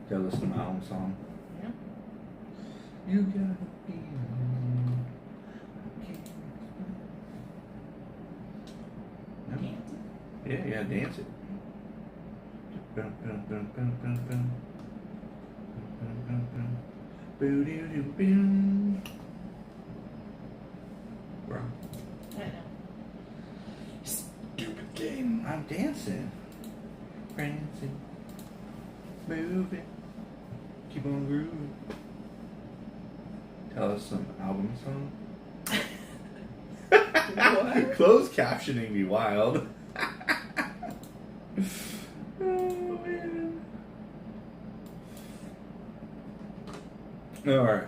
Gotta listen to my own song. Yeah. You gotta be alone. No? Dancing. Yeah, yeah, dance it. Bum, bum, bum, bum, bum, bum. Bum, bum, bum. Boo-doo-doo-boom. Bro. I know. Stupid game. I'm dancing. Prancing. Moving. Keep on grooving. Tell us some album song. What? Closed captioning me wild. Oh man. Alright.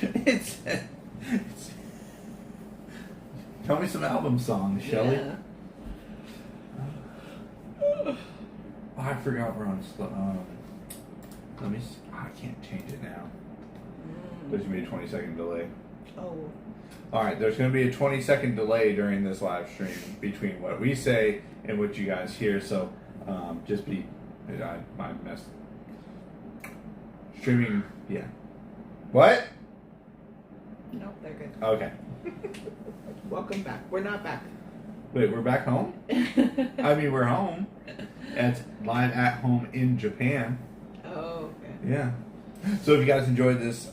it's Tell me some album songs, Shelly. Yeah. Oh, I forgot we're on let me see. Oh, I can't change it now. There's gonna be a 20-second delay. Oh. Alright, there's gonna be a 20-second delay during this live stream between what we say and what you guys hear, so just be my mess. Streaming, yeah. What? Nope, they're good. Okay. Welcome back. We're not back. Wait, we're back home? I mean, we're home. It's live at home in Japan. Oh, okay. Yeah. So if you guys enjoyed this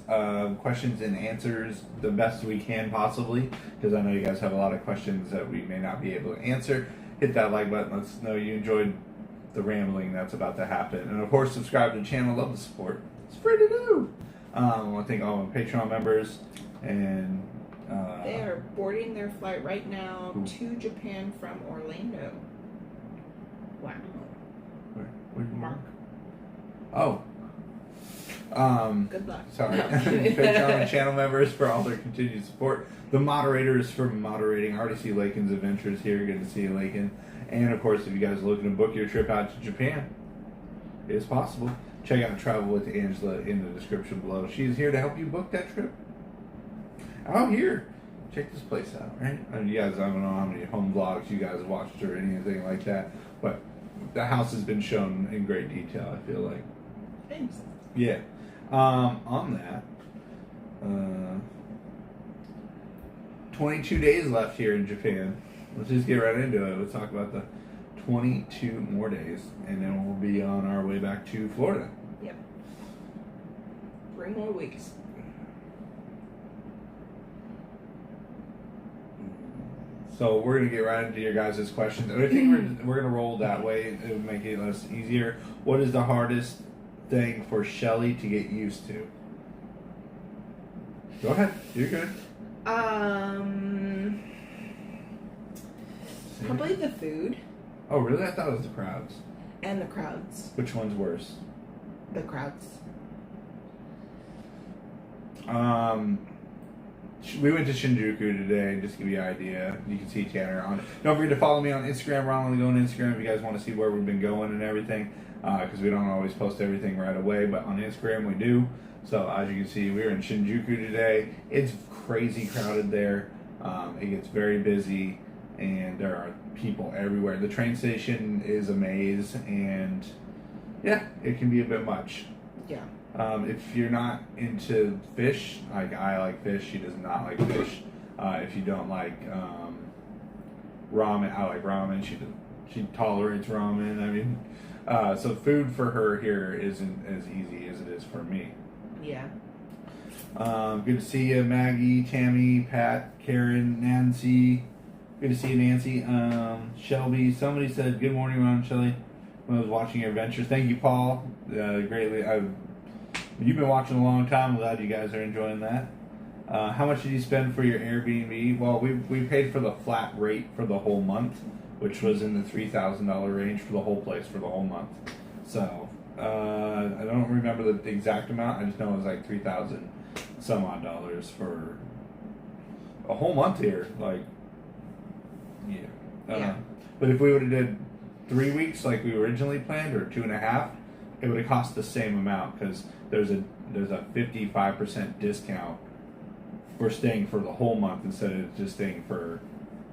questions and answers the best we can possibly, because I know you guys have a lot of questions that we may not be able to answer, hit that like button. Let us know you enjoyed the rambling that's about to happen. And of course, subscribe to the channel. Love the support. It's free to do. I want to thank all my Patreon members. And they are boarding their flight right now Ooh. to Japan from Orlando. Wow. Where's Mark. Oh. Good luck. Sorry. No. Patreon and channel members for all their continued support. The moderators for moderating. I already see Lakin's Adventures here. Good to see you, Lakin. And of course, if you guys are looking to book your trip out to Japan, it's possible. Check out Travel with Angela in the description below. She's here to help you book that trip. Out here. Check this place out, right? I mean, you guys, I don't know how many home vlogs you guys watched or anything like that, but the house has been shown in great detail, I feel like. Thanks. Yeah. On that, 22 days left here in Japan. Let's just get right into it. Let's talk about the 22 more days, and then we'll be on our way back to Florida. Yep. 3 more weeks. So we're going to get right into your guys' questions. I think we're going to roll that way. It would make it less easier. What is the hardest thing for Shelly to get used to? Go ahead. You're good. Probably the food Oh, really? I thought it was the crowds. and the crowds. Which one's worse? The crowds. We went to Shinjuku today, just to give you an idea. You can see Tanner on. Don't forget to follow me on Instagram. We're only going on Instagram if you guys want to see where we've been going and everything, because we don't always post everything right away, but on Instagram we do. So as you can see, we were in Shinjuku today. It's crazy crowded there. It gets very busy, and there are people everywhere. The train station is a maze, and yeah, it can be a bit much. Yeah. If you're not into fish, like I like fish, she does not like fish. If you don't like ramen, I like ramen. She tolerates ramen. I mean, so food for her here isn't as easy as it is for me. Yeah. Good to see you, Maggie, Tammy, Pat, Karen, Nancy. Good to see you, Nancy. Shelby. Somebody said good morning, Ron and Shelly. When I was watching your adventures, thank you, Paul. Greatly. You've been watching a long time. I'm glad you guys are enjoying that. How much did you spend for your Airbnb? Well, we paid for the flat rate for the whole month, which was in the $3,000 range for the whole place for the whole month. So I don't remember the exact amount. I just know it was like $3,000 some odd dollars for a whole month here. Like, yeah. Yeah. But if we would have did 3 weeks like we originally planned, or 2.5, it would have cost the same amount, because there's a 55% discount for staying for the whole month instead of just staying for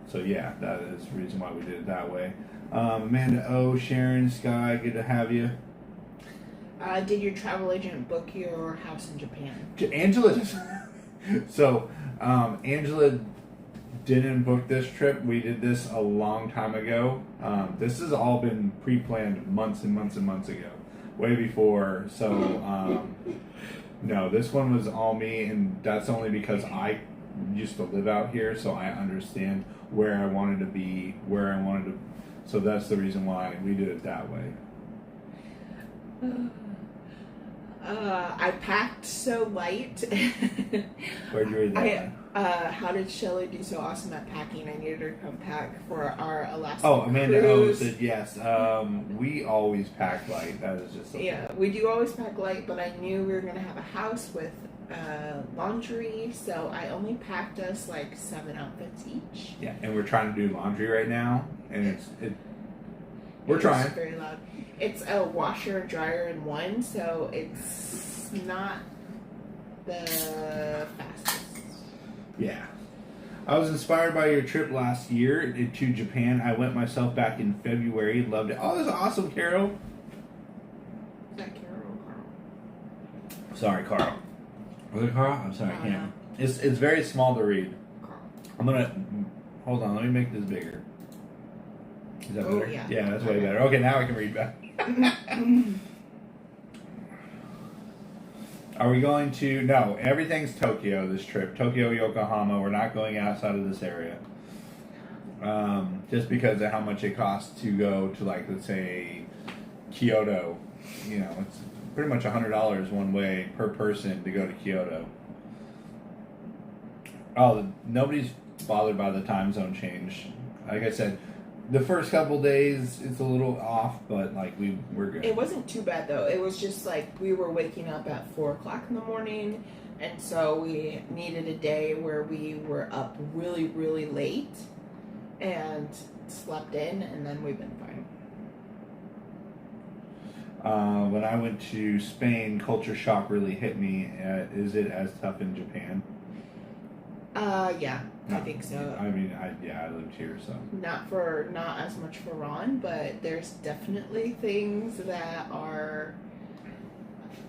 So yeah, that is the reason why we did it that way. Amanda O, Sharon, Sky, good to have you. Did your travel agent book your house in Japan? Angela. So Angela didn't book this trip. We did this a long time ago. This has all been pre-planned months and months and months ago, way before. So no, this one was all me, and that's only because I used to live out here, so I understand where I wanted to be, where I wanted to. So that's the reason why we did it that way. I packed so light. Where'd you read that? How did Shelly do so awesome at packing? I needed her to come pack for our Alaska Oh, Amanda cruise. O said yes. We always pack light. That is just something. Yeah, we do always pack light, but I knew we were going to have a house with laundry, so I only packed us like 7 outfits each. Yeah, and we're trying to do laundry right now, and we're trying. It's very loud. It's a washer and dryer in one, so it's not the fastest. Yeah. I was inspired by your trip last year to Japan. I went myself back in February. Loved it. Oh, that's awesome, Carol. Is that Carol or Carl? Sorry, Carl. Was it Carl? I'm sorry, I can't. No. It's very small to read. Carl. I'm gonna hold on. Let me make this bigger. Is that better? Yeah. Yeah, that's way better. Okay, now I can read back. Are we going to? No, everything's Tokyo this trip. Tokyo, Yokohama. We're not going outside of this area. Just because of how much it costs to go to, like, let's say, Kyoto. You know, it's pretty much $100 one way per person to go to Kyoto. Oh, nobody's bothered by the time zone change. Like I said, the first couple days it's a little off, but like we're good. It wasn't too bad though. It was just like we were waking up at 4 o'clock in the morning, and so we needed a day where we were up really, really late and slept in, and then we've been fine. When I went to Spain, culture shock really hit me. Is it as tough in Japan? Yeah, I think so. I mean, I lived here, so. Not as much for Ron, but there's definitely things that are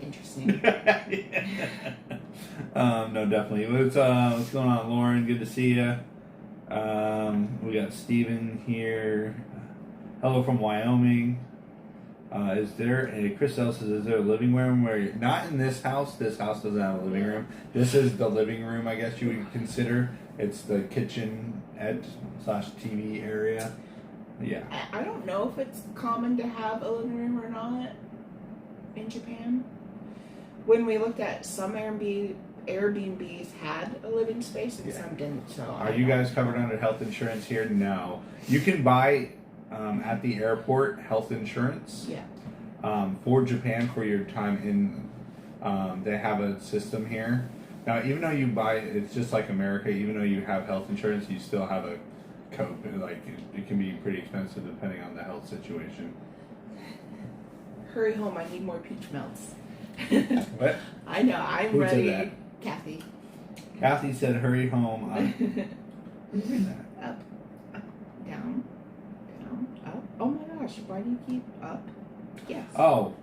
interesting. No, definitely. What's going on, Lauren? Good to see you. We got Steven here. Hello from Wyoming. Chris L says, is there a living room where you're not in this house? This house doesn't have a living room. This is the living room, I guess you would consider. It's the kitchen/TV area. Yeah. I don't know if it's common to have a living room or not in Japan. When we looked at some Airbnbs had a living space and some didn't. So are you guys covered under health insurance here? No. You can buy at the airport health insurance. Yeah. For Japan for your time in, they have a system here. Now, even though you buy, it's just like America. Even though you have health insurance, you still have a cope. Like it can be pretty expensive depending on the health situation. Hurry home! I need more peach melts. What? I know. I'm Who said ready. that? Kathy. Kathy said, "Hurry home." Up, down, up. Oh my gosh! Why do you keep up? Yes. Oh,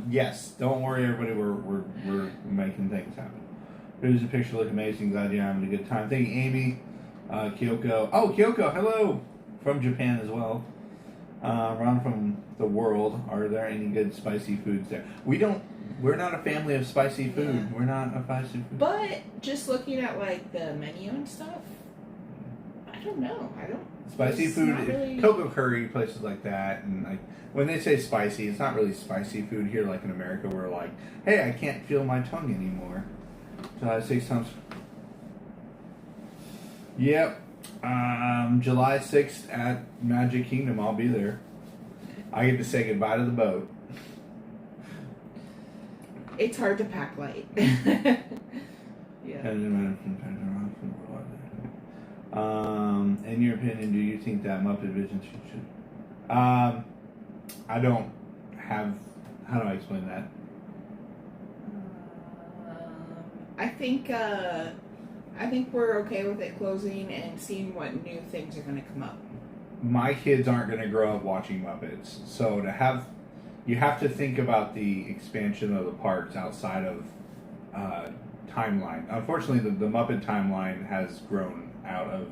yes. Don't worry, everybody. We're making things happen. Here's a picture. Look amazing. Glad you're having a good time. Thank you, Amy. Kyoko. Oh, Kyoko. Hello from Japan as well. Ron from the world. Are there any good spicy foods there? We're not a family of spicy food. Yeah. We're not a spicy food. But just looking at like the menu and stuff, I don't know. Spicy It's food, not really- Koko curry, places like that, and like when they say spicy, it's not really spicy food here. Like in America, we're like, hey, I can't feel my tongue anymore. July 6th times. Yep. July 6th at Magic Kingdom. I'll be there. I get to say goodbye to the boat. It's hard to pack light. Yeah. In your opinion, do you think that Muppet Vision should? I don't have. How do I explain that? I think I think we're okay with it closing and seeing what new things are going to come up. My kids aren't going to grow up watching Muppets, so you have to think about the expansion of the parks outside of timeline. Unfortunately, the Muppet timeline has grown out of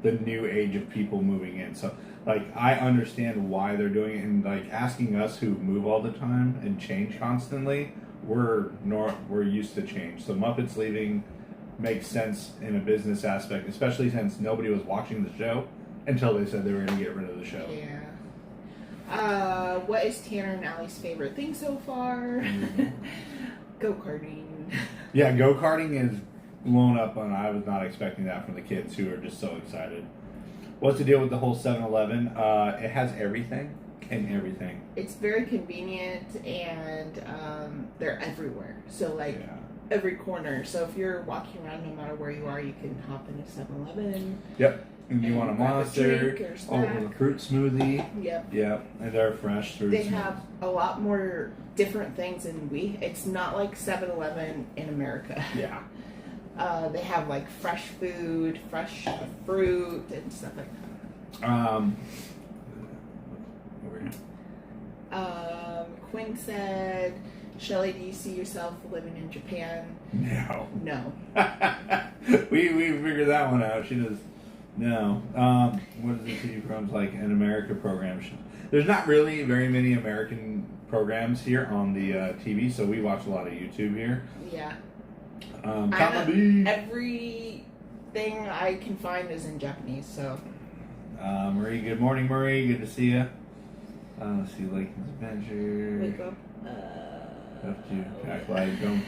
the new age of people moving in. So, like, I understand why they're doing it, and like asking us who move all the time and change constantly, we're used to change. So Muppets leaving makes sense in a business aspect, especially since nobody was watching the show until they said they were going to get rid of the show. Yeah. What is Tanner and Allie's favorite thing so far? Go-karting. Yeah, go-karting is blown up, and I was not expecting that from the kids who are just so excited. What's the deal with the whole 7-Eleven? It has everything and everything. It's very convenient, and they're everywhere. So, like, every corner. So if you're walking around, no matter where you are, you can hop into 7-Eleven. Yep. And you want a Monster, a fruit smoothie. Yep. And they're fresh fruit. They have a lot more different things than it's not like 7-Eleven in America. Yeah. They have like fresh food, fresh fruit, and stuff like that. Over here. Quinn said, Shelly, do you see yourself living in Japan? No. we figured that one out. She does. No. What is the TV programs like? An America program. There's not really very many American programs here on the TV, so we watch a lot of YouTube here. Yeah. Everything I can find is in Japanese, so. Marie, good morning, Marie. Good to see you. Let's see, Lakeland's Adventure. Wake up. Have to pack light. Don't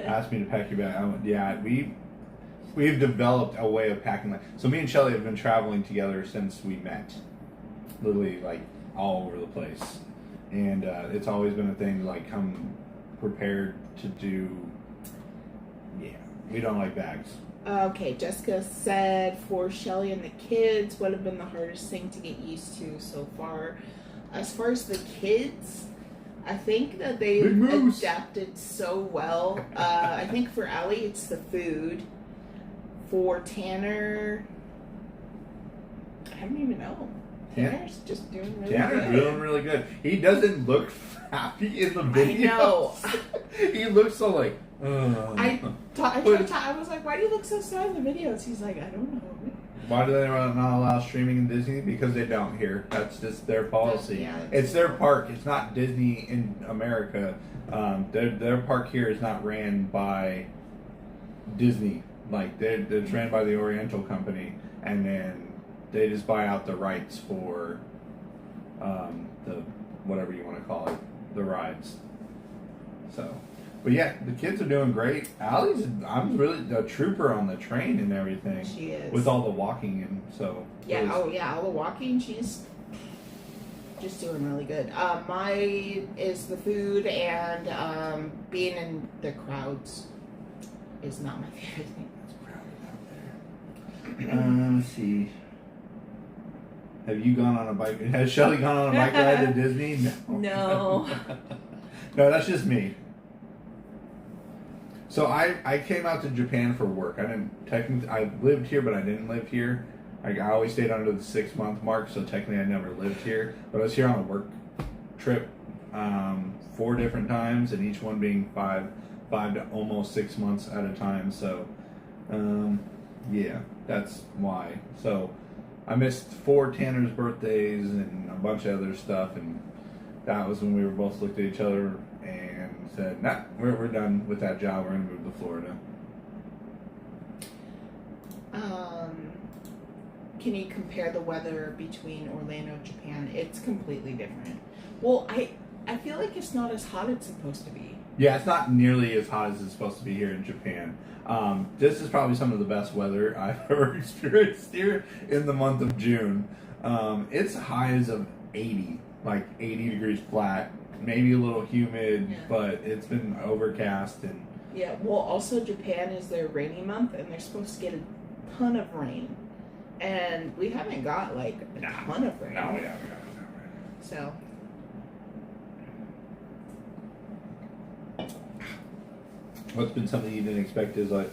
ask me to pack your bag. We've developed a way of packing light. So me and Shelly have been traveling together since we met. Literally, like, all over the place. And it's always been a thing to, like, come prepared to do. Yeah, we don't like bags. Okay, Jessica said, for Shelly and the kids, what have been the hardest thing to get used to so far? As far as the kids, I think that they've adapted so well. I think for Allie, it's the food. For Tanner, I don't even know. Tanner's just doing really good. Tanner's doing really good. He doesn't look happy in the video. I know. He looks so like. I was like, why do you look so sad in the videos? He's like, I don't know. Why do they not allow streaming in Disney? Because they don't here. That's just their policy. It's their park. It's not Disney in America. Their park here is not ran by Disney. Like it's ran by the Oriental Company, and then they just buy out the rights for the whatever you want to call it, the rides. So. But yeah, the kids are doing great. I'm really a trooper on the train and everything. She is. With all the walking and so. Yeah, all the walking, she's just doing really good. Mine is the food, and being in the crowds is not my favorite thing. It's crowded out there. Let's see. Have you gone on a bike? Has Shelly gone on a bike ride to Disney? No. No, that's just me. So I came out to Japan for work. I lived here, but I didn't live here. I always stayed under the 6-month mark, so technically I never lived here. But I was here on a work trip 4 different times, and each one being 5 to almost 6 months at a time. So, yeah, that's why. So I missed 4 Tanner's birthdays and a bunch of other stuff, and that was when we were both looked at each other and said, nah, we're done with that job. We're going to move to Florida. Can you compare the weather between Orlando and Japan? It's completely different. Well, I feel like it's not as hot as it's supposed to be. Yeah, it's not nearly as hot as it's supposed to be here in Japan. This is probably some of the best weather I've ever experienced here in the month of June. It's highs of 80, like 80 degrees flat. Maybe a little humid, but it's been overcast and. Yeah, well, also Japan is their rainy month, and they're supposed to get a ton of rain, and we haven't got like a ton of rain. No, we haven't. So. What's been something you didn't expect is like.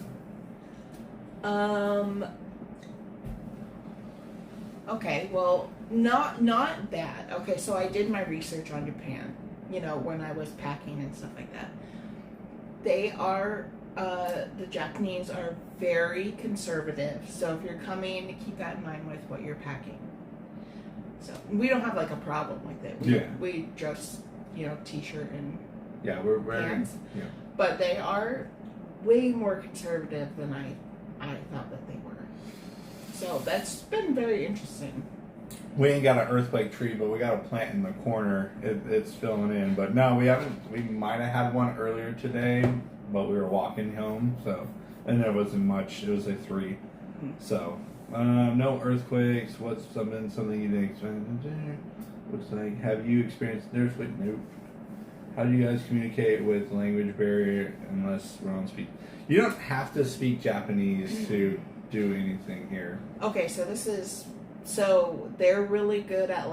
Okay, well, not bad. Okay, so I did my research on Japan, when I was packing and stuff like that. They are, the Japanese are very conservative. So if you're coming, keep that in mind with what you're packing. So we don't have like a problem with it. We just, t-shirt and we're wearing pants. Yeah. But they are way more conservative than I thought that they were. So that's been very interesting. We ain't got an earthquake tree, but we got a plant in the corner. It's filling in. But no, we haven't. We might have had one earlier today, but we were walking home, and there wasn't much. It was a 3. Mm-hmm. So, no earthquakes. What's something you didn't expect? Looks like, have you experienced an earthquake? Nope. How do you guys communicate with language barrier unless we're on speak? You don't have to speak Japanese to do anything here. Okay, so they're really good at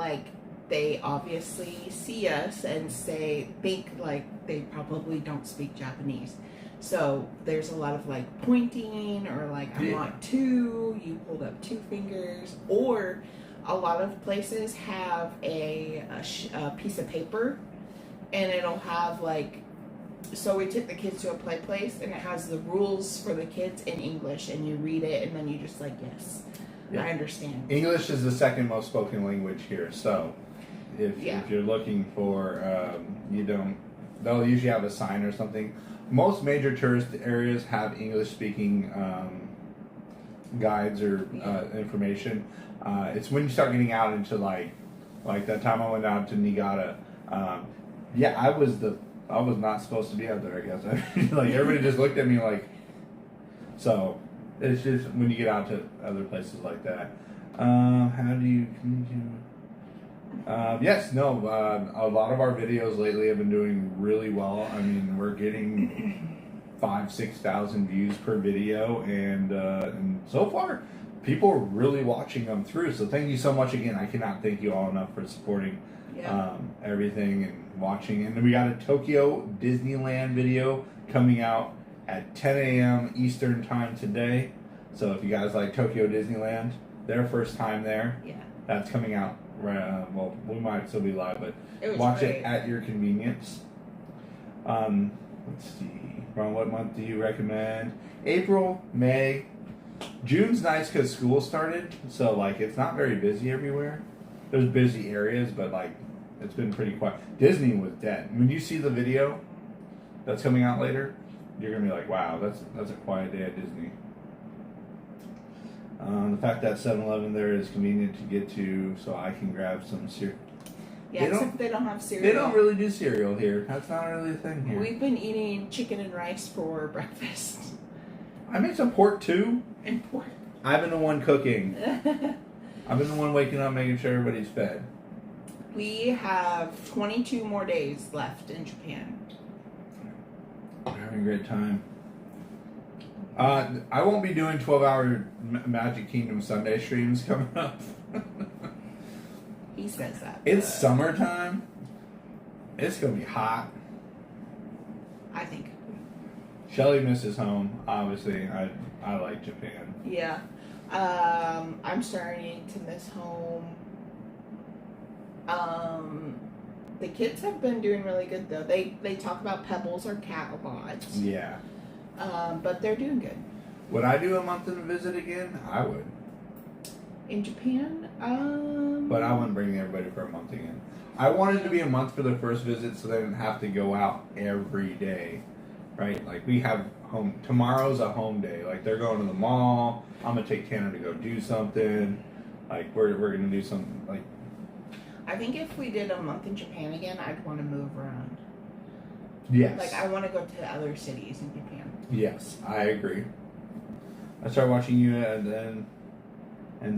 they obviously see us and think like they probably don't speak Japanese. So there's a lot of pointing or I want 2, you hold up 2 fingers, or a lot of places have a piece of paper and it'll have so we took the kids to a play place and it has the rules for the kids in English and you read it and then you just yes, I understand. English is the second most spoken language here, so if you're looking for, they'll usually have a sign or something. Most major tourist areas have English speaking guides or information. It's when you start getting out into like that time I went out to Niigata. I was not supposed to be out there, I guess. Everybody just looked at me so it's just when you get out to other places like that. How do you communicate? A lot of our videos lately have been doing really well. I mean, we're getting 5,000-6,000 views per video, and so far, people are really watching them through. So thank you so much again. I cannot thank you all enough for supporting everything and watching. And we got a Tokyo Disneyland video coming out at 10 a.m. Eastern time today. So if you guys like Tokyo Disneyland, their first time there, that's coming out. Well, we might still be live, but watch it at your convenience. Let's see. Ron, what month do you recommend? April, May. June's nice because school started, so it's not very busy everywhere. There's busy areas, but it's been pretty quiet. Disney was dead. When you see the video that's coming out later, you're gonna be like, wow, that's a quiet day at Disney. The fact that 7-Eleven there is convenient to get to, so I can grab some cereal. Yeah, except they don't have cereal. They don't really do cereal here. That's not really a thing here. We've been eating chicken and rice for breakfast. I made some pork too. And pork. I've been the one cooking. I've been the one waking up, making sure everybody's fed. We have 22 more days left in Japan. We're having a great time. I won't be doing 12-hour Magic Kingdom Sunday streams coming up. He says that. It's summertime. It's going to be hot. I think. Shelly misses home. Obviously, I like Japan. Yeah. I'm starting to miss home. The kids have been doing really good, though. They talk about Pebbles or Cat a lot. Yeah. But they're doing good. Would I do a month in a visit again? I would. In Japan? But I wouldn't bring everybody for a month again. I wanted to be a month for the first visit so they didn't have to go out every day. Right? We have home. Tomorrow's a home day. They're going to the mall. I'm going to take Tanner to go do something. We're going to do something. I think if we did a month in Japan again, I'd want to move around. Yes. I want to go to other cities in Japan. Yes, I agree. I started watching you and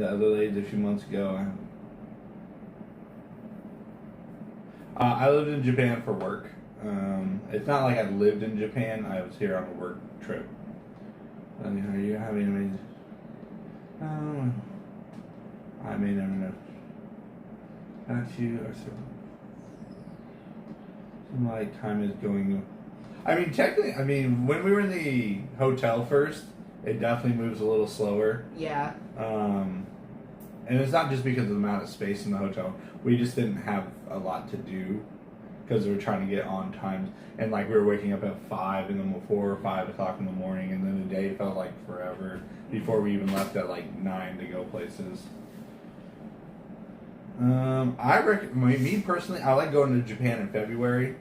the other ladies a few months ago. I lived in Japan for work. It's not like I lived in Japan. I was here on a work trip. Are you having amazing? I may never know. Not you or so. Time is going. Technically, when we were in the hotel first, It definitely moves a little slower. Yeah. And it's not just because of the amount of space in the hotel. We just didn't have a lot to do because we were trying to get on time. And like we were waking up at 4 or 5 o'clock in the morning, and then the day felt like forever before we even left at like 9 to go places. Me personally, I like going to Japan in February.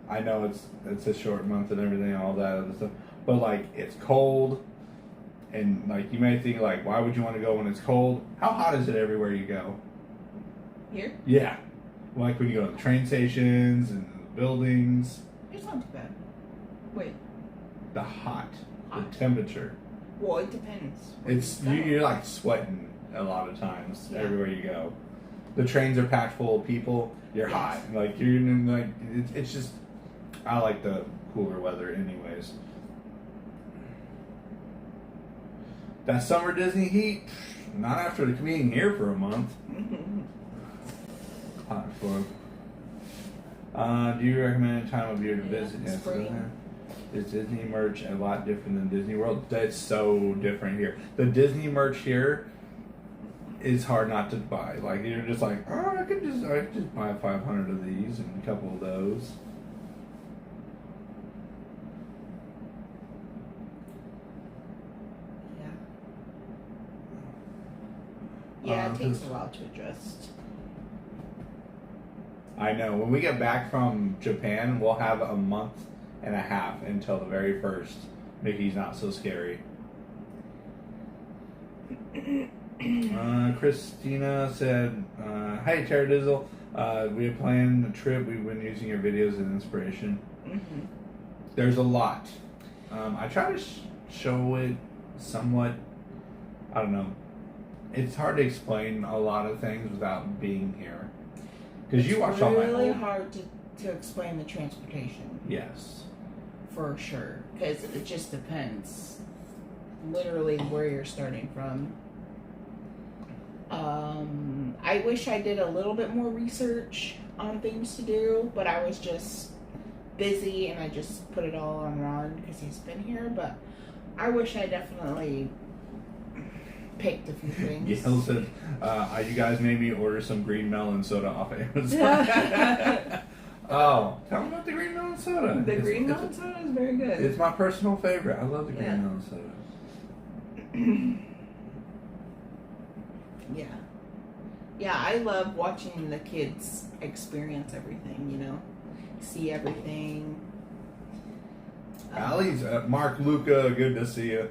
I know it's a short month and everything, all that other stuff, but like it's cold, and like you may think like, why would you want to go when it's cold? How hot is it everywhere you go? Here? Yeah, like when you go to the train stations and the buildings. It's not too bad. Wait. The hot. The temperature. Well, it depends. You're like sweating a lot of times everywhere you go. The trains are packed full of people. You're hot. Like you're in, like it's just. I like the cooler weather, anyways. That summer Disney heat, not after being here for a month. Hot for. Do you recommend a time of year to visit? Yes, spring. Is Disney merch a lot different than Disney World? That's so different here. The Disney merch here is hard not to buy. Like you're just like, oh, I could just buy 500 of these and a couple of those. Yeah, it takes a while to adjust. I know. When we get back from Japan, we'll have a month and a half until the very first Mickey's Not So Scary. Christina said, "Hey, Tara Dizzle, we have planned a trip. We've been using your videos as inspiration. Mm-hmm. There's a lot. I try to show it somewhat. I don't know. It's hard to explain a lot of things without being here. Because you watch all my It's really hard to explain the transportation. Yes. For sure. Because it just depends. Literally where you're starting from. I wish I did a little bit more research on things to do, but I was just busy and I just put it all on Ron because he's been here. But I wish I definitely picked a few things. Gail said, you guys made me order some green melon soda off Amazon. Oh, tell me about the green melon soda. The green melon soda is very good. It's my personal favorite. I love the green melon soda. Yeah. Yeah, I love watching the kids experience everything, you know, see everything. Allie's, Mark, Luca, good to see you.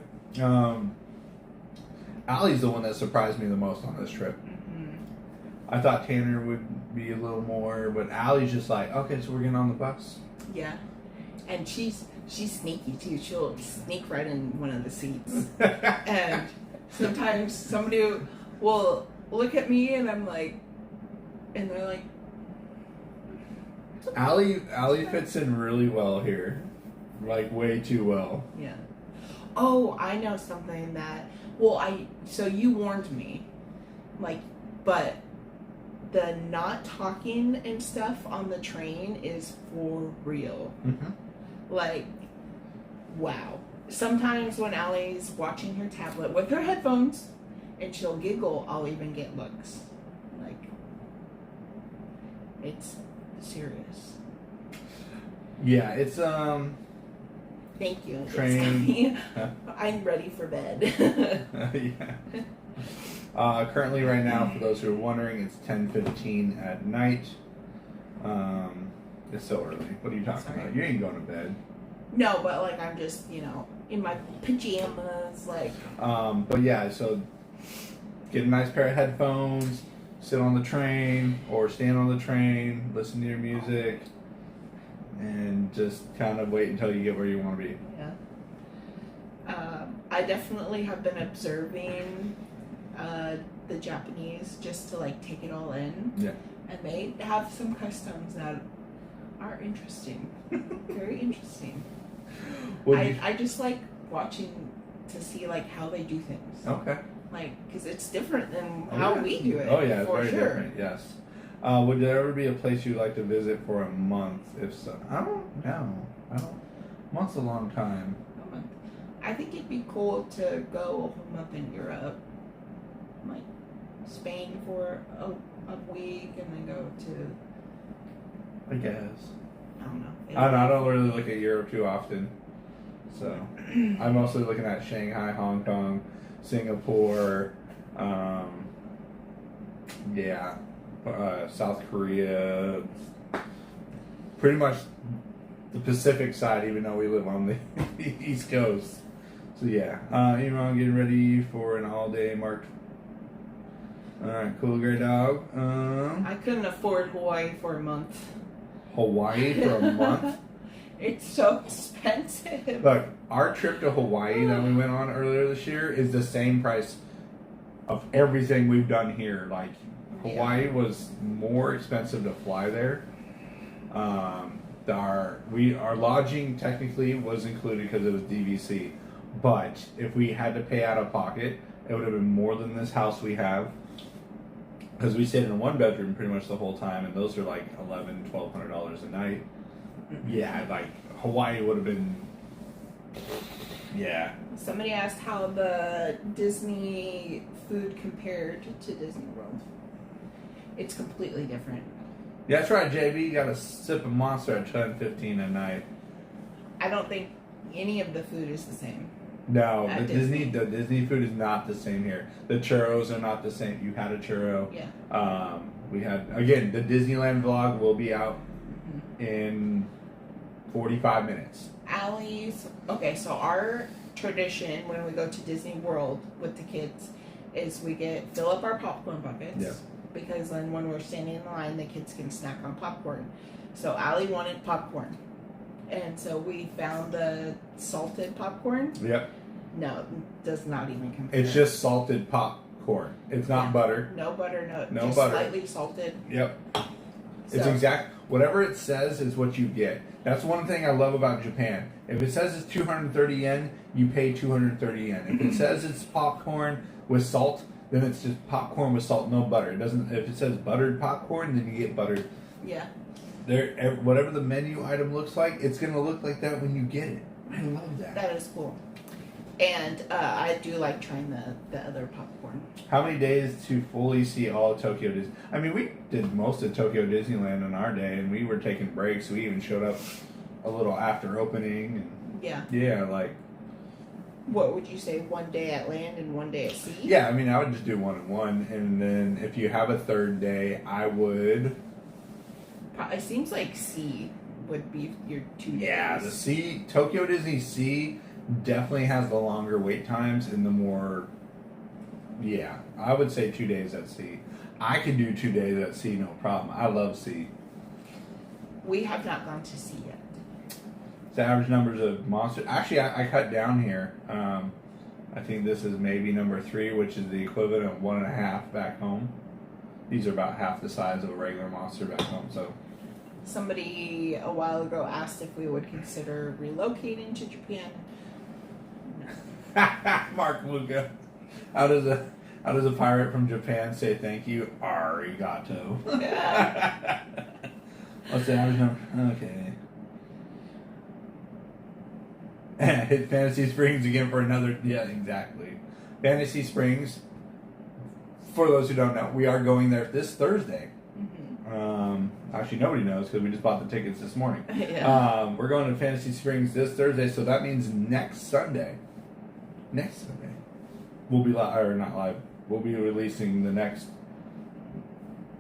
Allie's the one that surprised me the most on this trip. Mm-hmm. I thought Tanner would be a little more, but Allie's just like, okay, so we're getting on the bus. Yeah. And she's sneaky too. She'll sneak right in one of the seats. And sometimes somebody will look at me and I'm like, and they're like, Allie fits in really well here. Like way too well. Yeah. Oh, I know something that, so you warned me, like, but the not talking and stuff on the train is for real. Mm-hmm. Like, wow. Sometimes when Allie's watching her tablet with her headphones and she'll giggle, I'll even get looks. Like, it's serious. Yeah, it's Thank you. Train. I'm ready for bed. Yeah. Currently, right now, for those who are wondering, it's 10:15 at night. It's so early. What are you talking about? You ain't going to bed. No, but like I'm just, in my pajamas, like. But yeah, so get a nice pair of headphones, sit on the train or stand on the train, listen to your music, and just kind of wait until you get where you want to be. Yeah. I definitely have been observing the Japanese just to like take it all in. Yeah. And they have some customs that are interesting. Very interesting. I just like watching to see like how they do things. Okay. Like, because it's different than how we do it. Oh yeah, it's for very sure. different. Yes. Would there ever be a place you'd like to visit for a month? If so, I don't know. Month's a long time. A month. I think it'd be cool to go a whole month in Europe, like Spain for a week, and then go to. I guess. I don't know. I don't really look at Europe too often, so I'm mostly looking at Shanghai, Hong Kong, Singapore, South Korea, pretty much the Pacific side, even though we live on the East Coast. So yeah, I'm getting ready for an all-day marked. All right, cool, great dog. I couldn't afford Hawaii for a month. Hawaii for a month? It's so expensive. Look, our trip to Hawaii that we went on earlier this year is the same price of everything we've done here. Like, Hawaii was more expensive to fly there. Our lodging technically was included because it was DVC, but if we had to pay out of pocket, it would have been more than this house we have. Because we stayed in a one bedroom pretty much the whole time, and those are like $1,200 a night. Yeah, like Hawaii would have been. Yeah. Somebody asked how the Disney food compared to Disney World. It's completely different. Yeah, that's right, JB. You got a sip of Monster at 10:15 at night. I don't think any of the food is the same. No, At the Disney food is not the same here. The churros are not the same. You had a churro. Yeah. We had, again, the Disneyland vlog will be out in 45 minutes. Okay, so our tradition when we go to Disney World with the kids is we fill up our popcorn buckets. Yeah. Because then when we're standing in line, the kids can snack on popcorn. So Allie wanted popcorn. And so we found the salted popcorn. Yep. No, it does not even compare. It's just salted popcorn. It's not butter. No butter, No just butter. slightly salted. Yep. So, It's whatever it says is what you get. That's one thing I love about Japan. If it says it's 230 yen, you pay 230 yen. If it says it's popcorn with salt, then it's just popcorn with salt, no butter. It doesn't. If it says buttered popcorn, then you get buttered. Yeah. Whatever the menu item looks like, it's gonna look like that when you get it. I love that. That is cool. And I do like trying the other popcorn. How many days to fully see all of Tokyo Disney? I mean, we did most of Tokyo Disneyland in our day, and we were taking breaks. We even showed up a little after opening. And yeah. Like. What would you say? 1 day at land and 1 day at sea? Yeah, I mean, I would just do 1 and 1, and then if you have a third day, I would. It seems like sea would be your 2 days. Yeah, the sea, Tokyo Disney Sea definitely has the longer wait times and the more. Yeah, I would say 2 days at sea. I could do 2 days at sea, no problem. I love sea. We have not gone to sea yet. The average numbers of monsters. Actually, I cut down here. I think this is maybe number 3, which is the equivalent of 1.5 back home. These are about half the size of a regular monster back home. So, somebody a while ago asked if we would consider relocating to Japan. No. Mark Luca, how does a pirate from Japan say thank you? Arigato. What's the average number? Okay. Hit Fantasy Springs again for another. Yeah, exactly. Fantasy Springs. For those who don't know, we are going there this Thursday. Actually, nobody knows because we just bought the tickets this morning. Yeah. We're going to Fantasy Springs this Thursday, so that means next Sunday. We'll be live, or not live. We'll be releasing the next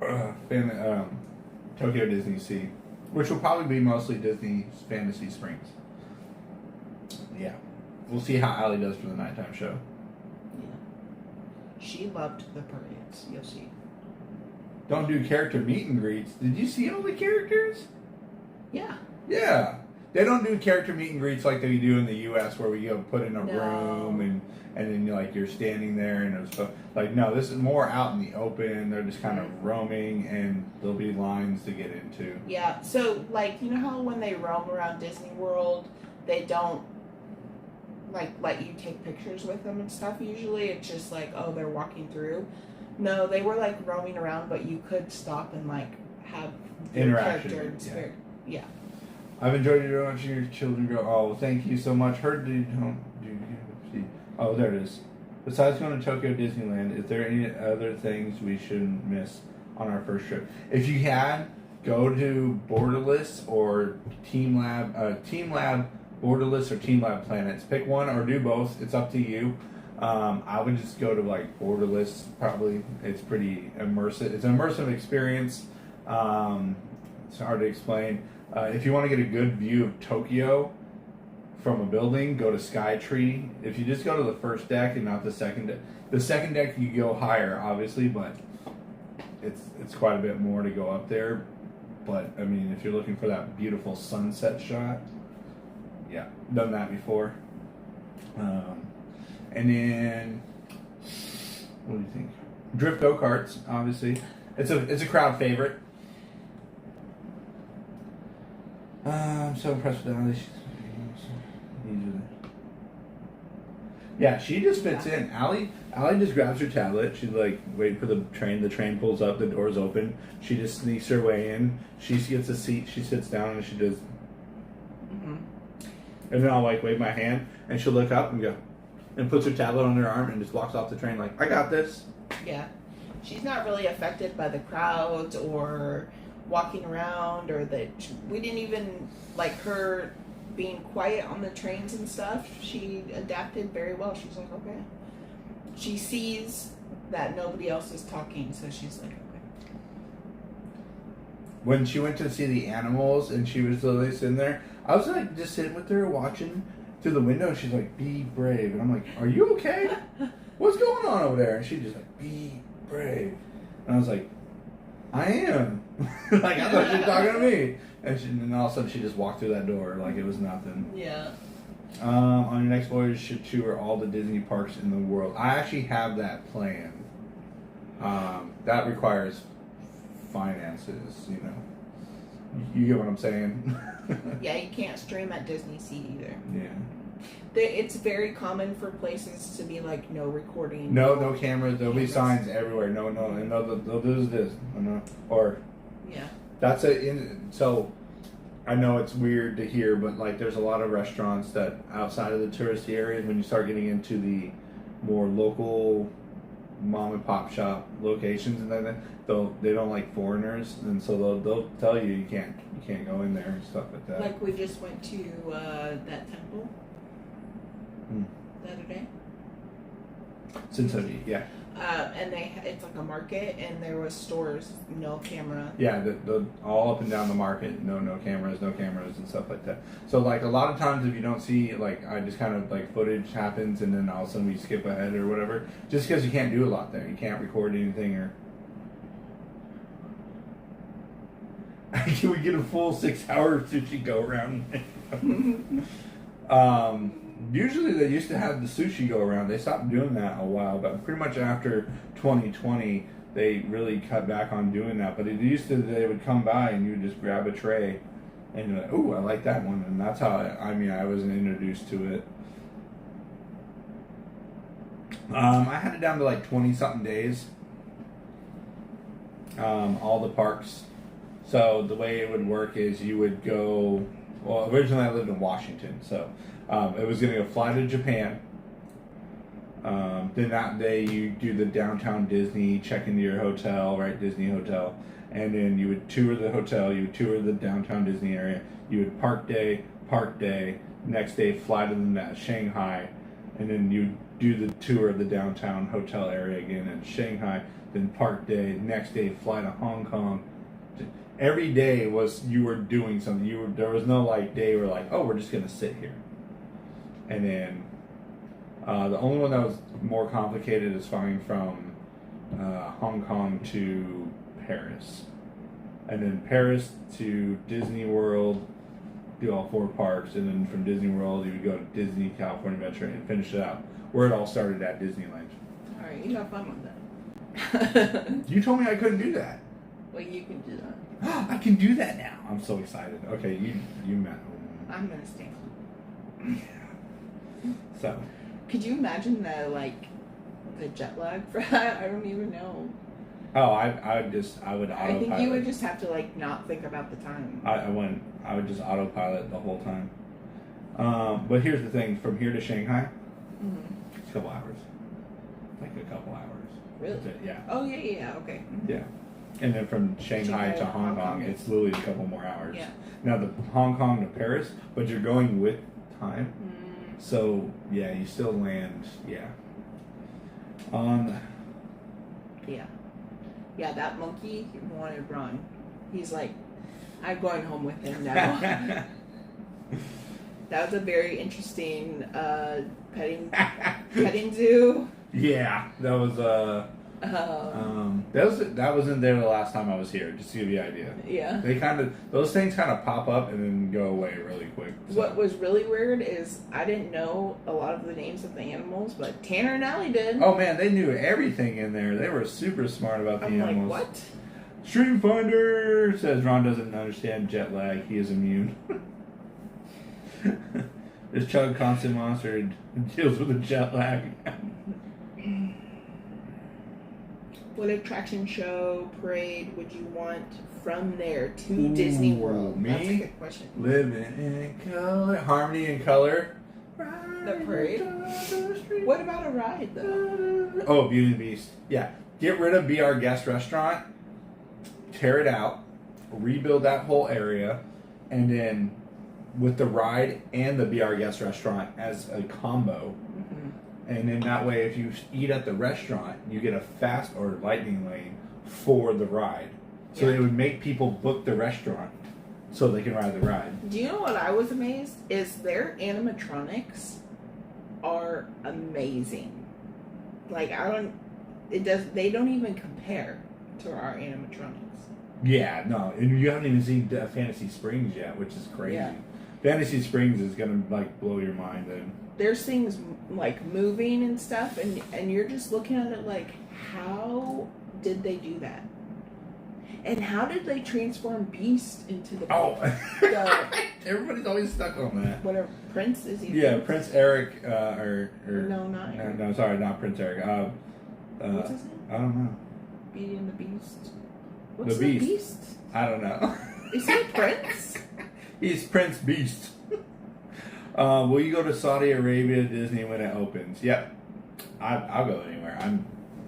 Tokyo Disney Sea, which will probably be mostly Disney Fantasy Springs. Yeah, we'll see how Allie does for the nighttime show. Yeah, she loved the parades. You'll see. Don't do character meet and greets. Did you see all the characters? Yeah. Yeah. They don't do character meet and greets like they do in the U.S. where we go put in a room and then like you're standing there and it's like no, this is more out in the open. They're just kind of roaming and there'll be lines to get into. Yeah. So like you know how when they roam around Disney World, they don't like let you take pictures with them and stuff. Usually it's just like they're walking through. No, they were like roaming around, but you could stop and like have interaction. Character and spirit. Yeah. I've enjoyed watching your children grow. Oh, thank you so much. Heard you don't Oh, there it is. Besides going to Tokyo Disneyland, is there any other things we shouldn't miss on our first trip? If you had, go to Borderless or Team Lab, Borderless or Team Lab Planets. Pick one or do both. It's up to you. I would just go to like Borderless. Probably, it's pretty immersive. It's an immersive experience. It's hard to explain. If you want to get a good view of Tokyo from a building, go to Skytree. If you just go to the first deck and not the second deck, you go higher, obviously, but it's quite a bit more to go up there. But I mean, if you're looking for that beautiful sunset shot, yeah, done that before. And then, what do you think? Drift go-karts, obviously. It's a crowd favorite. I'm so impressed with that. Yeah, she just fits in. Allie just grabs her tablet. She's like waiting for the train. The train pulls up. The door's open. She just sneaks her way in. She gets a seat. She sits down and she does. Mm-hmm. And then I'll like wave my hand and she'll look up and go, and puts her tablet on her arm and just walks off the train like, I got this. Yeah, she's not really affected by the crowds or walking around or we didn't even like her being quiet on the trains and stuff. She adapted very well. She's like, okay. She sees that nobody else is talking, so she's like, okay. When she went to see the animals and she was literally sitting there, I was like just sitting with her watching through the window. She's like, be brave. And I'm like, are you okay? What's going on over there? And she just like, be brave. And I was like, I am. Like, I thought she was talking to me. And all of a sudden she just walked through that door like it was nothing. Yeah. On your next voyage, you should tour all the Disney parks in the world. I actually have that planned. That requires finances, you know. You get what I'm saying? Yeah, you can't stream at Disney Sea either. Yeah. It's very common for places to be like no recording. No cameras. There'll be signs everywhere. No, and they'll do this. Or yeah. That's so. I know it's weird to hear, but like there's a lot of restaurants that outside of the touristy areas, when you start getting into the more local mom and pop shop locations and then they don't like foreigners, and so they'll tell you you can't go in there and stuff like that. Like we just went to that temple the other day. Cinsoji, yeah. And it's like a market, and there was stores, no camera. Yeah, the all up and down the market, no cameras and stuff like that. So like a lot of times if you don't see, like I just kind of like footage happens and then all of a sudden we skip ahead or whatever, just because you can't do a lot there. You can't record anything or... Can we get a full 6-hour sushi go around? Usually they used to have the sushi go around. They stopped doing that a while, but pretty much after 2020, they really cut back on doing that. But it used to, they would come by and you would just grab a tray and you're like, ooh, I like that one. And that's how, I was introduced to it. I had it down to like 20-something days. All the parks. So the way it would work is you would go, well, originally I lived in Washington, so it was going to fly to Japan. Then that day you do the downtown Disney, check into your hotel, right, Disney hotel, and then you would tour the hotel, you would tour the downtown Disney area, you would park day, next day fly to Shanghai, and then you would do the tour of the downtown hotel area again in Shanghai, then park day, next day fly to Hong Kong. Every day was you were doing something. There was no like day where like, oh, we're just gonna sit here. And then the only one that was more complicated is flying from Hong Kong to Paris, and then Paris to Disney World, do all 4 parks, and then from Disney World you would go to Disney California Adventure and finish it out where it all started at Disneyland. All right, you have fun with that. You told me I couldn't do that. Well, you can do that. I can do that now. I'm so excited. Okay, you met. I'm gonna stay. Yeah. So. Could you imagine the jet lag for that? I don't even know. Oh, I would autopilot. I think you would just have to not think about the time. I would just autopilot the whole time. But here's the thing: from here to Shanghai, Mm-hmm. it's a couple hours. Like a couple hours. Really? That's it, yeah. Oh yeah, okay. Mhm. Yeah. And then from Shanghai to Hong Kong, it's literally a couple more hours. Yeah. Now the Hong Kong to Paris, but you're going with time. Mm. So yeah, you still land. Yeah. Yeah, that monkey wanted Ron. He's like, I'm going home with him now. That was a very interesting petting zoo. Yeah, that was that wasn't there the last time I was here. Just to give you an idea. Yeah. Those things kind of pop up and then go away really quick. So. What was really weird is I didn't know a lot of the names of the animals, but Tanner and Allie did. Oh man, they knew everything in there. They were super smart about the animals. Like, what? Stream Finder says Ron doesn't understand jet lag. He is immune. This Chug Constant Monster deals with the jet lag. What attraction, show, parade would you want from there to Disney World? Me? That's a good question. Living in color. Harmony in color. The parade? What about a ride, though? Oh, Beauty and the Beast. Yeah. Get rid of Be Our Guest restaurant. Tear it out. Rebuild that whole area. And then with the ride and the Be Our Guest restaurant as a combo. And then that way, if you eat at the restaurant, you get a fast or lightning lane for the ride. So it would make people book the restaurant so they can ride the ride. Do you know what I was amazed? Is their animatronics are amazing. Like, they don't even compare to our animatronics. Yeah, no. And you haven't even seen Fantasy Springs yet, which is crazy. Yeah. Fantasy Springs is going to, like, blow your mind then. There's things like moving and stuff, and you're just looking at it like, how did they do that? And how did they transform Beast into the Everybody's always stuck on that. Whatever Prince is he? Yeah, Prince Eric No, sorry, not Prince Eric. what's his name? I don't know. Beauty and the Beast. What's The the Beast. Beast? I don't know. Is he a prince? He's Prince Beast. Will you go to Saudi Arabia Disney when it opens? Yep, I'll go anywhere.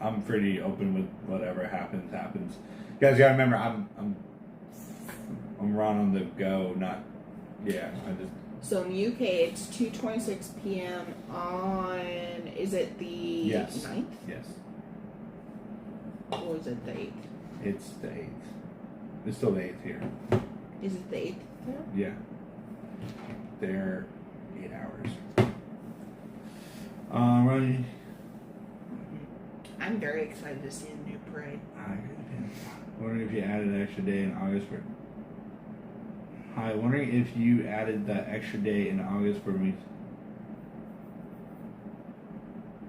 I'm pretty open with whatever happens. You guys gotta remember, I'm Ron on the go. Not So in the UK, it's 2:26 p.m. on. Is it the 9th? Yes. Or is it the 8th? It's the 8th. It's still the 8th here. Is it the 8th there? Yeah. They're 8 hours. Right. I'm very excited to see a new parade. Wondering if you added an extra day in August for. Hi, wondering if you added that extra day in August for me.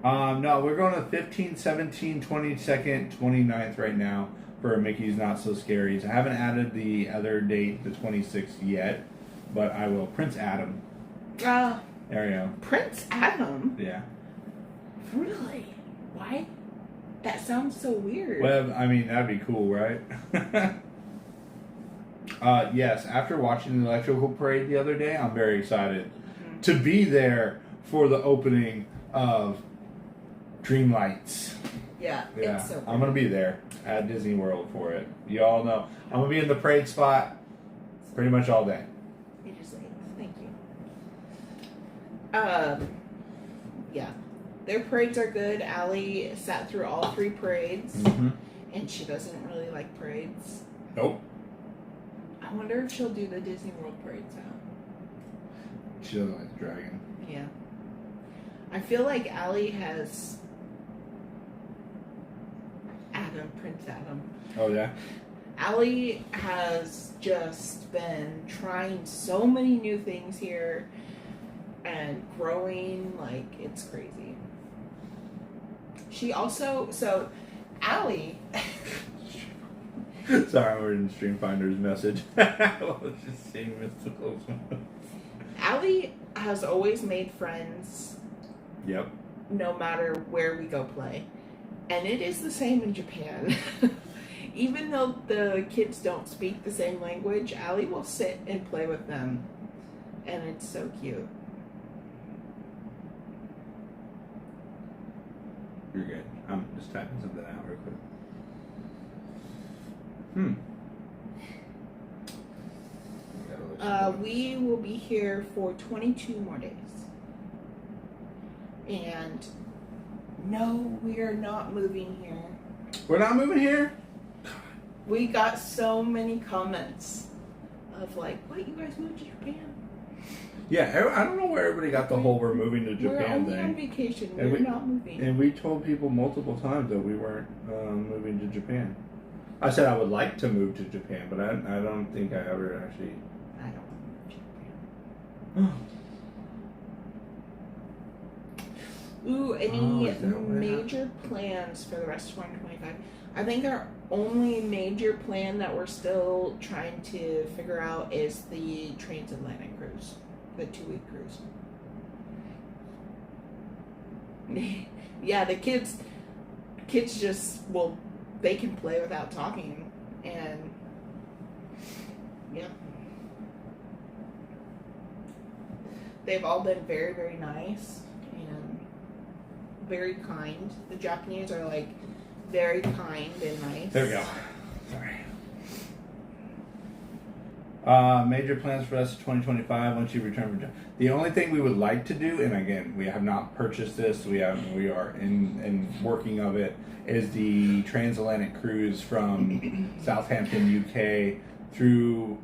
No, we're going to 15, 17, 22nd, 29th right now for Mickey's Not So Scaries. I haven't added the other date, the 26th yet, but I will. Prince Adam. There we go. Prince Adam? Yeah. Really? Why? That sounds so weird. Well, I mean, that'd be cool, right? Yes, after watching the electrical parade the other day, I'm very excited to be there for the opening of Dreamlights. Yeah, it's so cool. I'm going to be there at Disney World for it. You all know. I'm going to be in the parade spot pretty much all day. Thank you. Yeah. Their parades are good. Allie sat through all 3 parades, and she doesn't really like parades. Nope. I wonder if she'll do the Disney World parades now. She doesn't like the dragon. Yeah. I feel like Allie has Prince Adam. Oh, yeah? Allie has just been trying so many new things here and growing, like, it's crazy. She also, Allie... Sorry, we're in Stream Finder's message. I was just seeing mystical. Allie has always made friends. Yep. No matter where we go play. And it is the same in Japan. Even though the kids don't speak the same language, Allie will sit and play with them. And it's so cute. You're good. I'm just typing something out real quick. We will be here for 22 more days. And no, we are not moving here. We're not moving here? We got so many comments of like, what, you guys moved to Japan? Yeah, I don't know where everybody got the whole we're moving to We're Japan only on thing. vacation. And We're not moving. And we told people multiple times that we weren't moving to Japan. I said I would like to move to Japan, but I don't think I ever actually. I don't want to move to Japan. Ooh, any is that what major plans for the rest of 2025? I think our only major plan that we're still trying to figure out is the transatlantic cruise, the 2-week cruise. Yeah, the kids just, well, they can play without talking, and yeah. They've all been very, very nice and very kind. The Japanese are like very kind and nice. There we go. Sorry. Major plans for us 2025 once you return from Japan. The only thing we would like to do, and again, we have not purchased this. We are in working of it. Is the transatlantic cruise from Southampton, UK, through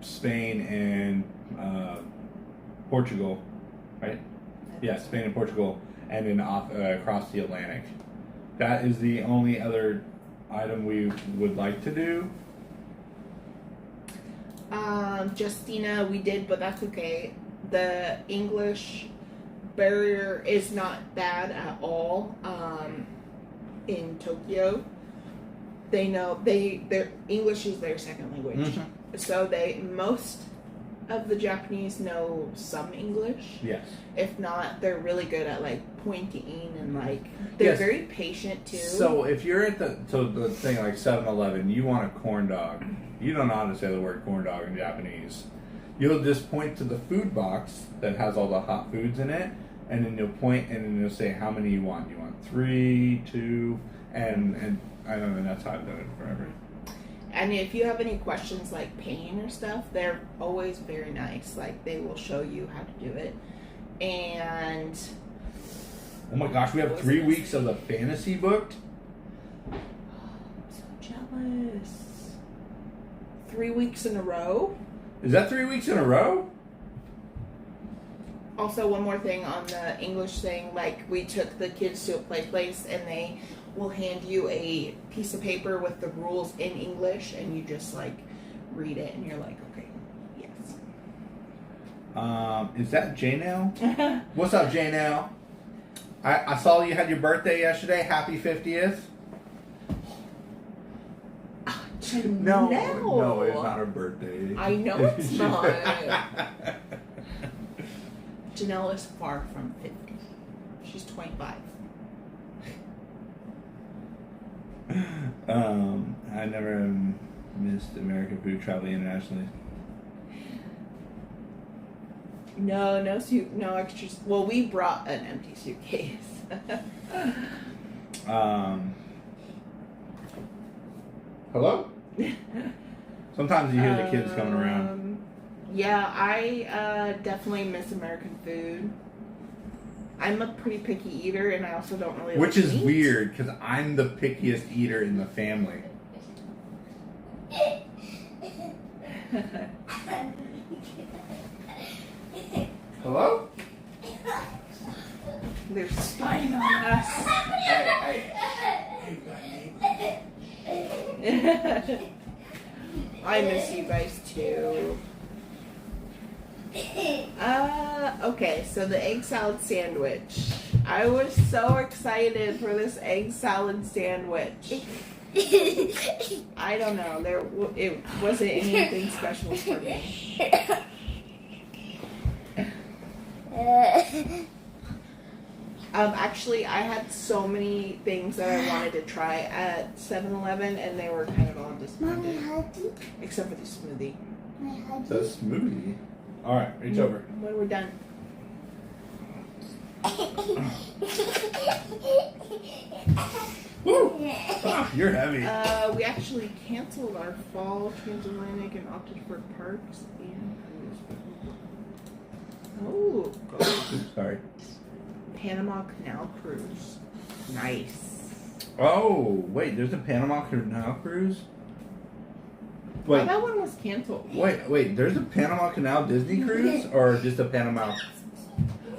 Spain and Portugal, right? Yeah, Spain and Portugal, and then off across the Atlantic. That is the only other item we would like to do. Justina, we did, but that's okay. The English barrier is not bad at all. In Tokyo, they know their English is their second language, so most of the Japanese know some English. Yes. If not, they're really good at like pointing and like they're very patient too. So if you're at the thing like 7-Eleven, you want a corn dog. You don't know how to say the word corn dog in Japanese. You'll just point to the food box that has all the hot foods in it, and then you'll point and then you'll say how many you want. You want 3, 2, and I don't know. That's how I've done it forever. And if you have any questions like paying or stuff, they're always very nice. Like they will show you how to do it. And oh my gosh, we have 3 weeks of the fantasy booked. I'm so jealous. 3 weeks in a row. Is that 3 weeks in a row? Also, one more thing on the English thing, like we took the kids to a play place and they will hand you a piece of paper with the rules in English and you just like read it and you're like, okay, yes. Is that J-Now? What's up, J-Now? I saw you had your birthday yesterday. Happy 50th. No, it's not her birthday. I know it's not. Janelle is far from 50. She's 25. I never missed American food traveling internationally. No extras. Well, we brought an empty suitcase. Hello? Sometimes you hear the kids coming around. Yeah, I definitely miss American food. I'm a pretty picky eater, and I also don't really Which like is meat. weird, because I'm the pickiest eater in the family. Hello? They're spying on us. I miss you guys too. Okay, so the egg salad sandwich. I was so excited for this egg salad sandwich. I don't know, it wasn't anything special for me. Actually, I had so many things that I wanted to try at 7-Eleven, and they were kind of all disappointed. Except for the smoothie. The smoothie. Alright, reach over. When we're done. Woo! Ah, you're heavy. We actually canceled our fall transatlantic and opted for parks and cruise. Oh, Sorry. Panama Canal cruise. Nice. Oh, wait, there's a Panama Canal cruise? Oh, Wait, that one was canceled. wait, there's a Panama Canal Disney cruise or just a Panama?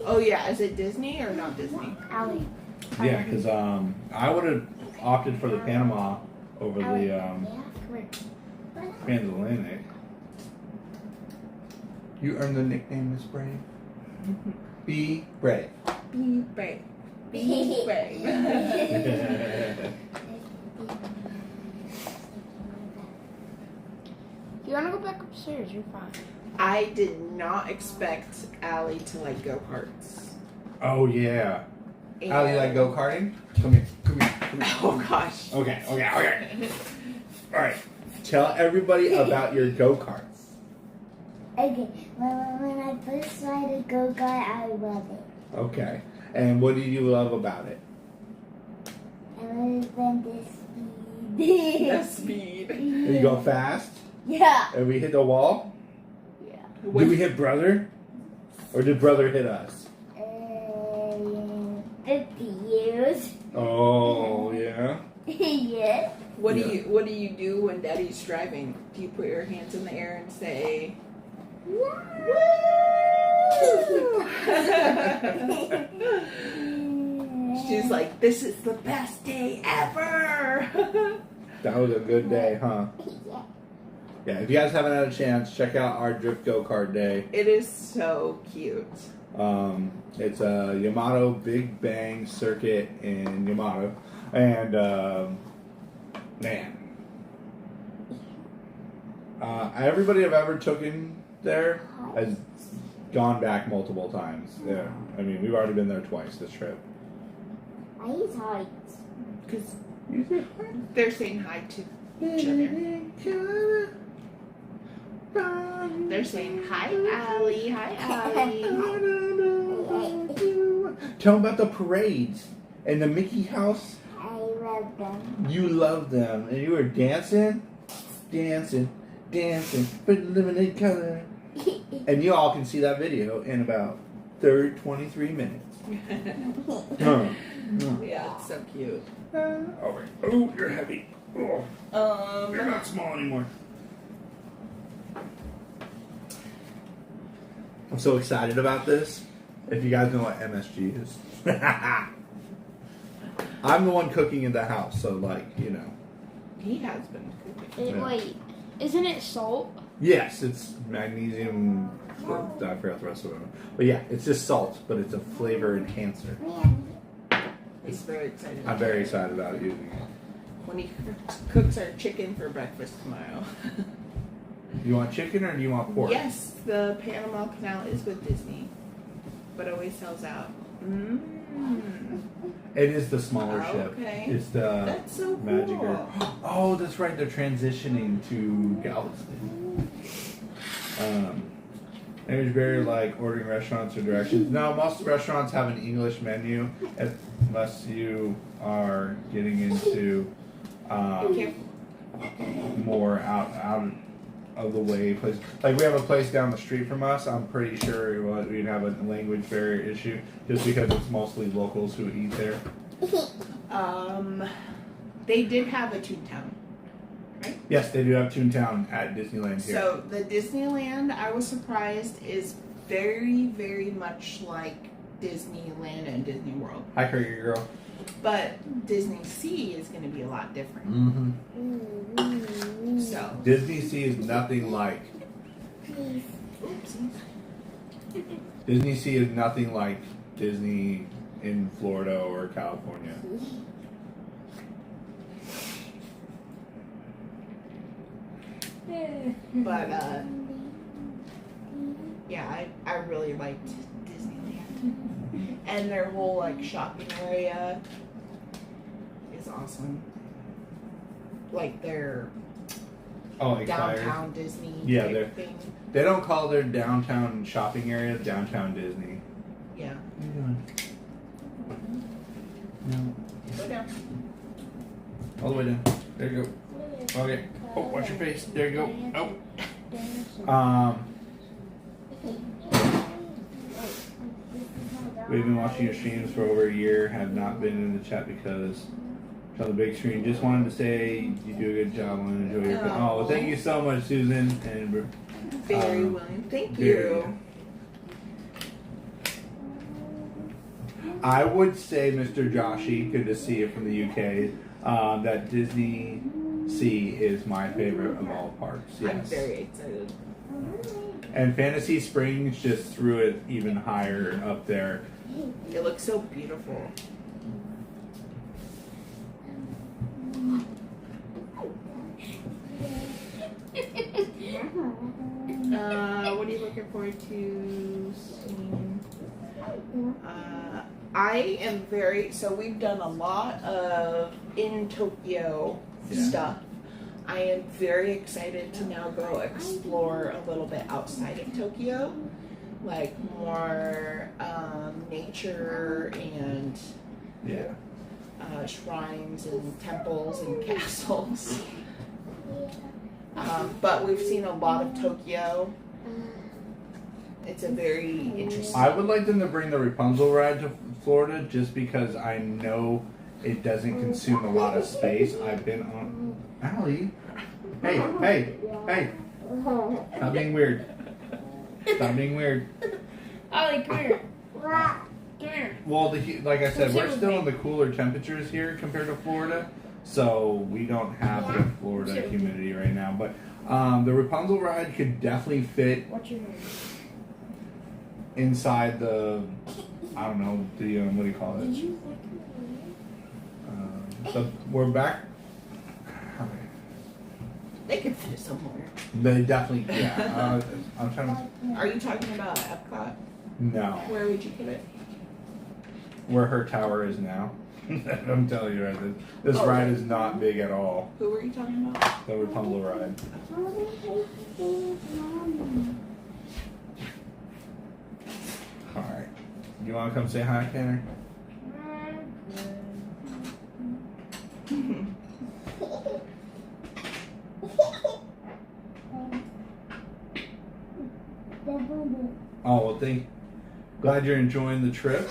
Oh yeah, is it Disney or not Disney? Allie. Yeah, because I would have opted for the Panama over the transatlantic. You earned the nickname Miss Brave. Be brave. Be brave. Be brave. If you want to go back upstairs, you're fine. I did not expect Allie to like go karts. Oh yeah. And- Allie, like go karting? Come here. Oh gosh. Okay. All right. Tell everybody about your go karts. Okay, when I first tried a go-kart, I love it. Okay. And what do you love about it? And it went this speed. The speed. You go fast, Yeah. and we hit the wall. Yeah. Did we hit brother, or did brother hit us? 50 years. Oh yeah. Yeah. What do you do when Daddy's driving? Do you put your hands in the air and say, "Woo!" She's like, "This is the best day ever." That was a good day, huh? Yeah. If you guys haven't had a chance, check out our drift go kart day. It is so cute. It's a Yamato Big Bang circuit in Yamato, and man, everybody I've ever taken there has gone back multiple times. Yeah, I mean we've already been there twice this trip. I use heights. Because they're saying hi to each other. They're saying, "Hi, Allie. Hi, Allie." Tell them about the parades and the Mickey House. I love them. You love them, and you were dancing, for limited color. And you all can see that video in about 23 minutes. Huh. Yeah, it's so cute. Oh, you're heavy. Oh, you're not small anymore. I'm so excited about this. If you guys know what MSG is. I'm the one cooking in the house, so He has been cooking. Yeah. Wait, isn't it salt? Yes, it's magnesium. I forgot the rest of it. But yeah, it's just salt, but it's a flavor enhancer. He's very excited. I'm very excited about using it. When he cooks our chicken for breakfast tomorrow. You want chicken or do you want pork? Yes, the Panama Canal is with Disney, but always sells out. It is the smaller ship. Okay. It's the That's so Magic cool. Earth. Oh, that's right. They're transitioning to Galaxy. Image barrier like ordering restaurants or directions. No, most restaurants have an English menu unless you are getting into more out of the way places. Like we have a place down the street from us. I'm pretty sure we'd have a language barrier issue just because it's mostly locals who eat there. They did have a Toontown. Right? Yes, they do have Toontown at Disneyland here. So the Disneyland, I was surprised, is very, very much like Disneyland and Disney World. Hi, Cricket Girl. But Disney Sea is going to be a lot different. Mm-hmm. So Disney Sea is nothing like. oopsies. Disney Sea is nothing like Disney in Florida or California. But yeah, I really liked Disneyland, and their whole like shopping area is awesome. Like their downtown Disney type thing. They don't call their downtown shopping area downtown Disney. Yeah. What are you doing? No. Go down. All the way down. There you go. Okay. Oh, watch your face. There you go. Oh. We've been watching your streams for over a year. Have not been in the chat because on the big screen. Just wanted to say you do a good job. I want to enjoy your. Oh, well, thank you so much, Susan. And very willing. Thank you. I would say, Mr. Joshi, good to see you from the UK. That Disney Sea is my favorite of all parks. Yes. I'm very excited. And Fantasy Springs just threw it even higher up there. It looks so beautiful. What are you looking forward to seeing? I am very, so we've done a lot of in Tokyo stuff. I am very excited to now go explore a little bit outside of Tokyo, like more nature and shrines and temples and castles. But we've seen a lot of Tokyo. It's a very interesting. I would like them to bring the Rapunzel ride to Florida just because I know it doesn't consume a lot of space. I've been on. Allie. Hey. Stop being weird. Stop being weird. Ollie, come here. Come here. Well, like I said, we're still in the cooler temperatures here compared to Florida, so we don't have the Florida humidity right now. But the Rapunzel ride could definitely fit What's your name? inside the, I don't know, the what do you call Did it? you like So we're back. They can fit it somewhere. They definitely, yeah. I'm trying to. Are you talking about Epcot? No, Where would you put it? where her tower is now. I'm telling you right, this Oh. ride is not big at all. Who were you talking about? The Rapunzel ride. All right. You want to come say hi, Tanner? Oh, well, glad you're enjoying the trip.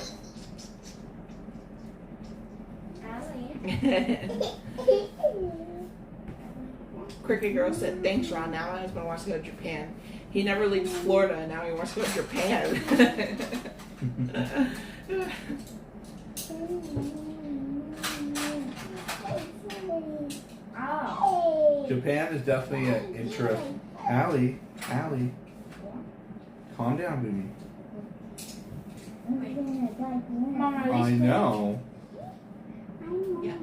Cricket Girl said, "Thanks, Ron. Now my husband wants to go to Japan. He never leaves Florida, and now he wants to go to Japan." Japan is definitely an interesting. Allie, calm down, baby. Mama, I know. Yeah.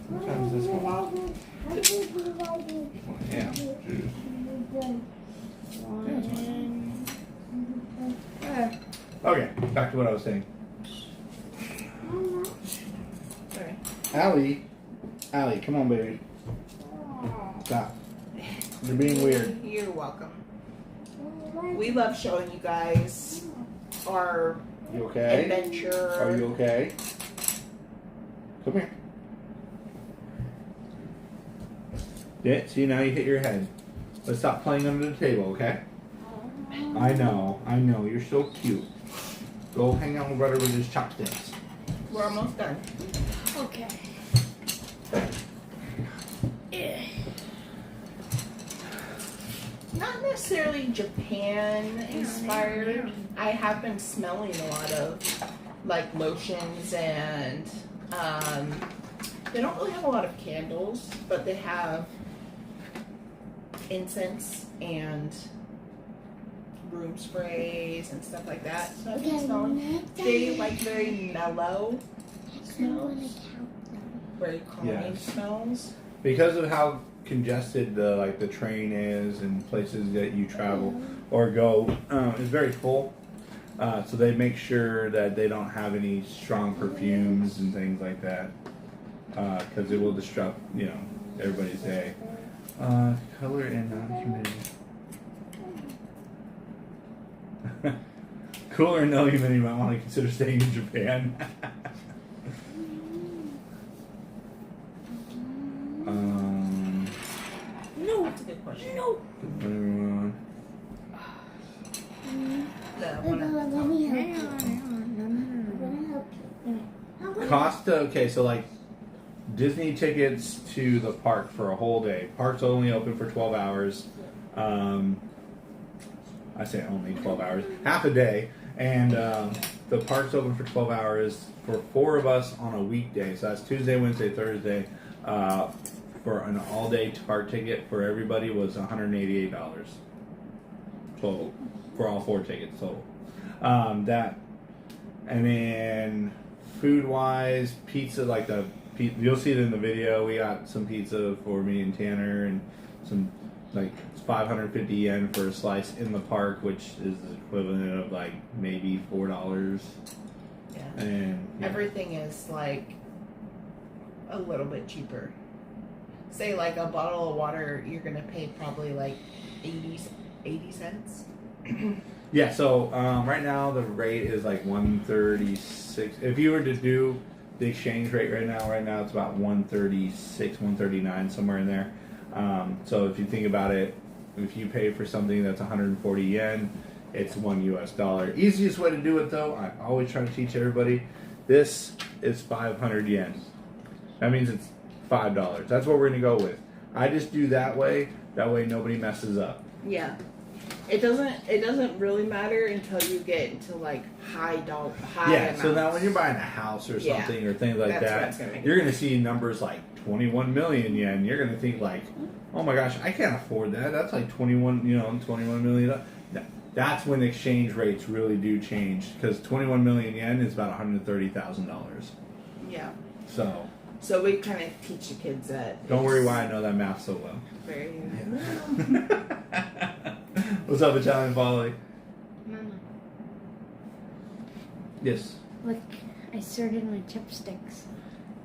Sometimes this one. Yeah. Okay, back to what I was saying. Sorry. Allie, come on, baby. Stop. You're being weird. You're welcome. We love showing you guys our You okay? adventure. Are you okay? Come here. Yeah, see, now you hit your head. Let's stop playing under the table, okay? I know. You're so cute. Go hang out with brother with his chopsticks. We're almost done. Okay. Not necessarily Japan inspired. I have been smelling a lot of like lotions and they don't really have a lot of candles, but they have incense and room sprays and stuff like that. So I've been smelling very mellow smells, very calming smells. Because of how congested the train is and places that you travel or go, it's very full. So they make sure that they don't have any strong perfumes and things like that, because it will disrupt, everybody's day. Color and humidity. Cool or no, you might want to consider staying in Japan. No. That's a good question. No. Everyone. The Let one me help Hang you. on, hang on. No, no, I'm no, gonna help you. Costa, okay, so like Disney tickets to the park for a whole day. Park's only open for 12 hours. I say only 12 hours, half a day. And the park's open for 12 hours for 4 of us on a weekday. So that's Tuesday, Wednesday, Thursday. For an all-day park ticket for everybody was $188 total for all 4 tickets total. That, and then food-wise, pizza, like you'll see it in the video. We got some pizza for me and Tanner, and some like 550 yen for a slice in the park, which is the equivalent of like maybe $4. Yeah. And yeah. Everything is like a little bit cheaper. Say like a bottle of water, you're gonna pay probably like 80 cents. Yeah, so right now the rate is like 136. If you were to do the exchange rate right now it's about 136, 139, somewhere in there. So if you think about it, if you pay for something that's 140 yen, it's $1 US. Easiest way to do it though, I always try to teach everybody, this is 500 yen. That means it's $5. That's what we're gonna go with. I just do that way nobody messes up. Yeah. It doesn't really matter until you get into like high Yeah, amounts. so now when you're buying a house or Yeah. something or things like That's that, you're going to see numbers like 21 million yen. You're going to think like, oh my gosh, I can't afford that. That's like 21 million. That's when exchange rates really do change, because 21 million yen is about $130,000. Yeah. So we kind of teach the kids that. don't worry why I know that math so well. Very. What's up, Italian Polly? Mama, Yes. look, I sorted my chopsticks.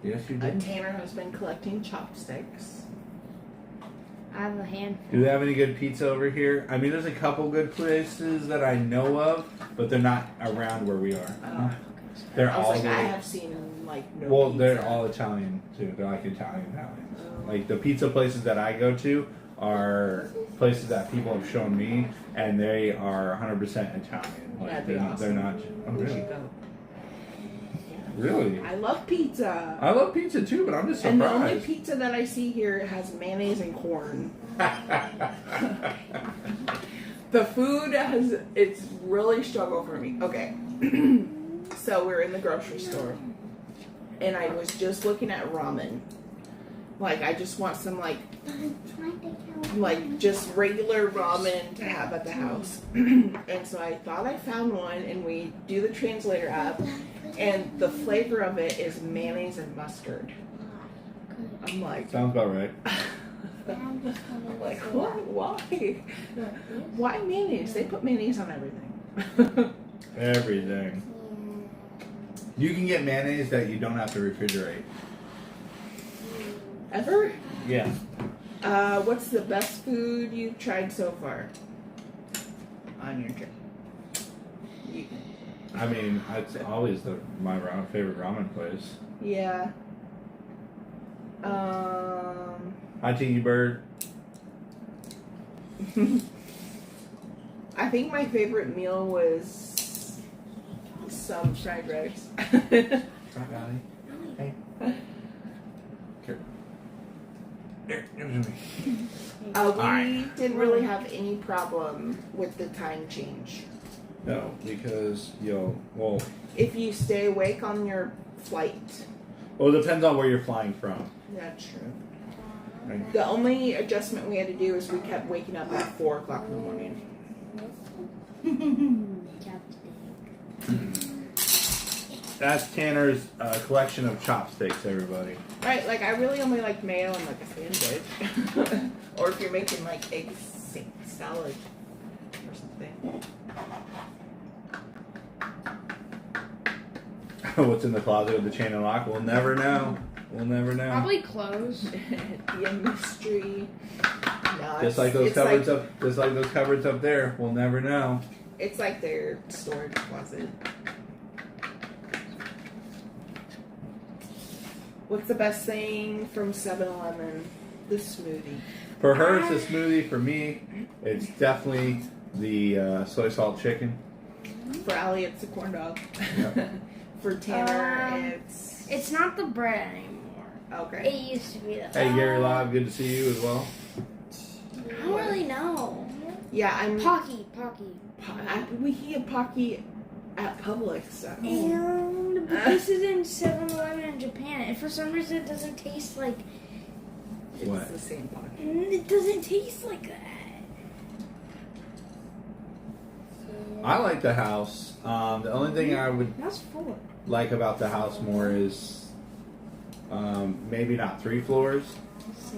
Yes, you did. Tanner has been collecting chopsticks. I have a handful. Do they have any good pizza over here? I mean, there's a couple good places that I know of, but they're not around where we are. They're I was all like, I good. have seen like no. Well, pizza. they're all Italian too. They're like Italians. Oh. Like the pizza places that I go to are places that people have shown me, and they are 100% Italian. Like That'd be they're awesome. not. Oh, We really? should go. Really? I love pizza. I love pizza too, but I'm just And the only surprised. pizza that I see here has mayonnaise and corn. The food it's really struggle for me. Okay. So we're in the grocery store and I was just looking at ramen. Like I just want some like just regular ramen to have at the house. And so I thought I found one, and we do the translator app, and the flavor of it is mayonnaise and mustard. I'm like, Sounds about right. I'm like, what? Why? Why mayonnaise? They put mayonnaise on everything. Everything. You can get mayonnaise that you don't have to refrigerate. Ever? Yeah. What's the best food you've tried so far on your trip? I mean, it's always my favorite ramen place. Yeah. Hi, Tiki Bird. I think my favorite meal was some fried rice. Hi, Valley. Hey. Here. Here, give it to me. We Alright. didn't really have any problem with the time change. No, because, well, If you stay awake on your flight, it depends on where you're flying from. that's true. Right? The only adjustment we had to do is we kept waking up at 4 o'clock in the morning. That's Tanner's collection of chopsticks, everybody. Right, like I really only like mayo and like a sandwich. Or if you're making like egg salad or something. What's in the closet with the chain and lock? We'll never know. We'll never know. Probably clothes. Be a mystery. No, Just like those it's cupboards up. Just like those cupboards up there. We'll never know. It's like their storage closet. What's the best thing from 7-Eleven? The smoothie. For her, it's a smoothie. For me, it's definitely the soy salt chicken. For Allie, it's a corn dog. Yep. For Tanner, It's not the bread anymore. okay. It used to be that. Hey, Gary Live, good to see you as well. I don't really know. Yeah, I'm. Pocky. We get Pocky at Publix. And but this is in 7-Eleven in Japan. And for some reason, it doesn't taste like. It's What? the same Pocky. It doesn't taste like that. I like the house. The only thing I would That's 4. like about the house more is maybe not 3 floors. 6.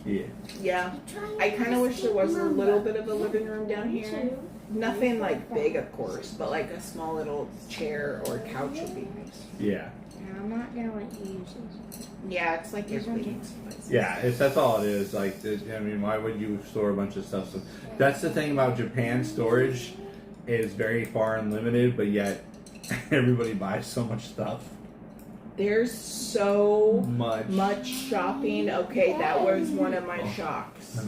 Yeah. Yeah, I kind of wish there was a little bit of a living room down here. Nothing like big, of course, but like a small little chair or couch would be nice. Yeah. And I'm not gonna let you use this. Yeah, it's like your cleaning supplies. Yeah, that's all it is. Like, I mean, why would you store a bunch of stuff? So that's the thing about Japan. Storage is very far and limited, but yet everybody buys so much stuff. There's so Much. shopping. Okay, that was one of my shocks.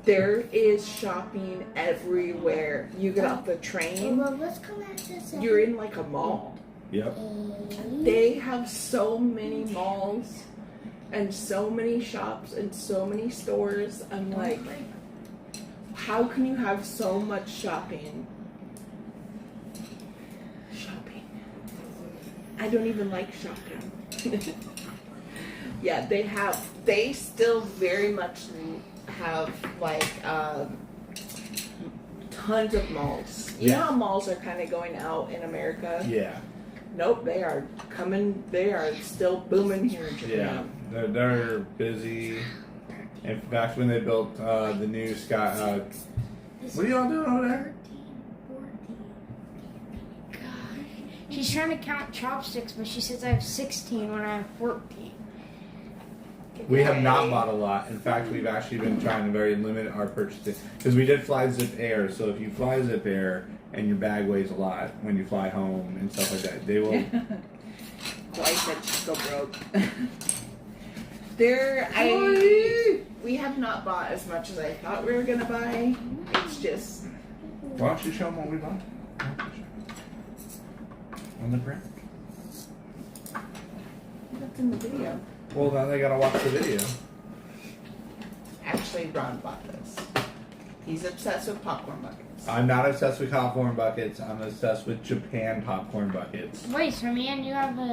There is shopping everywhere. You get off the train, Well, let's come at this. you're in like a mall. Yep. They have so many malls and so many shops and so many stores. I'm like, how can you have so much shopping? I don't even like shopping. Yeah, they still very much have like tons of malls. You know how malls are kind of going out in America? Yeah. Nope, they are coming, they are still booming here in Yeah. Japan. They're busy. In fact, when they built the new sky, what are y'all doing over there? 14. She's trying to count chopsticks, but she says I have 16 when I have 14. We have not bought a lot. In fact, we've actually been trying to very limit our purchasing because we did fly Zip Air. So if you fly Zip Air and your bag weighs a lot when you fly home and stuff like that, they will. Why said she's so broke. We have not bought as much as I thought we were gonna buy. It's just Why don't you show them what we bought? On the print. that's in the video. Well, now they gotta watch the video. Actually, Ron bought this. He's obsessed with popcorn buckets. I'm not obsessed with popcorn buckets. I'm obsessed with Japan popcorn buckets. Wait, so me and you have an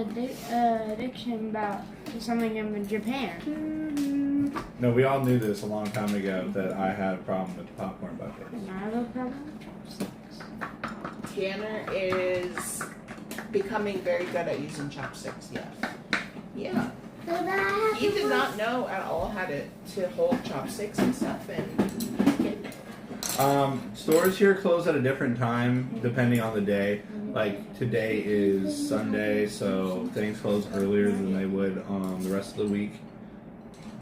addiction about something in Japan. No, we all knew this a long time ago that I had a problem with popcorn buckets. And I have a problem with chopsticks. Tanner is becoming very good at using chopsticks. Yeah. He did not know at all how to hold chopsticks and stuff, and Stores here close at a different time depending on the day. Like today is Sunday, so things close earlier than they would the rest of the week.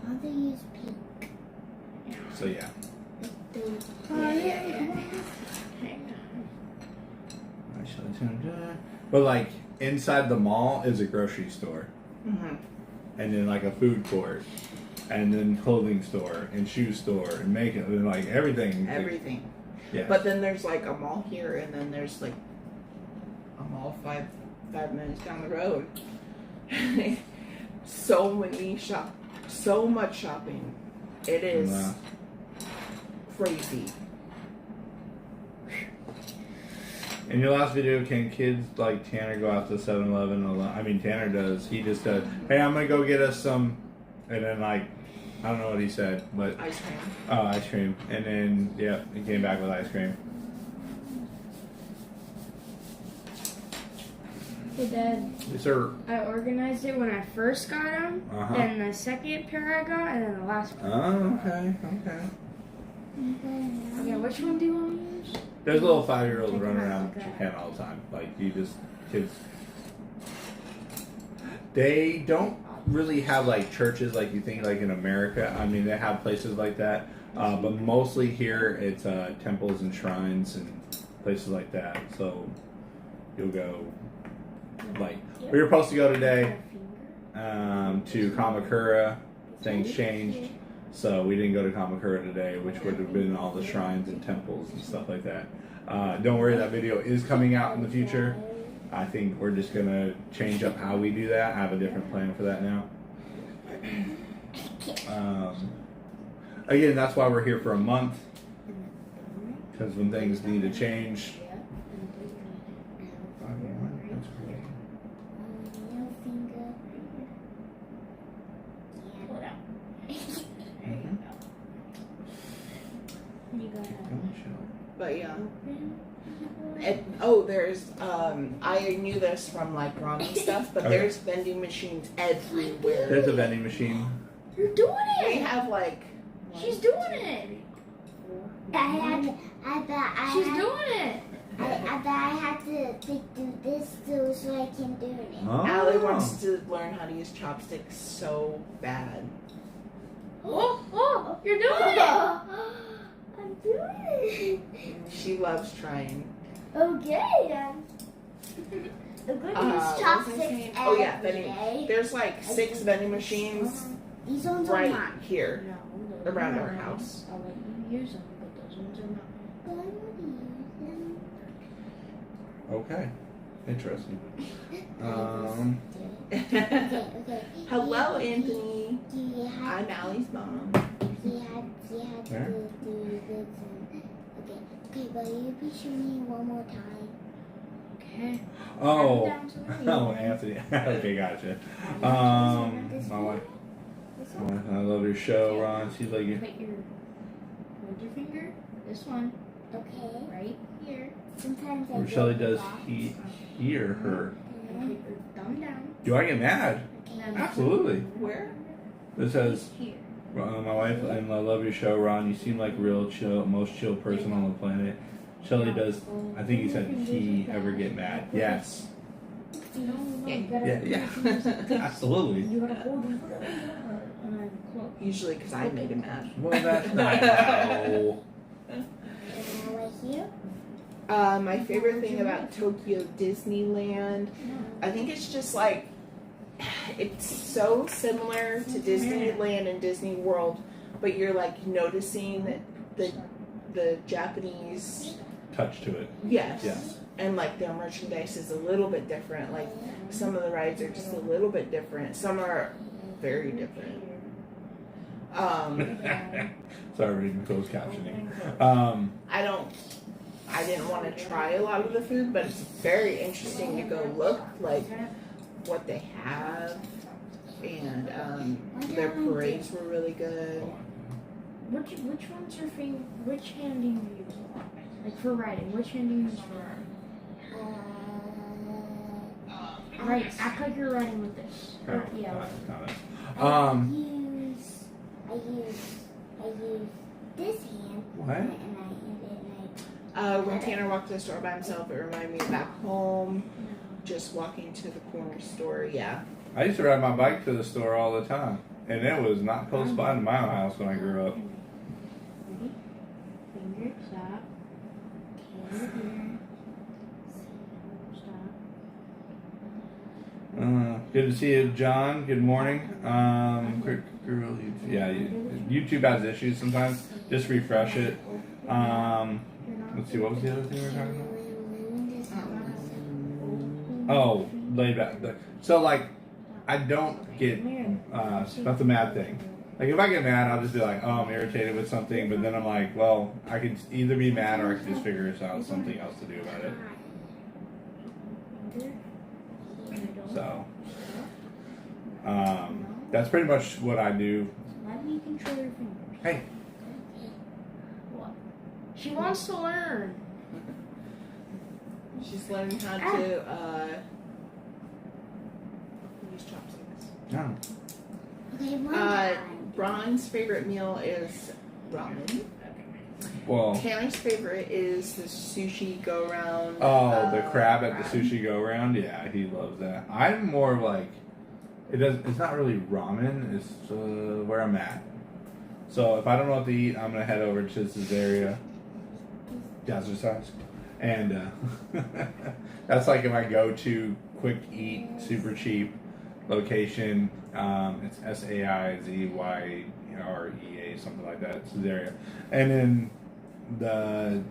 Mother use pink. So yeah. But like inside the mall is a grocery store, mm-hmm. and then like a food court, and then clothing store and shoe store and makeup and like everything. Everything. Yeah. But then there's like a mall here, and then there's like a mall five minutes down the road. So much shopping. It is crazy. In your last video, can kids like Tanner go out to 7-Eleven alone? I mean, Tanner does. He just does, hey, I'm going to go get us some, and then like, I don't know what he said, but... Ice cream. Oh, ice cream. And then, yeah, he came back with ice cream. Hey, Dad. Yes, sir. I organized it when I first got them, then the second pair I got, and then the last one. Oh, okay. Yeah, which one do you want to use? There's little 5-year-olds running around Japan all the time. Like, kids. They don't really have like churches like you think like in America. I mean, they have places like that, but mostly here it's temples and shrines and places like that. So you'll go like we were supposed to go today to Kamakura. Things changed, so we didn't go to Kamakura today, which would have been all the shrines and temples and stuff like that. Don't worry, that video is coming out in the future. I think we're just gonna change up how we do that. I have a different plan for that now. Again, that's why we're here for a month, because when things need to change. But yeah. There's I knew this from like ramen stuff, but Okay. there's vending machines everywhere. There's a vending machine. You're doing They it. have like She's doing it. I bet She's doing it. I had to do this too so I can do it. Oh. Allie wants to learn how to use chopsticks so bad. Oh, you're doing it. I'm doing it. She loves trying. Okay. I'm going to use What's his chopsticks name? every Oh yeah, vending. day. There's like 6 vending machines These ones are right mine. here No, around our house. I'll let you use them, but those ones are not. But I want to use them. Okay, interesting. Okay. Hello, Anthony. Do you have I'm Allie's mom. you had to do this and okay, but you be showing me one more time. Okay. Oh, Down to the oh, end. Anthony. Okay, gotcha. This My wife. one? I love your show, Ron. She's like, Hold your finger. This one Okay. right here. Sometimes I Shelly get does lost. hear her. And put your thumb down. Do I get mad? And then Absolutely. Where? This says, here. my wife and I love your show, Ron. You seem like a real chill, most chill person on the planet. Shelly does. I think he said he ever get mad. Yes. No, Yeah. you gotta Yeah. Absolutely. You gotta hold it and then close. Usually because I made him mad. Well, that's not how. And now right here. My favorite thing about Tokyo Disneyland, I think it's just like, it's so similar to Disneyland and Disney World, but you're like noticing that the Japanese, Touch to it. yes, Yes. and like their merchandise is a little bit different. Like some of the rides are just a little bit different. Some are very different. Sorry, reading closed captioning. I didn't want to try a lot of the food, but it's very interesting to go look like what they have, and their parades were really good. Which one's your favorite? Which hand do you use? Like for riding, which hand do you use for riding? Right, act like you're riding with this. Oh, Or, yeah. got it. I use this hand. What? And When Tanner walked to the store by himself, it reminded me of back home, just walking to the corner store. Yeah. I used to ride my bike to the store all the time, and it was not close by to my house when I grew up. Ready? Finger, stop. Okay, here. Stop. Good to see you, John. Good morning. Quick girl, yeah, YouTube has issues sometimes. Just refresh it. Let's see, what was the other thing we were talking about? Oh, laid back. So like, I don't get. That's a mad thing. Like if I get mad, I'll just be like, oh, I'm irritated with something. But then I'm like, well, I could either be mad or I could just figure out something else to do about it. So, that's pretty much what I do. Let me control your fingers. Hey, What? She wants to learn. She's learning how to use chopsticks. no. Okay, one time. Ron's favorite meal is ramen. Well, Tanner's favorite is the sushi go round. oh, the crab at the sushi go round. Yeah, he loves that. I'm more like It's not really ramen. It's where I'm at. So if I don't know what to eat, I'm gonna head over to this area, Jazzercise, and that's like my go-to quick eat, super cheap location. It's SAIZYREA, something like that. It's Caesarea, and then the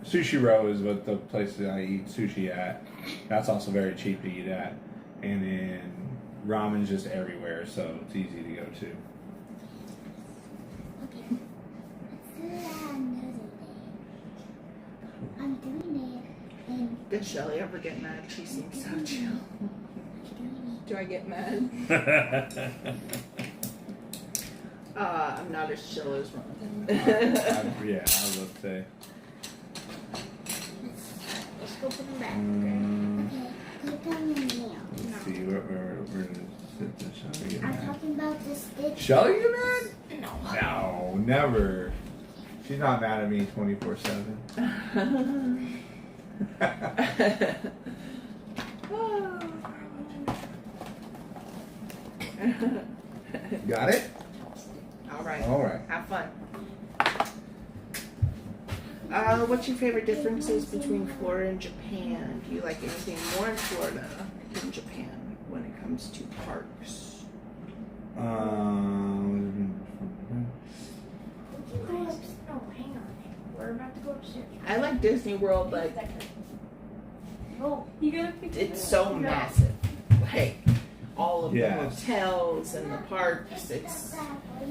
Sushi Row is what the place that I eat sushi at. That's also very cheap to eat at, and then ramen's just everywhere, so it's easy to go to. Okay. Let's do that another day. I'm doing it and Does Shelly ever get mad? She seems so chill. I'm doing Do I get mad? I'm not as chill as Ron. Yeah, I would say. Let's go put them back. it. Okay, put them in now. Let's see where to sit this. Shall get I'm mad? talking about the stitch. Shall you get mad? No. No, never. She's not mad at me 24/7. Got it? All right. All right. Have fun. What's your favorite differences between Florida and Japan? Do you like anything more in Florida than Japan when it comes to parks? No, hang on. We're about to go upstairs. I like Disney World, like No, you gotta pick it's so massive. Like all of Yes. the hotels and the parks,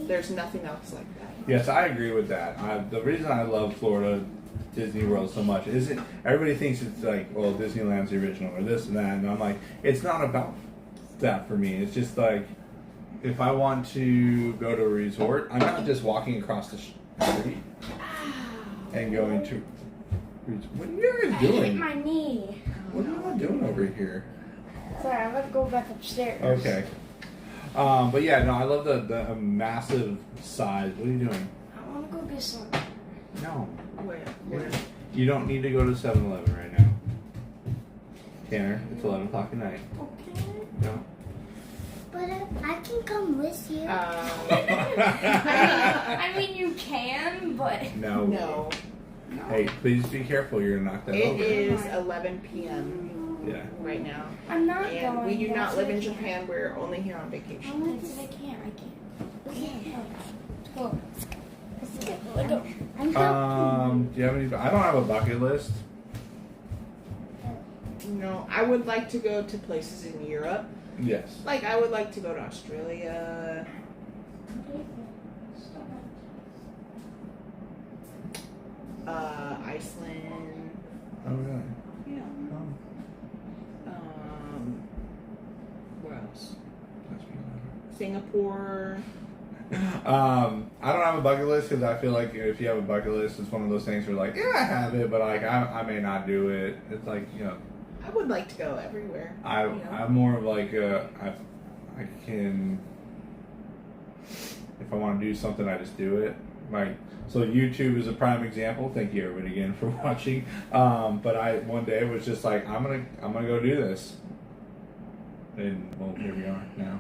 there's nothing else like that. Yes, I agree with that. The reason I love Florida Disney World so much isn't everybody thinks it's like, well, Disneyland's the original or this and that, and I'm like, it's not about that for me. It's just like, if I want to go to a resort, I'm not just walking across the street and going to. What are you guys I hit doing? my knee. What are you all doing over here? Sorry, I'm about to go back upstairs. Okay. But yeah, no, I love the massive size. What are you doing? I want to go get some. No. Where? You don't need to go to 7-Eleven right now. Tanner, it's 11 o'clock at night. Okay. No. But I can come with you. I mean, you can, but No. No. Hey, please be careful. You're going to knock that It over. is 11 p.m. Yeah. right now. I'm not And going. we do not That's live what in I can't. Japan. We're only here on vacation. That's what I can't. I can't. Okay. Let's go. Let's go. Let's go. I'm helping Do you have any? I don't have a bucket list. No, I would like to go to places in Europe. Yes. Like I would like to go to Australia. Iceland. Oh, really? Yeah. Oh, Where else? that's me. Singapore. I don't have a bucket list because I feel like if you have a bucket list, it's one of those things where like, yeah, I have it, but like I may not do it. It's like, you know, I would like to go everywhere. I'm more of like I can, if I want to do something, I just do it. Like, so YouTube is a prime example. Thank you everybody again for watching. But I one day was just like, I'm gonna go do this, and well, here we are now.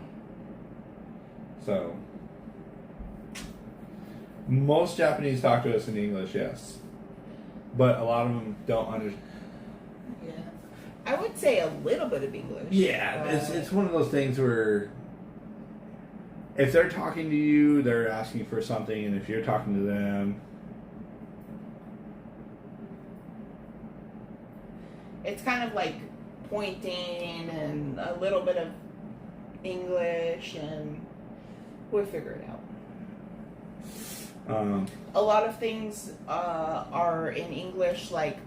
So most Japanese talk to us in English, yes, but a lot of them don't understand. Yeah. I would say a little bit of English. Yeah, it's one of those things where if they're talking to you, they're asking for something, and if you're talking to them, It's kind of like pointing and a little bit of English, and we'll figure it out. A lot of things are in English, like,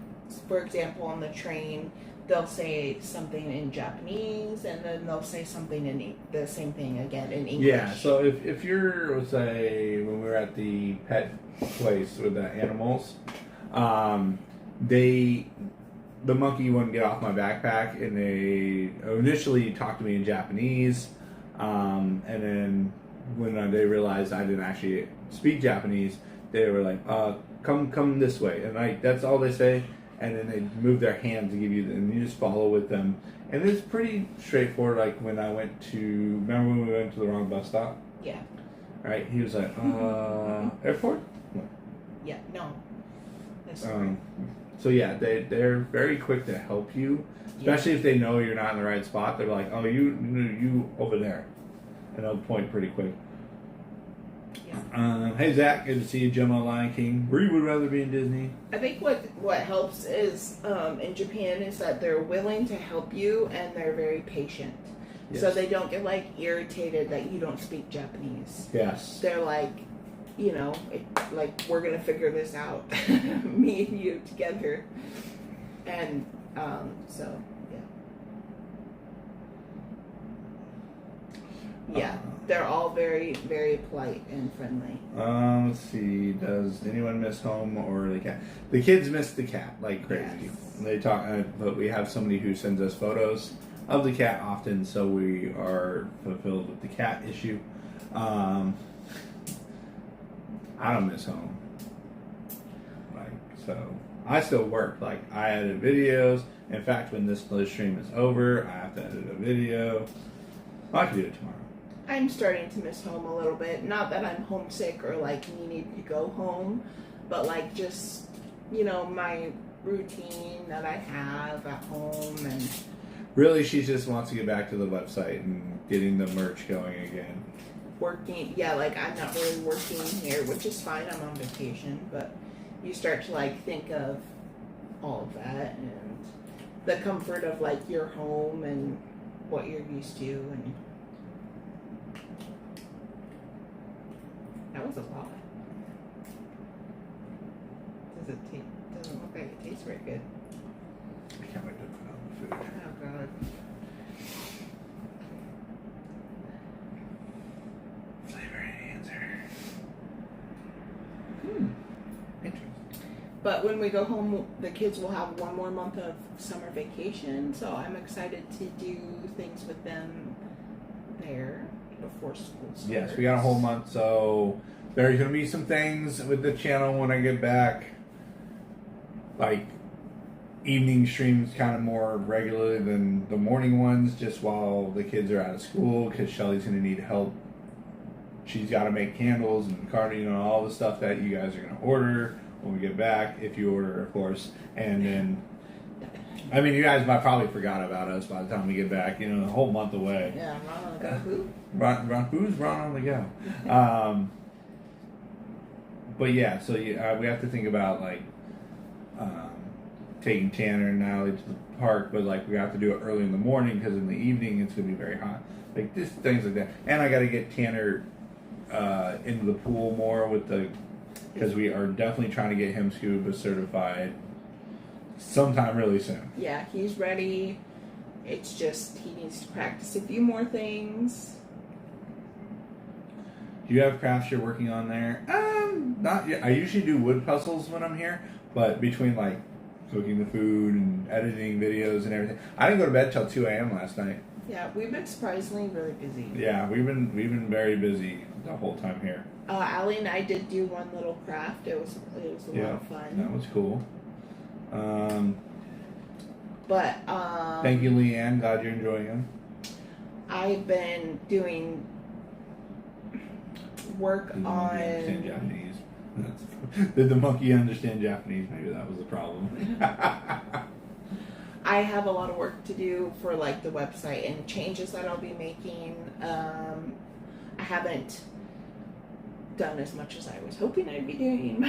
for example, on the train, they'll say something in Japanese, and then they'll say something in the same thing again in English. yeah. So if you're, let's say, when we were at the pet place with the animals, the monkey wouldn't get off my backpack, and they initially talked to me in Japanese, and then when they realized I didn't actually speak Japanese, they were like, "Come this way," and that's all they say. and then they move their hand to give you, and you just follow with them. And it's pretty straightforward. Like when I went to, remember when we went to the wrong bus stop? Yeah. Right? He was like, airport? Yeah. No. So yeah, they're very quick to help you, especially if they know you're not in the right spot. They're like, oh, you over there, and they'll point pretty quick. Yeah. Hey Zach, good to see you. Gemma, Lion King. Where you would rather be in Disney? I think what helps is in Japan is that they're willing to help you and they're very patient. Yes. So they don't get like irritated that you don't speak Japanese. Yes. They're like, you know, like we're gonna figure this out, me and you together, and so yeah, they're all very very polite and friendly. Let's see. Does anyone miss home or the cat? The kids miss the cat like crazy. Yes. They talk, but we have somebody who sends us photos of the cat often, so we are fulfilled with the cat issue. I don't miss home. Like, so I still work. Like, I edit videos. In fact, when this live stream is over, I have to edit a video. I can do it tomorrow. I'm starting to miss home a little bit. Not that I'm homesick or like needing to go home, but like just, you know, my routine that I have at home. And really, she just wants to get back to the website and getting the merch going again. Working, yeah, like I'm not really working here, which is fine. I'm on vacation, but you start to like think of all of that and the comfort of like your home and what you're used to, and that was a lot. Doesn't look like it tastes very good. I can't wait to put on the food. Oh god. Interesting. But when we go home, the kids will have one more month of summer vacation, so I'm excited to do things with them there before school starts. Yes, we got a whole month, so there's going to be some things with the channel when I get back. Like evening streams kind of more regularly than the morning ones, just while the kids are out of school, because Shelly's going to need help. She's got to make candles and carving and all the stuff that you guys are going to order when we get back, if you order, of course. And then, I mean, you guys might probably forgot about us by the time we get back. You know, a whole month away. Yeah, Ron on the go. Who? Who's Ron on the go? But yeah, so we have to think about like taking Tanner and Natalie to the park, but like we have to do it early in the morning because in the evening it's going to be very hot. Like just things like that. And I got to get Tanner into the pool more with because we are definitely trying to get him scuba certified sometime really soon. Yeah, he's ready. It's just he needs to practice a few more things. Do you have crafts you're working on there? Not yet. I usually do wood puzzles when I'm here, but between like cooking the food and editing videos and everything, I didn't go to bed till 2 a.m. last night. Yeah, we've been surprisingly really busy. Yeah, we've been very busy the whole time here. Allie and I did do one little craft. It was a lot of fun. That was cool. But thank you, Leanne. Glad you're enjoying them. I've been doing work Did the on. monkey understand Japanese? Did the monkey understand Japanese? Maybe that was the problem. I have a lot of work to do for like the website and changes that I'll be making. I haven't done as much as I was hoping I'd be doing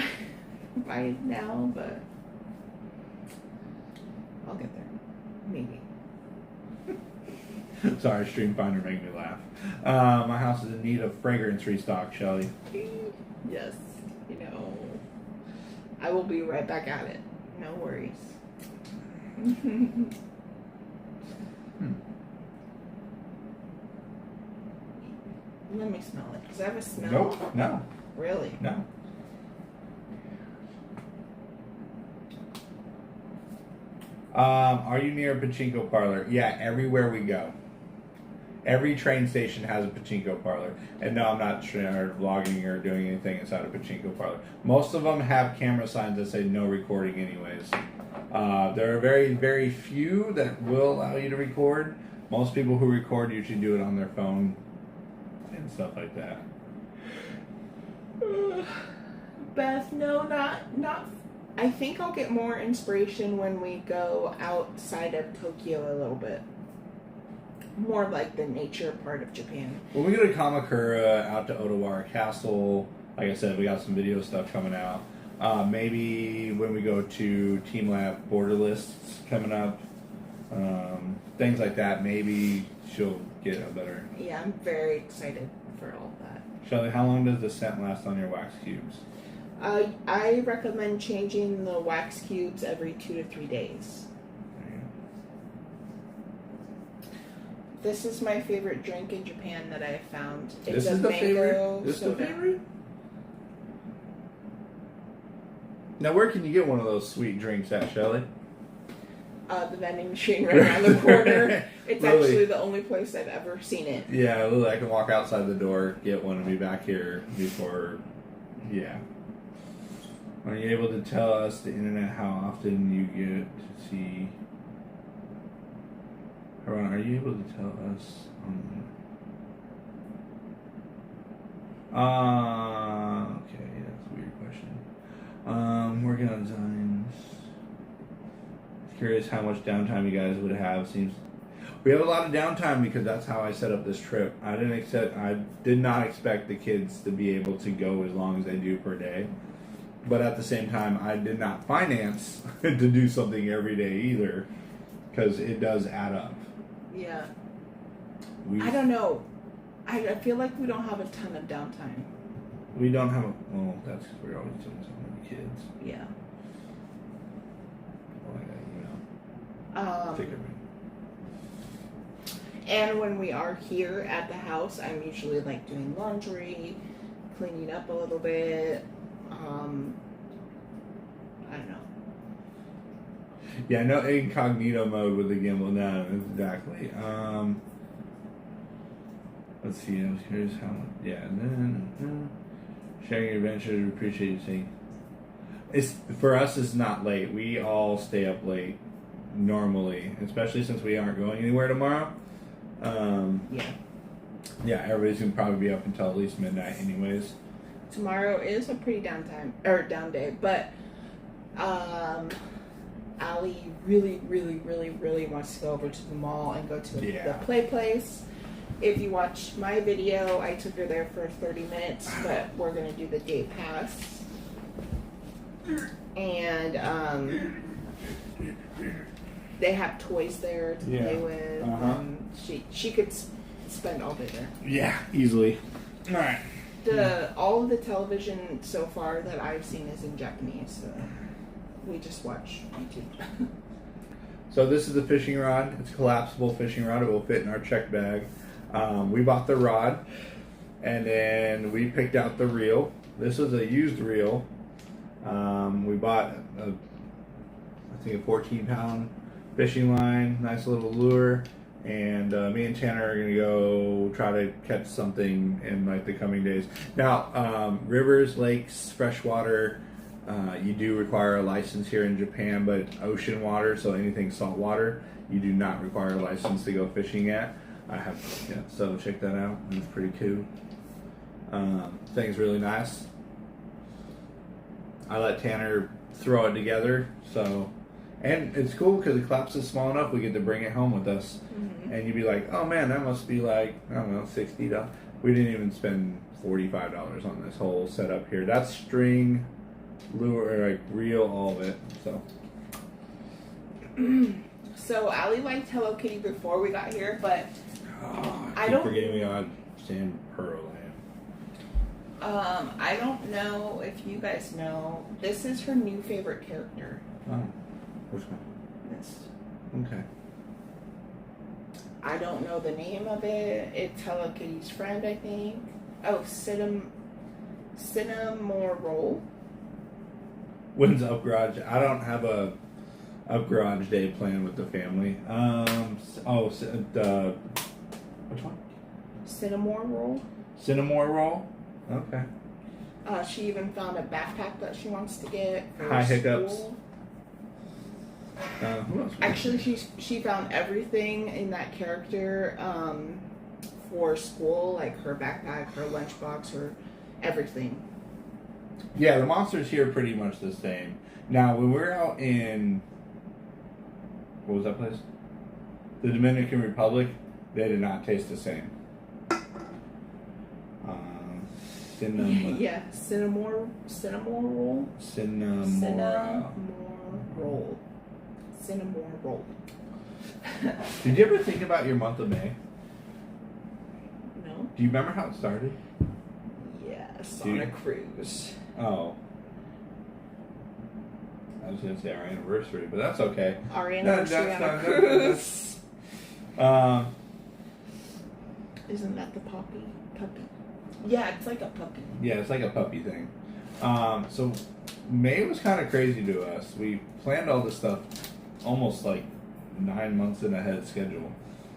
by now, but I'll get there. Maybe. Sorry, Stream Finder made me laugh. My house is in need of fragrance restock, Shelly. Yes, you know, I will be right back at it. No worries. Let me smell it. Does that have a smell? Nope. No. Really? No. Are you near a pachinko parlor? Yeah, everywhere we go. Every train station has a pachinko parlor. And no, I'm not vlogging or doing anything inside a pachinko parlor. Most of them have camera signs that say no recording anyways. There are very, very few that will allow you to record. Most people who record usually do it on their phone and stuff like that. Beth, no, not. I think I'll get more inspiration when we go outside of Tokyo a little bit. More like the nature part of Japan. When we go to Kamakura, out to Odawara Castle, like I said, we got some video stuff coming out. Maybe when we go to Team Lab Border Lists coming up, things like that, maybe she'll get a better... Yeah, I'm very excited for all of that. Shelly, how long does the scent last on your wax cubes? I recommend changing the wax cubes every 2 to 3 days. This is my favorite drink in Japan that I found. It's a mango soda. The favorite? Now, where can you get one of those sweet drinks at, Shelly? The vending machine right around the corner. It's Really? actually the only place I've ever seen it. Yeah, Lily, I can walk outside the door, get one, and be back here before. Yeah. Are you able to tell us, the internet, how often you get to see? Ron, are you able to tell us okay, yeah, that's a weird question. Working on designs. Curious how much downtime you guys would have. Seems we have a lot of downtime because that's how I set up this trip. I did not expect the kids to be able to go as long as they do per day. But at the same time, I did not finance to do something every day either, because it does add up. Yeah. I don't know. I feel like we don't have a ton of downtime. We don't have well, that's because we're always doing something with the kids. Yeah. Well, take everything. And when we are here at the house, I'm usually like doing laundry, cleaning up a little bit. I don't know. Yeah, no incognito mode with the gimbal now. Exactly. Let's see. Here's how. Yeah, and then sharing your adventures. We appreciate you saying. It's for us. It's not late. We all stay up late normally, especially since we aren't going anywhere tomorrow. Yeah, everybody's gonna probably be up until at least midnight, anyways. Tomorrow is a pretty down day, but Allie really wants to go over to the mall and go to the play place. If you watch my video, I took her there for 30 minutes, but we're gonna do the day pass. And they have toys there to play with. She could spend all day there. Yeah, easily. All right. All of the television so far that I've seen is in Japanese, so we just watch YouTube. So this is the fishing rod. It's a collapsible fishing rod. It will fit in our check bag. We bought the rod, and then we picked out the reel. This was a used reel. We bought I think a 14-pound fishing line, nice little lure. And me and Tanner are going to go try to catch something in like the coming days. Now, rivers, lakes, freshwater, you do require a license here in Japan, but ocean water, so anything saltwater, you do not require a license to go fishing at. So check that out. It's pretty cool. Thing's really nice. I let Tanner throw it together, so... And it's cool because the collapse is small enough, we get to bring it home with us. Mm-hmm. And you'd be like, oh man, that must be like, I don't know, $60. We didn't even spend $45 on this whole setup here. That's string, lure, like reel, all of it. So Allie liked Hello Kitty before we got here, but I don't forgetting me on Sand Pearl. I don't know if you guys know. This is her new favorite character. Oh. Which one? This. Okay. I don't know the name of it. It's Hello Kitty's friend, I think. Oh, Cinnamoroll. When's Up Garage? I don't have a Up Garage Day planned with the family. Which one? Cinnamoroll. Okay. She even found a backpack that she wants to get for High school. hiccups. Who else? Actually, she found everything in that character for school, like her backpack, her lunchbox, her everything. Yeah, the monsters here are pretty much the same. Now, when we're out in, what was that place? The Dominican Republic, they did not taste the same. Yeah, cinnamon roll. Cinnamon roll. Cinnamon roll. Did you ever think about your month of May? No. Do you remember how it started? Yes, on a cruise. Oh. I was going to say our anniversary, but that's okay. Our anniversary on a No. cruise. Isn't that the puppy? Yeah, it's like a puppy. Yeah, it's like a puppy thing. So May was kind of crazy to us. We planned all this stuff almost like 9 months in ahead schedule.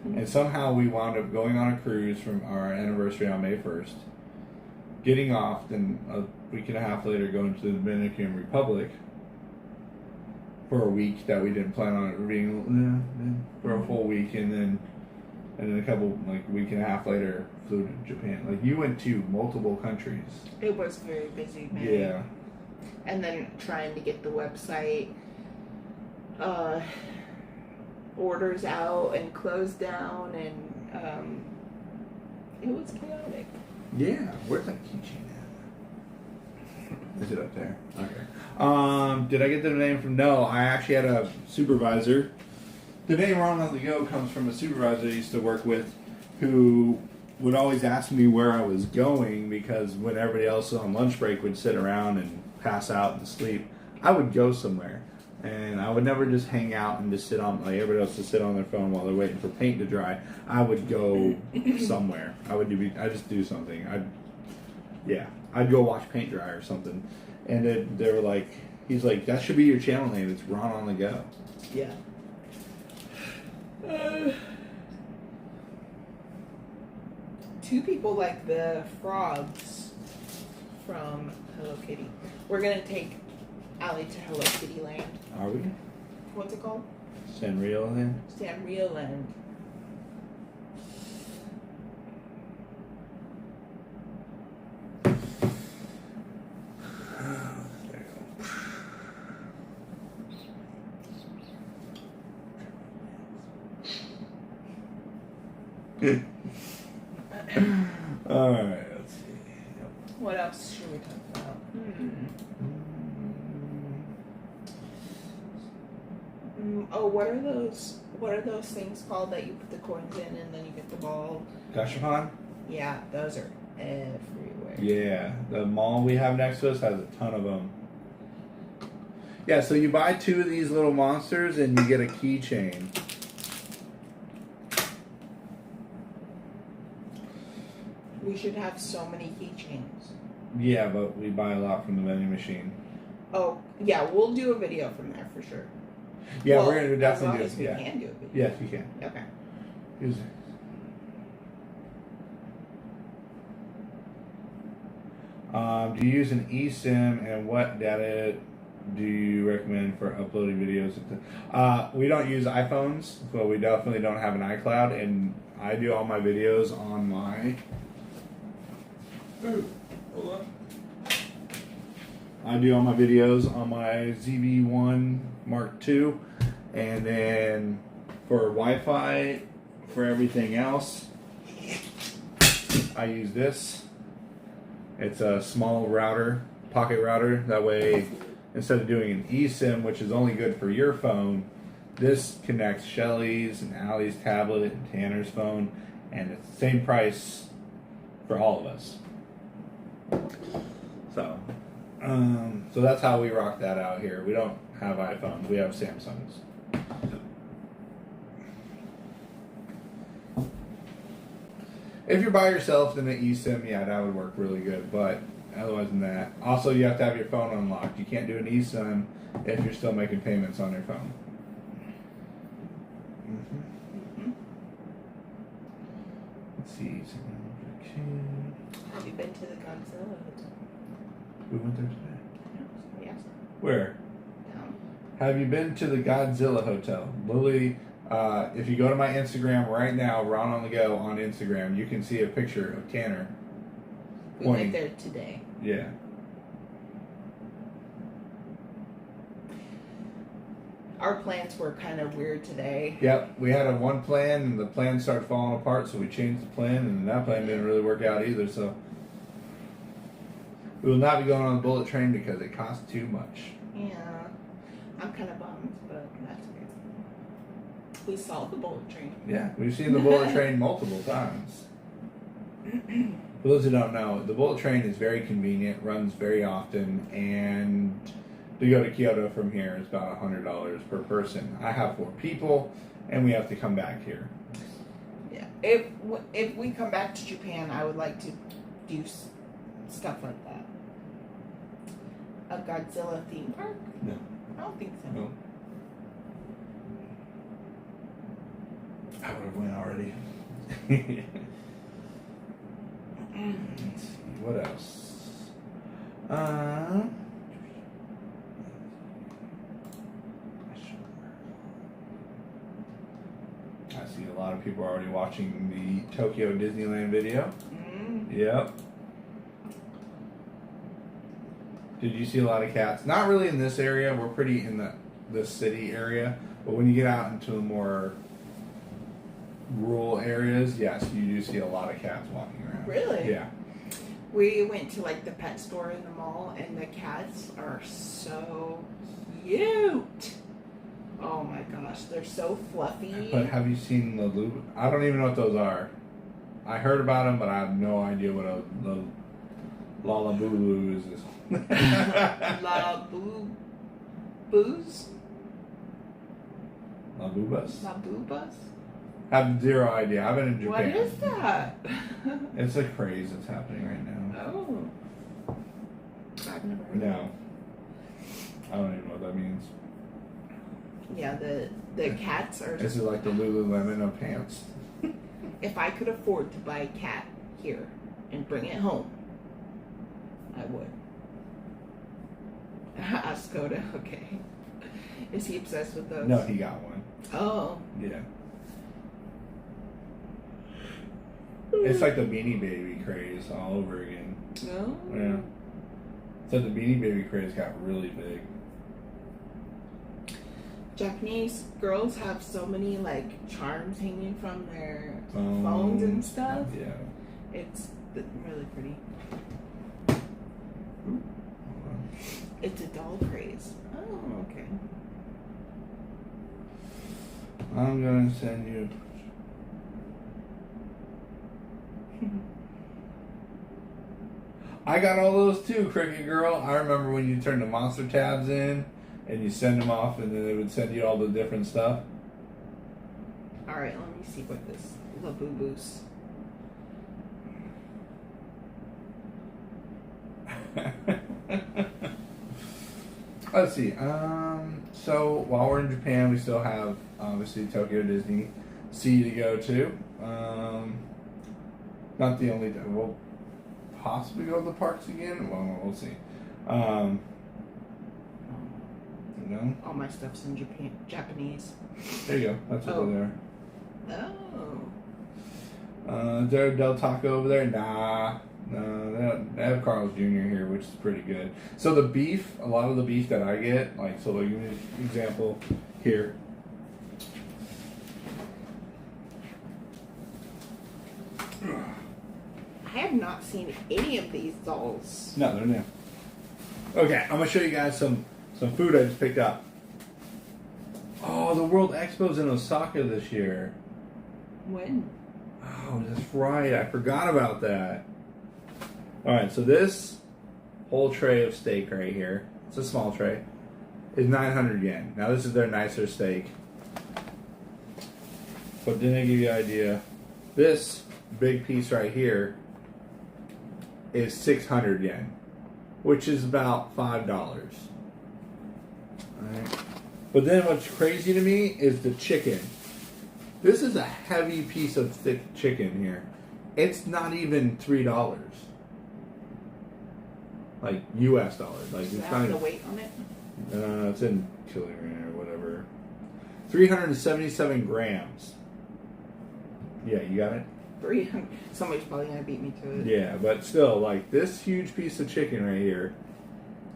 Mm-hmm. And somehow we wound up going on a cruise from our anniversary on May 1st, getting off, then a week and a half later going to the Dominican Republic for a week that we didn't plan on it being for a full week, and then a couple, like a week and a half later, flew to Japan. Like, you went to multiple countries. It was very busy, man. Yeah. And then trying to get the website orders out and closed down, and it was chaotic. Yeah. Where's that keychain at? Is it up there? Okay. Did I get the name from? No, I actually had a supervisor. The name Ron on the Go comes from a supervisor I used to work with, who would always ask me where I was going, because when everybody else on lunch break would sit around and pass out and sleep, I would go somewhere. And I would never just hang out and just sit on, like everybody else to sit on their phone while they're waiting for paint to dry. I would go somewhere. I'd just do something. I'd go watch paint dry or something. And they were like, he's like, that should be your channel name. It's Ron on the Go. Yeah. Two people like the frogs from Hello Kitty. We're gonna take Allie to Hello Kitty Land. Are we? What's it called? Sanrio then? Sanrio Land. Alright, let's see. What else should we talk about? Oh, what are those things called that you put the coins in and then you get the ball? Gashapon? Yeah, those are everywhere. Yeah, the mall we have next to us has a ton of them. Yeah, so you buy 2 of these little monsters and you get a keychain. We should have so many keychains. Yeah, but we buy a lot from the vending machine. Oh, yeah, we'll do a video from there for sure. Yeah, well, we're gonna definitely do as long as we can do a video. Yes, you can. Okay. Do you use an eSIM, and what data do you recommend for uploading videos? We don't use iPhones, but we definitely don't have an iCloud, and I do all my videos on my. Ooh, hold on. I do all my videos on my ZV-1 Mark II, and then for Wi-Fi, for everything else, I use this. It's a small router, pocket router. That way, instead of doing an eSIM, which is only good for your phone, this connects Shelly's and Allie's tablet and Tanner's phone, and it's the same price for all of us. So that's how we rock that out here. We don't have iPhones. We have Samsungs. If you're by yourself, then the eSIM, yeah, that would work really good. But otherwise than that, also you have to have your phone unlocked. You can't do an eSIM if you're still making payments on your phone. Let's see. Have you been to the Godzilla? We went there today. Yes. Where? Down. Have you been to the Godzilla Hotel? Lily, if you go to my Instagram right now, Ron on the Go on Instagram, you can see a picture of Tanner. We went there today. Yeah. Our plans were kind of weird today. Yep, we had one plan and the plan started falling apart, so we changed the plan, and that plan didn't really work out either. So we will not be going on the bullet train because it costs too much. Yeah, I'm kind of bummed, but that's okay. We saw the bullet train. Yeah, we've seen the bullet train multiple times. For those who don't know, the bullet train is very convenient, runs very often, and to go to Kyoto from here is about $100 per person. I have 4 people, and we have to come back here. Yeah, if we come back to Japan, I would like to do stuff like that. A Godzilla theme park? No. I don't think so. No. I would have went already. Let's see, what else? I see a lot of people already watching the Tokyo Disneyland video. Yep. Did you see a lot of cats? Not really in this area. We're pretty in the city area. But when you get out into the more rural areas, yes, you do see a lot of cats walking around. Really? Yeah. We went to like the pet store in the mall, and the cats are so cute. Oh my gosh, they're so fluffy. But have you seen the Lulu? I don't even know what those are. I heard about them, but I have no idea what the Lalabulu is. Booze? Labubas? Labubas? Have zero idea. I've been in Japan. What is that? It's a craze that's happening right now. Oh. I've never heard No. I don't even know what that means. Yeah, the cats are. This is like the Lululemon of pants. If I could afford to buy a cat here and bring it home, I would. Ask Coda, okay. Is he obsessed with those? No, he got one. Oh. Yeah. It's like the Beanie Baby craze all over again. No? Yeah. So the Beanie Baby craze got really big. Japanese girls have so many like charms hanging from their phones and stuff. Yeah. It's really pretty. It's a doll craze. Oh, okay. I'm gonna send you. I got all those too, Cricket Girl. I remember when you turned the monster tabs in and you send them off, and then it would send you all the different stuff. All right, let me see what this Labubu's. Let's see. So while we're in Japan, we still have obviously Tokyo Disney Sea to go to. Not the only. We'll possibly go to the parks again. Well, we'll see. You know. All my stuff's in Japanese. There you go. That's over there. Oh. Is there a Del Taco over there? Nah. No, they have Carl's Jr. here, which is pretty good. So the beef, a lot of the beef that I get, like, so like, give me an example here. I have not seen any of these dolls. No, they're new. Okay, I'm gonna show you guys some food I just picked up. Oh, the World Expo's in Osaka this year. When? Oh, that's right. I forgot about that. Alright, so this whole tray of steak right here, it's a small tray, is 900 yen. Now this is their nicer steak. But then they give you an idea. This big piece right here is 600 yen, which is about $5. Alright. But then what's crazy to me is the chicken. This is a heavy piece of thick chicken here. It's not even $3. Like US dollars. Like Does it it's have not the even, weight on it? It's in kilogram or whatever. 377 grams. Yeah, you got it? 300. Somebody's probably gonna beat me to it. Yeah, but still, like this huge piece of chicken right here,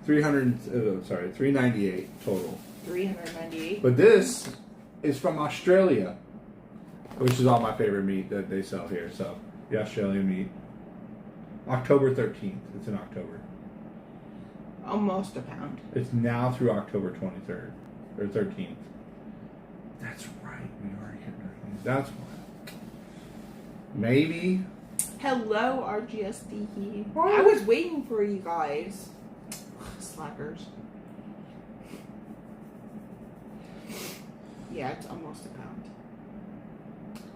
398 total. 398. But this is from Australia, which is all my favorite meat that they sell here. So the Australian meat. October 13th. It's in October. Almost a pound. It's now through October 23rd or 13th. That's right. We are getting That's why. Maybe. Hello, RGSD. I was waiting for you guys. Slackers. Yeah, it's almost a pound.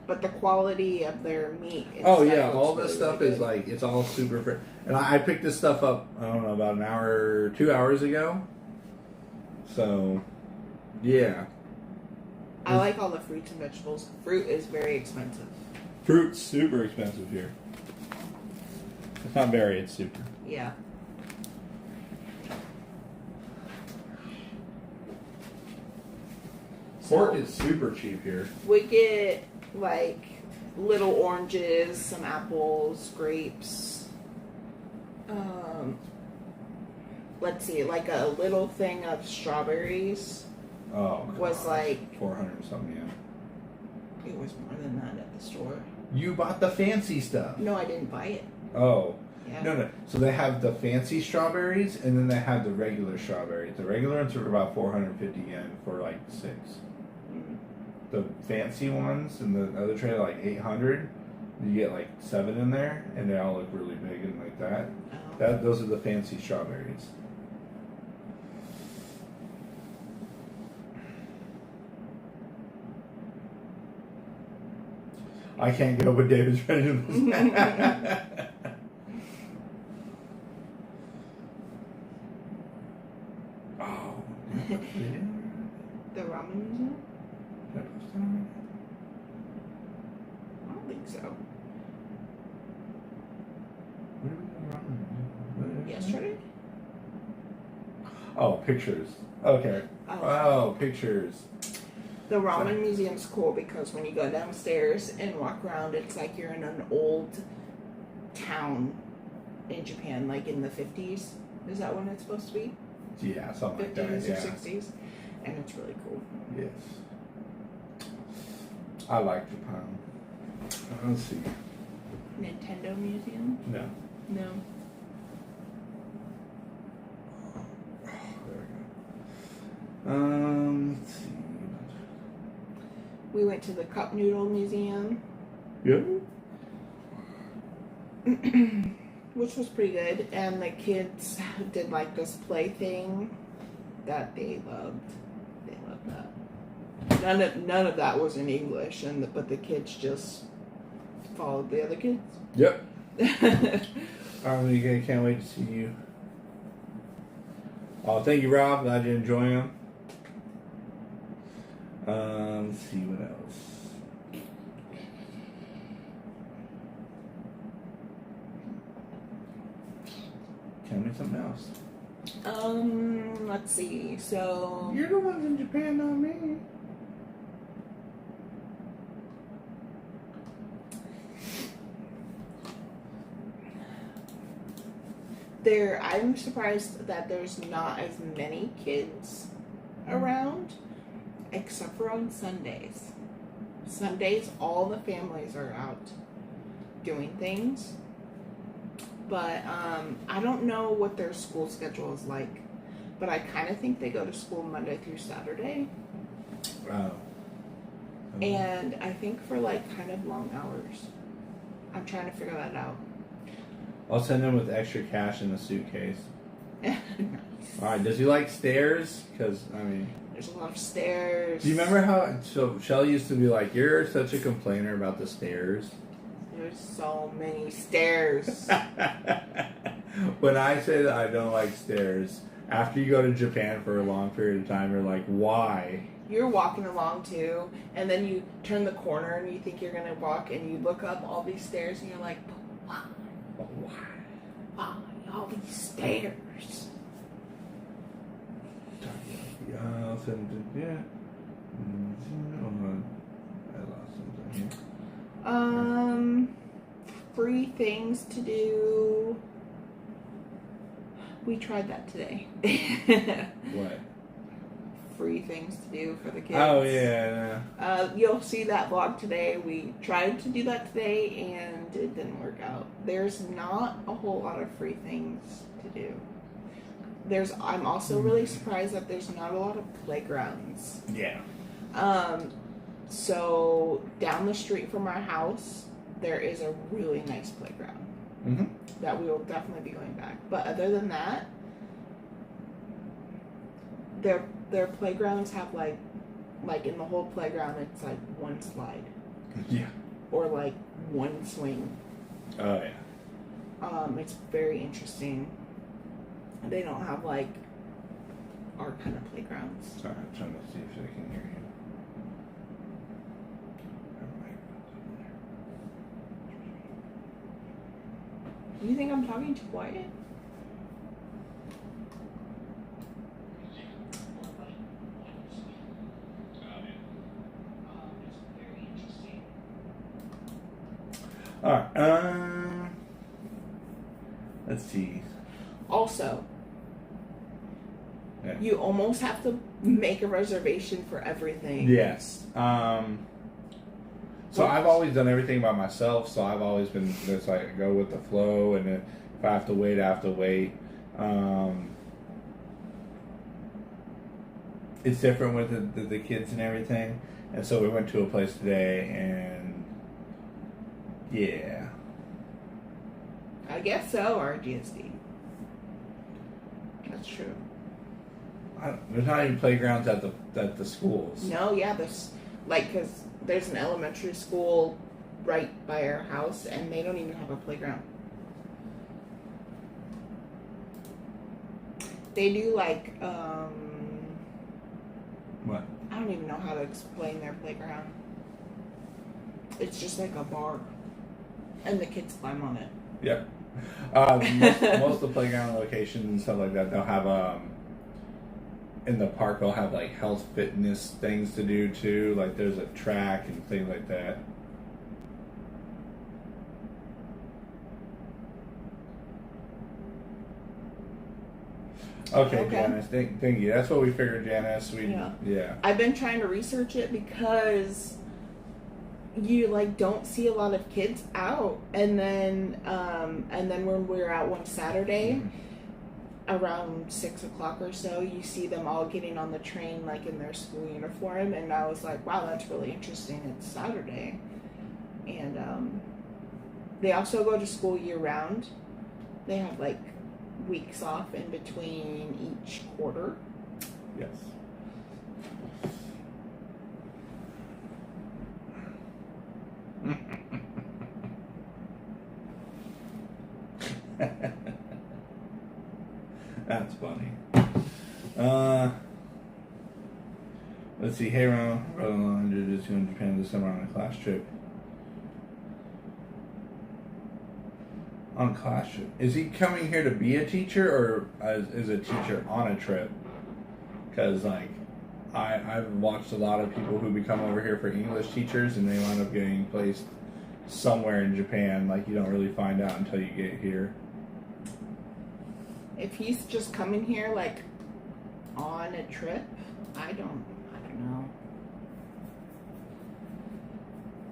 But the quality of their meat. Oh inside yeah, looks all this really, stuff really is good. like it's all super fresh. And I picked this stuff up. I don't know about an hour, 2 hours ago. So, yeah. I like all the fruits and vegetables. Fruit is very expensive. Fruit's super expensive here. It's not very. It's super. Yeah. Pork is super cheap here. We get like little oranges, some apples, grapes. Let's see, like a little thing of strawberries Oh, was gosh. like 400 something. Yeah. it was more than that at the store. You bought the fancy stuff. No, I didn't buy it. Oh. Yeah. No. So they have the fancy strawberries, and then they have the regular strawberries. The regular ones are about 450 yen for like 6. Mm. The fancy ones and the other tray are like 800. You get like 7 in there, and they all look really big and like that. Oh. Those are the fancy strawberries. I can't go with David's ready. Oh. The ramen museum? I don't think so. Yesterday? Oh, pictures. Okay. Oh. Oh, pictures. The ramen museum's cool because when you go downstairs and walk around, it's like you're in an old town in Japan, like in the 50s. Is that when it's supposed to be? Yeah, something like that. 50s Yeah. or 60s. And it's really cool. Yes. I like Japan. Let's see. Nintendo Museum? No. No. There we go. Let's see. We went to the Cup Noodle Museum, Yeah. which was pretty good. And the kids did like this play thing that they loved. They loved that. None of that was in English, but the kids just followed the other kids. Yep. I can't wait to see you. Oh, thank you, Rob. Glad you enjoy them. Let's see what else. Tell me something else. Let's see. So You're the ones in Japan, not me. I'm surprised that there's not as many kids around, except for on Sundays. Sundays, all the families are out doing things. But I don't know what their school schedule is like. But I kind of think they go to school Monday through Saturday. Oh. And I think for like kind of long hours. I'm trying to figure that out. I'll send him with extra cash in the suitcase. Nice. Alright, does he like stairs? Because, I mean... There's a lot of stairs. Do you remember how... So, Shelly used to be like, you're such a complainer about the stairs. There's so many stairs. When I say that I don't like stairs, after you go to Japan for a long period of time, you're like, why? You're walking along too, and then you turn the corner and you think you're gonna walk, and you look up all these stairs, and you're like, but why? But why? Why all these stairs? Darn I'll send it. Yeah. Hold on. I lost something here. Free things to do. We tried that today. What? Free things to do for the kids. Oh yeah. You'll see that vlog today. We tried to do that today and it didn't work out. There's not a whole lot of free things to do. I'm also really surprised that there's not a lot of playgrounds. Yeah. So down the street from our house, there is a really nice playground that we will definitely be going back. But other than that, their playgrounds have like in the whole playground, it's like one slide. Yeah. Or like one swing. Oh yeah. It's very interesting. They don't have like our kind of playgrounds. Sorry, I'm trying to see if I can hear you. You think I'm talking too quiet? Alright, let's see. Also, Yeah. you almost have to make a reservation for everything. Yes. So I've always done everything by myself, so I've always been just like go with the flow, and then if I have to wait, I have to wait. It's different with the kids and everything, and so we went to a place today, and yeah. I guess so, RGSD. That's true. There's not even playgrounds at the schools. No, yeah, there's because there's an elementary school right by our house, and they don't even have a playground. They do like What? I don't even know how to explain their playground. It's just like a bar, and the kids climb on it. Yep. Most of the playground locations and stuff like that, they'll have in the park they'll have like health fitness things to do too. Like there's a track and things like that. Okay. Janice, thank you. That's what we figured, Janice. Yeah. I've been trying to research it because you like don't see a lot of kids out, and then when we were out one Saturday around 6 o'clock or so, you see them all getting on the train like in their school uniform, and I was like, wow, that's really interesting. It's Saturday, and they also go to school year round. They have like weeks off in between each quarter. Yes. That's funny. Let's see. Hey, Ron. Brother-in-law is going to Japan this summer on a class trip. On a class trip? Is he coming here to be a teacher, or is a teacher on a trip? Because, like, I've watched a lot of people who become over here for English teachers, and they wind up getting placed somewhere in Japan. Like, you don't really find out until you get here. If he's just coming here like on a trip, I don't know.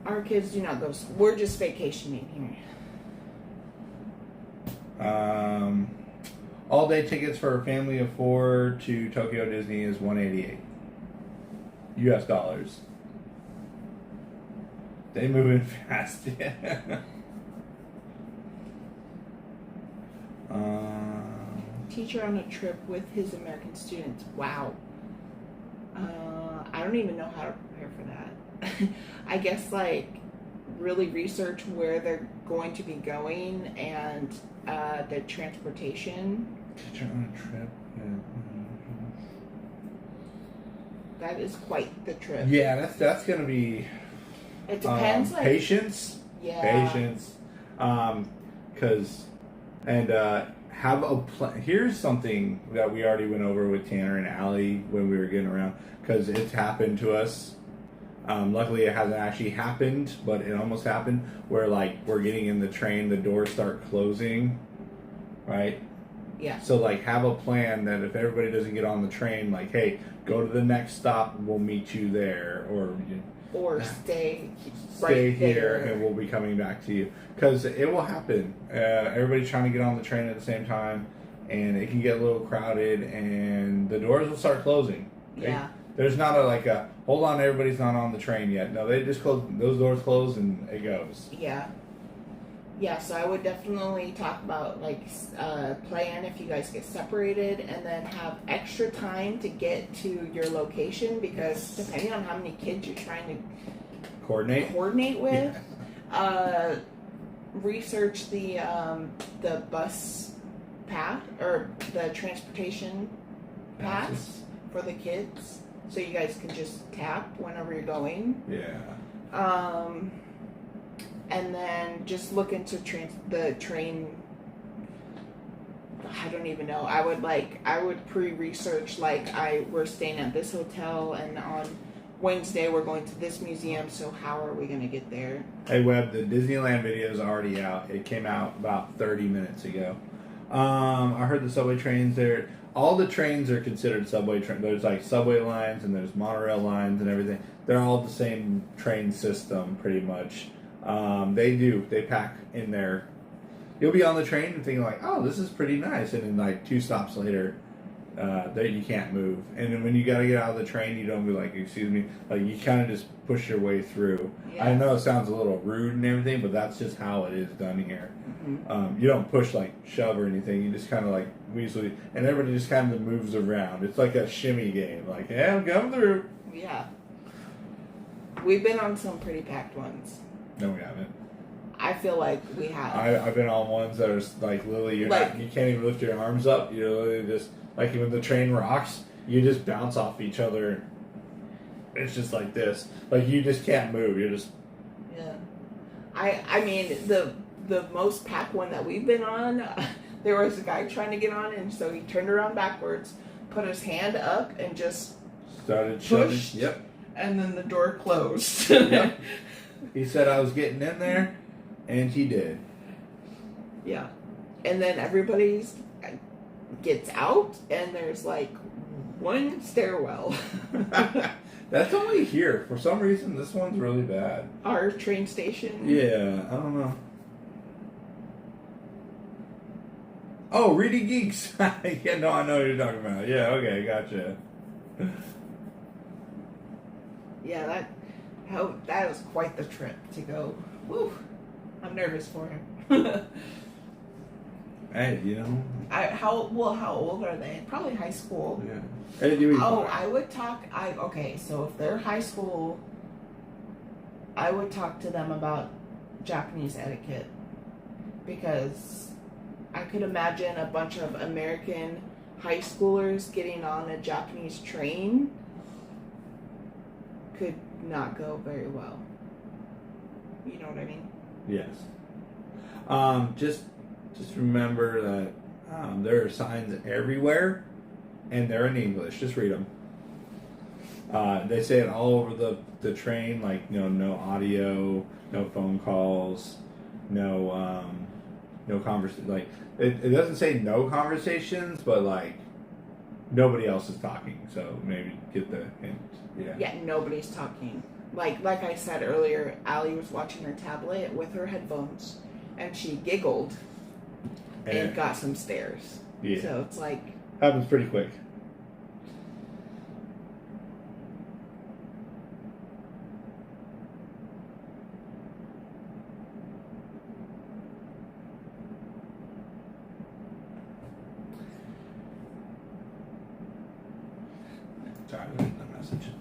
Our kids do not go. We're just vacationing here. All day tickets for a family of 4 to Tokyo Disney is $188 US dollars. They move in fast. Teacher on a trip with his American students. Wow. I don't even know how to prepare for that. I guess like really research where they're going to be going and the transportation. Teacher on a trip. Yeah. That is quite the trip. Yeah, that's gonna be. It depends. Like, patience. Yeah. Patience. have a here's something that we already went over with Tanner and Allie when we were getting around, because it's happened to us. Luckily it hasn't actually happened, but it almost happened, where like we're getting in the train, the doors start closing, right? Yeah. So like have a plan that if everybody doesn't get on the train, like, hey, go to the next stop, we'll meet you there, or stay stay right here there. and we'll be coming back to you, because it will happen. Everybody's trying to get on the train at the same time, and it can get a little crowded, and the doors will start closing. Okay? Yeah. There's not a hold on, everybody's not on the train yet. No, they just close, those doors close and it goes. Yeah. Yeah, so I would definitely talk about plan if you guys get separated, and then have extra time to get to your location, because depending on how many kids you're trying to coordinate with, research the bus path or the transportation paths for the kids, so you guys can just tap whenever you're going. Yeah. And then just look into the train. I don't even know. I would pre-research, we're staying at this hotel, and on Wednesday we're going to this museum, so how are we going to get there? Hey Webb, the Disneyland video is already out. It came out about 30 minutes ago. I heard the subway trains there. All the trains are considered subway trains. There's like subway lines and there's monorail lines and everything. They're all the same train system pretty much. They pack in there. You'll be on the train and thinking like, oh, this is pretty nice, and then like 2 stops later, there you can't move. And then when you got to get out of the train, you don't be like, excuse me, like you kind of just push your way through. Yeah. I know it sounds a little rude and everything, but that's just how it is done here. Mm-hmm. You don't push like shove or anything. You just kind of like weaselly, and everybody just kind of moves around. It's like a shimmy game. Like, yeah, I'm coming through. Yeah. We've been on some pretty packed ones. No, we haven't. I feel like we have. I've been on ones that are like literally you can't even lift your arms up. You literally just like when the train rocks, you just bounce off each other. It's just like this. Like you just can't move. You're just. Yeah. I mean the most packed one that we've been on, there was a guy trying to get on, and so he turned around backwards, put his hand up, and just started shoving. pushed. Yep. And then the door closed. Yep. He said I was getting in there, and he did. Yeah. And then everybody gets out, and there's like one stairwell. That's only here. For some reason, this one's really bad. Our train station. Yeah, I don't know. Oh, Reedy Geeks. Yeah, no, I know what you're talking about. Yeah, okay, gotcha. Yeah, that was quite the trip to go. Woo! I'm nervous for him. Hey, you know. How old are they? Probably high school. Yeah. Hey, I would talk. So if they're high school, I would talk to them about Japanese etiquette, because I could imagine a bunch of American high schoolers getting on a Japanese train could not go very well. You know what I mean? Yes. Just remember that there are signs everywhere, and they're in English. Just read them. They say it all over the train, like no audio, no phone calls, no conversation. Like it doesn't say no conversations, but like nobody else is talking. So maybe get the hint. Yeah. Yeah, nobody's talking. Like I said earlier, Allie was watching her tablet with her headphones, and she giggled and got some stares. Yeah. So it's like happens pretty quick. Sorry, I didn't get the message.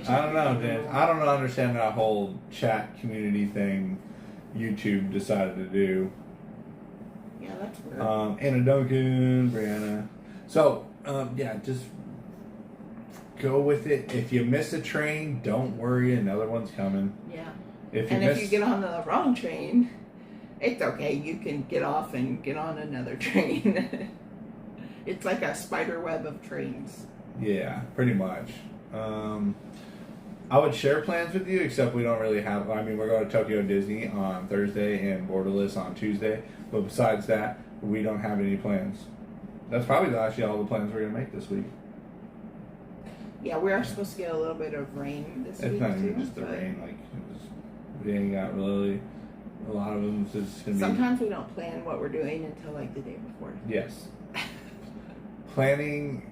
I don't know, Dan. I don't understand that whole chat community thing YouTube decided to do. Yeah, that's weird. Anna Duncan, Brianna. So, yeah, just go with it. If you miss a train, don't worry. Another one's coming. Yeah. If you if you get on the wrong train, it's okay. You can get off and get on another train. It's like a spider web of trains. Yeah, pretty much. I would share plans with you, except we don't really have. I mean, we're going to Tokyo Disney on Thursday and Borderless on Tuesday. But besides that, we don't have any plans. That's probably actually all the plans we're going to make this week. Yeah, we are supposed to get a little bit of rain this week. It's not too, even just the rain. Like, we ain't got really. A lot of them is just going to be. Sometimes we don't plan what we're doing until like the day before. Yes. Planning.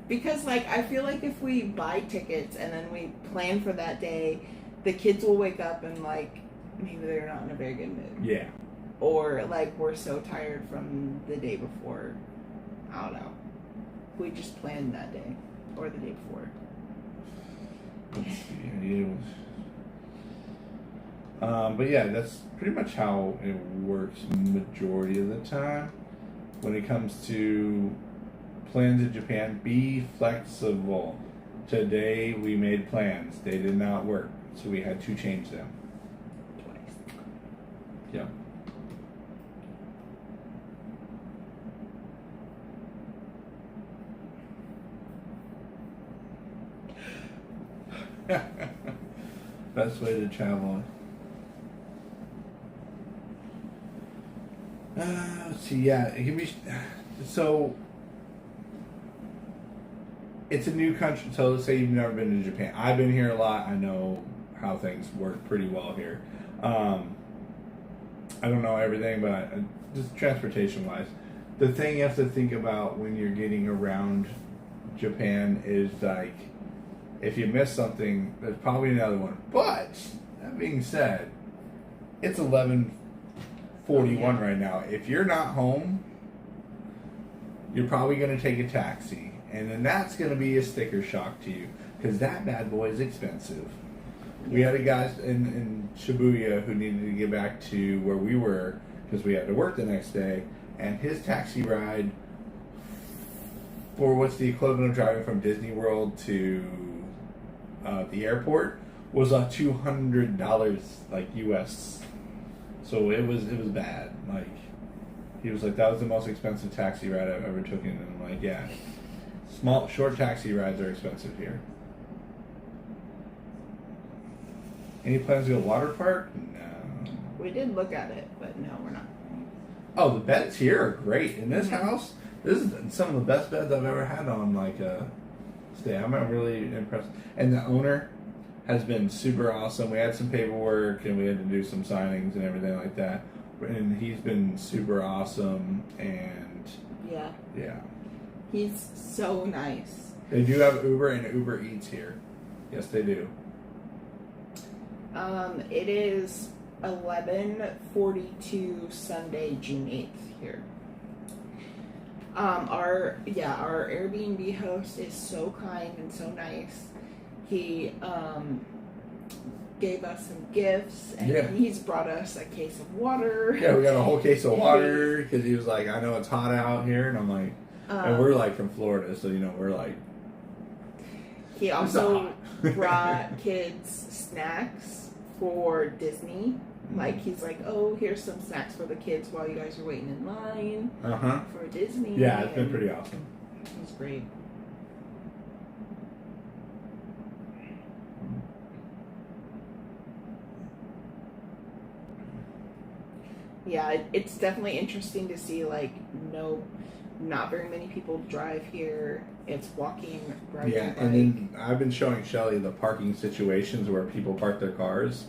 Because, like, I feel like if we buy tickets and then we plan for that day, the kids will wake up and, like, maybe they're not in a very good mood. Yeah. Or, like, we're so tired from the day before. I don't know. We just planned that day. Or the day before. Let's see. But yeah, that's pretty much how it works majority of the time. When it comes to plans in Japan, be flexible. Today we made plans. They did not work, so we had to change them. Twice. Yep. Best way to travel. Let's see. Yeah, it can be. So it's a new country. So let's say you've never been to Japan. I've been here a lot. I know how things work pretty well here. I don't know everything, but just transportation-wise, the thing you have to think about when you're getting around Japan is like, if you miss something, there's probably another one. But that being said, it's 11:41 right now. If you're not home, you're probably going to take a taxi. And then that's going to be a sticker shock to you, because that bad boy is expensive. We had a guy in Shibuya who needed to get back to where we were because we had to work the next day, and his taxi ride for what's the equivalent of driving from Disney World to the airport was $200 like US. So it was bad. Like, he was like, that was the most expensive taxi ride I've ever taken, and I'm like, yeah. Short taxi rides are expensive here. Any plans to go water park? No. We did look at it, but no, we're not. Oh, the beds here are great. In this house, this is some of the best beds I've ever had on like a stay. I'm really impressed. And the owner has been super awesome. We had some paperwork and we had to do some signings and everything like that. And he's been super awesome, and Yeah. yeah. He's so nice. They do have Uber and Uber Eats here. Yes, they do. It is 11:42 Sunday, June 8th here. Our Airbnb host is so kind and so nice. He gave us some gifts, and he's brought us a case of water. Yeah, we got a whole case of water because he was like, I know it's hot out here, and I'm like, and we're like from Florida, so you know we're like. He also brought kids snacks for Disney. Like, he's like, oh, here's some snacks for the kids while you guys are waiting in line for Disney. Yeah, it's been pretty awesome. It's great. Yeah, it's definitely interesting to see, like, not very many people drive here. It's walking right. Yeah, and then I've been showing Shelly the parking situations where people park their cars,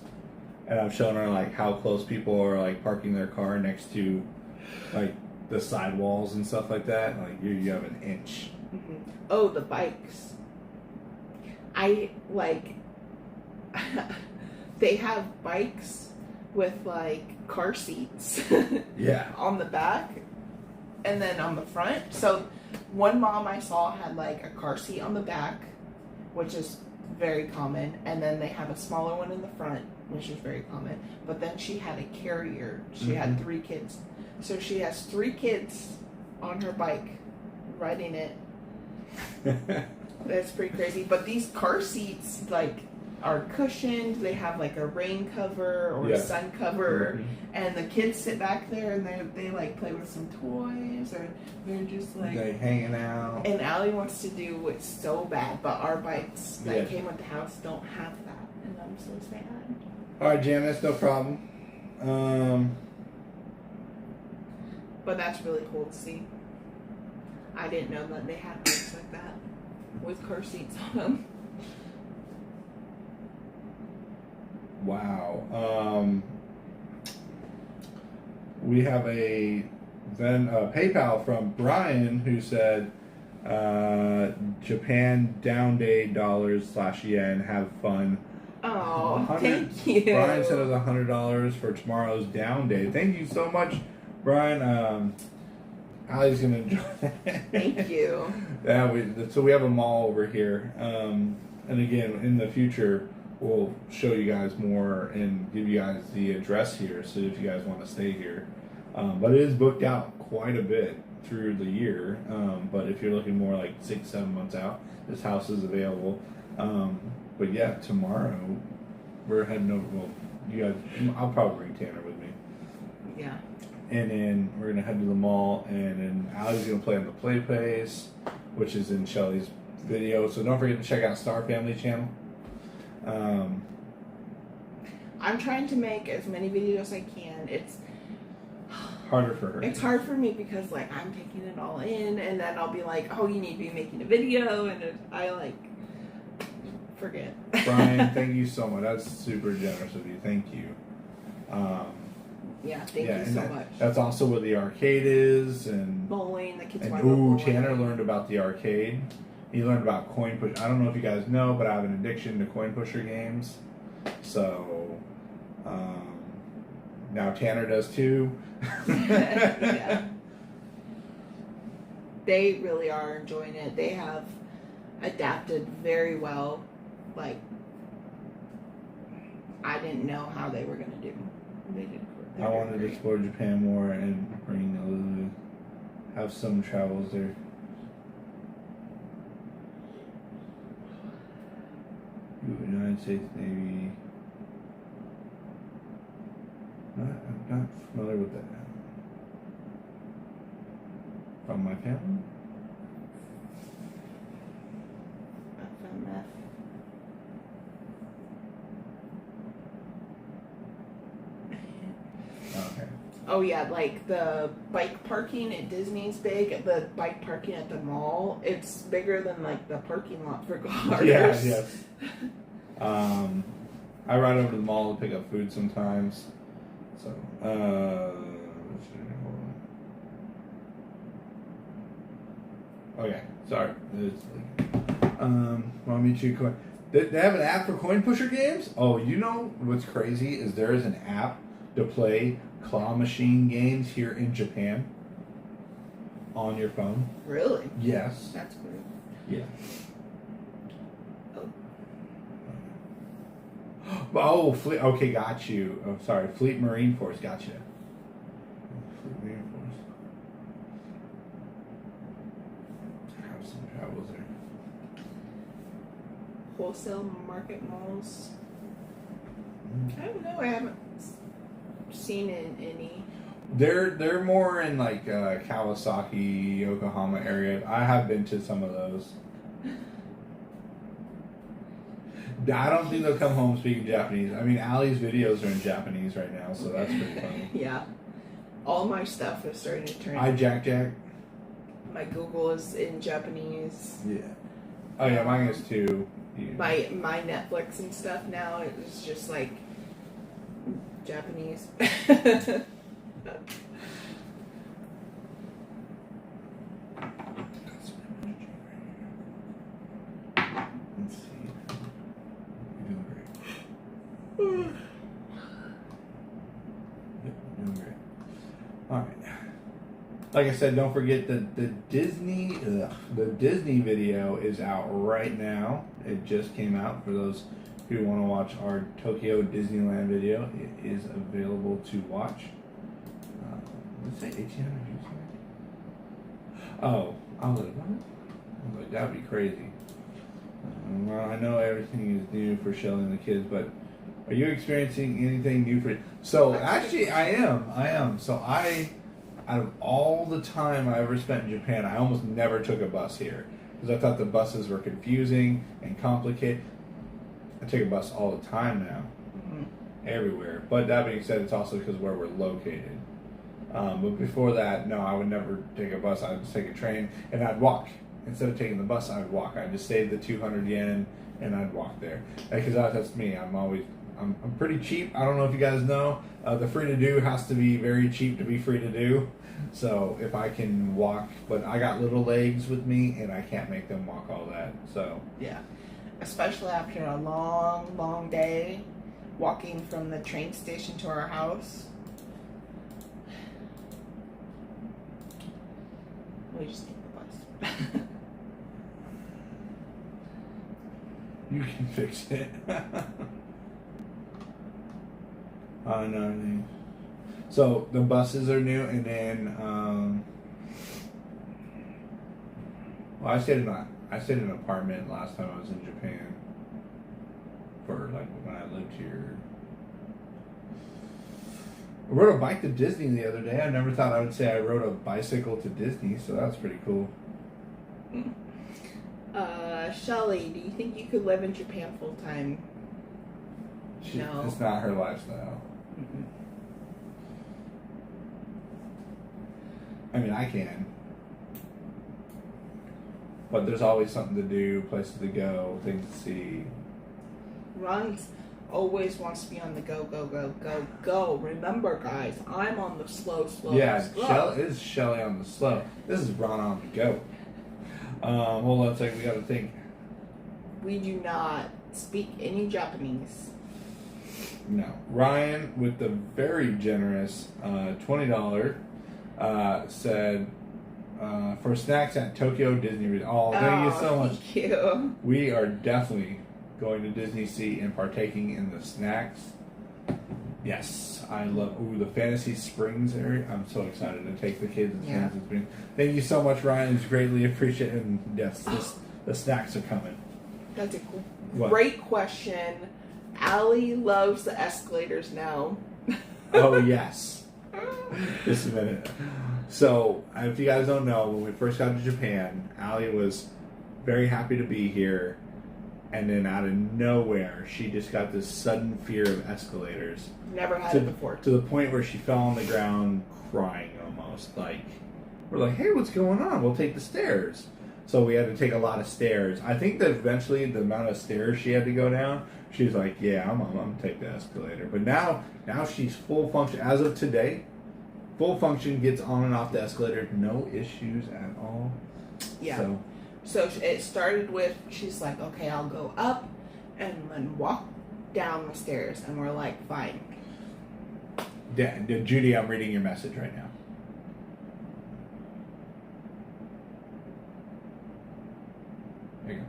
and I've shown her like how close people are like parking their car next to like the sidewalls and stuff like that. Like you have an inch. Mm-hmm. Oh, the bikes. I like. They have bikes with like car seats. Yeah. On the back, and then on the front. So one mom I saw had like a car seat on the back, which is very common, and then they have a smaller one in the front, which is very common. But then she had a carrier. She had 3 kids. So she has 3 kids on her bike riding it. That's pretty crazy. But these car seats, like, are cushioned. They have like a rain cover or a sun cover, and the kids sit back there and they like play with some toys, or they're just like they hanging out. And Allie wants to do it so bad, but our bikes that came with the house don't have that, and I'm so sad. All right, Janice, no problem. But that's really cool to see. I didn't know that they had bikes like that with car seats on them. Wow. We have a PayPal from Brian who said, Japan down day dollars/yen, have fun. Oh, thank you. Brian said it was $100 for tomorrow's down day. Thank you so much, Brian. Allie's gonna enjoy that. Thank you. So we have a mall over here, and again, in the future, we'll show you guys more and give you guys the address here, so if you guys want to stay here. But it is booked out quite a bit through the year. But if you're looking more like 6-7 months out, this house is available. But yeah, tomorrow we're heading over. Well, you guys, I'll probably bring Tanner with me. Yeah. And then we're gonna head to the mall, and then Allie's gonna play on the Play Place, which is in Shelly's video. So don't forget to check out Star Family channel. I'm trying to make as many videos as I can. It's harder for her. It's hard for me because like I'm taking it all in, and then I'll be like, "Oh, you need to be making a video," and I like forget. Brian, thank you so much. That's super generous of you. Thank you. Yeah, thank you so much. That's also where the arcade is, and bowling. The kids and want to go bowling. Tanner learned about the arcade. He learned about coin push. I don't know if you guys know, but I have an addiction to coin pusher games. So now Tanner does too. Yeah. They really are enjoying it. They have adapted very well. Like, I didn't know how they were going to do. They did. I wanted to explore Japan more and bring have some travels there. United States Navy. I'm not familiar with that. From my family? FMF. Okay. Oh yeah, like the bike parking at Disney's big. The bike parking at the mall, it's bigger than like the parking lot for cars. Yeah, yes. I ride over to the mall to pick up food sometimes. So, okay, sorry. Want me to coin? They have an app for coin pusher games? Oh, you know what's crazy is there is an app to play claw machine games here in Japan on your phone. Really? Yes. That's great. Yeah. Oh, Fleet. Okay, got you. Oh, sorry, Fleet Marine Force. Got you. Fleet Marine Force. Have some travels there. Wholesale market malls. I don't know. I haven't seen any. They're more in like Kawasaki, Yokohama area. I have been to some of those. I don't think they'll come home speaking Japanese. I mean, Allie's videos are in Japanese right now, so that's pretty funny. Yeah. All my stuff is starting to turn. Hi, Jack. My Google is in Japanese. Yeah. Oh, yeah, mine is too. Yeah. My Netflix and stuff now is just like Japanese. Let's see. You're doing great. Yep, you're doing great. All right. Like I said, don't forget that the Disney video is out right now. It just came out for those who want to watch our Tokyo Disneyland video. It is available to watch. Let's say 1,800 views. Oh, I was like, what? I was like, that'd be crazy. Well, I know everything is new for Shelly and the kids, but are you experiencing anything new for? So actually, I am. So out of all the time I ever spent in Japan, I almost never took a bus here because I thought the buses were confusing and complicated. I take a bus all the time now, everywhere. But that being said, it's also because where we're located. But before that, no, I would never take a bus. I would just take a train and I'd walk. Instead of taking the bus, I would walk. I'd just save the 200 yen and I'd walk there. Because that's me. I'm pretty cheap. I don't know if you guys know. The free to do has to be very cheap to be free to do. So if I can walk, but I got little legs with me and I can't make them walk all that. So yeah, especially after a long, long day walking from the train station to our house. We just take the bus. you can fix it. I know. So the buses are new, and then well, I stayed in an apartment last time I was in Japan for like when I lived here. I rode a bike to Disney the other day. I never thought I would say I rode a bicycle to Disney, so that's pretty cool. Shelly, do you think you could live in Japan full time? No. It's not her lifestyle. Mm-mm. I mean, I can. But there's always something to do, places to go, things to see. Ron always wants to be on the go, go, go, go, go. Remember, guys, I'm on the slow. Yeah, slow. This is Shelly on the slow. This is Ron on the go. Hold on a second, we gotta think. We do not speak any Japanese. No. Ryan, with the very generous $20, said for snacks at Tokyo Disney Resort. Oh, thank you so much. Thank you. We are definitely going to Disney Sea and partaking in the snacks. Yes, I love the Fantasy Springs area. I'm so excited to take the kids and Fantasy Springs. Thank you so much, Ryan. It's greatly appreciated. And yes, the snacks are coming. That's a great question. Allie loves the escalators now. Oh, yes. Just a minute. So, if you guys don't know, when we first got to Japan, Allie was very happy to be here. And then out of nowhere, she just got this sudden fear of escalators. Never had it before. To the point where she fell on the ground crying almost. Like, we're like, hey, what's going on? We'll take the stairs. So we had to take a lot of stairs. I think that eventually the amount of stairs she had to go down, she was like, yeah, I'm going to take the escalator. But now she's full function. As of today, full function, gets on and off the escalator. No issues at all. Yeah. So it started with, she's like, okay, I'll go up and then walk down the stairs. And we're like, fine. Judy, I'm reading your message right now. There you go.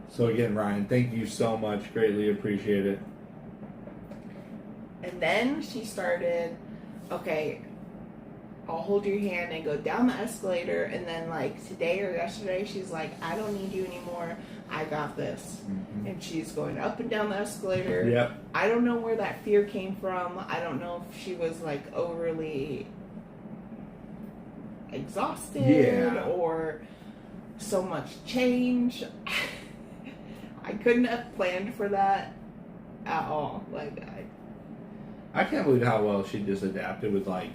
So again, Ryan, thank you so much. Greatly appreciate it. And then she started, okay, I'll hold your hand and go down the escalator. And then like today or yesterday, she's like, I don't need you anymore. I got this. Mm-hmm. And she's going up and down the escalator. Yep. I don't know where that fear came from. I don't know if she was like overly exhausted or so much change. I couldn't have planned for that at all. Like I can't believe how well she just adapted with like,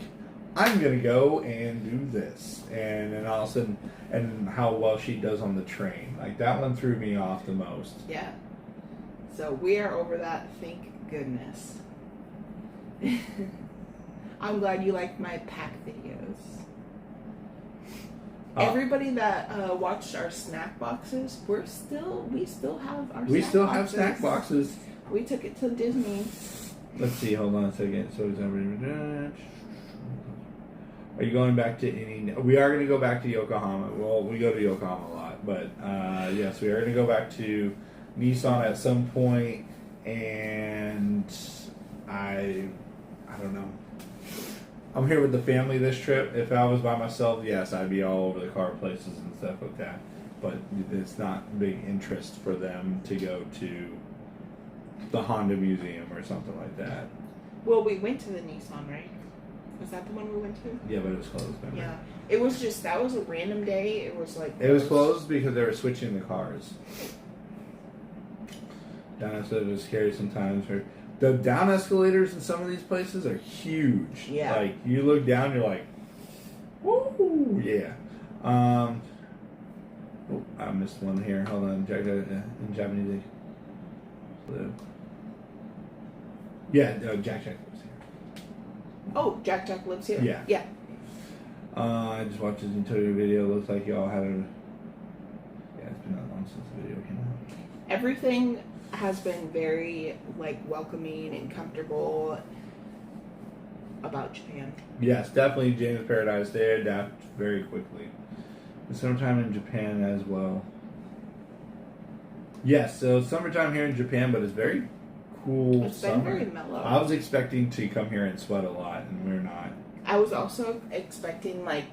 I'm gonna go and do this, and then all of a sudden, and how well she does on the train. Like that one threw me off the most. Yeah. So we are over that. Thank goodness. I'm glad you like my pack videos. Everybody that watched our snack boxes, we still have our. We still have snack boxes. We took it to Disney. Let's see. Hold on a second. So is everybody? Are you going back to any? We are going to go back to Yokohama. Well, we go to Yokohama a lot, but yes, we are going to go back to Nissan at some point, and I don't know. I'm here with the family this trip. If I was by myself, yes, I'd be all over the car places and stuff like that. but it's not big interest for them to go to the Honda Museum or something like that. Well, we went to the Nissan, right? Was that the one we went to? Yeah, but it was closed. Remember? Yeah. It was just, that was a random day. It was like... It was closed because they were switching the cars. Down said it was scary sometimes. The down escalators in some of these places are huge. Yeah. Like, you look down, you're like, woo, yeah. Oh, I missed one here. Hold on, Jack. In Japanese. Yeah, Jack lives here. Oh, Jack lives here? Yeah. Yeah. I just watched his Nintendo video. Looks like y'all had a... Yeah, it's been that long since the video came out. Everything has been very, like, welcoming and comfortable about Japan. Yes, definitely James Paradise. They adapt very quickly. The summertime in Japan as well. Yes, so summertime here in Japan, but it's very cool It's summer. been very mellow. I was expecting to come here and sweat a lot, and we're not. I was also expecting, like,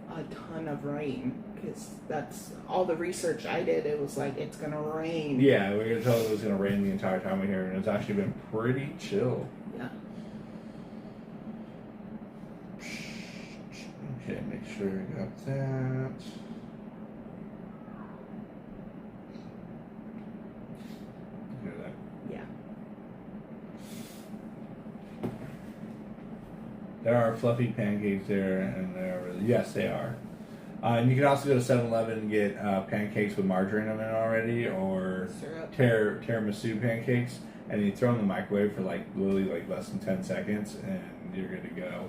a ton of rain, because that's all the research I did. It was like, it's going to rain. Yeah, we were told it was going to rain the entire time we're here, and it's actually been pretty chill. Yeah. Okay, make sure I got that. Hear that? Yeah. There are fluffy pancakes there, and they're really, yes, they are. And you can also go to 7-Eleven and get pancakes with margarine in it already, or Syrup. tiramisu pancakes, and you throw them in the microwave for like literally like less than 10 seconds, and you're good to go.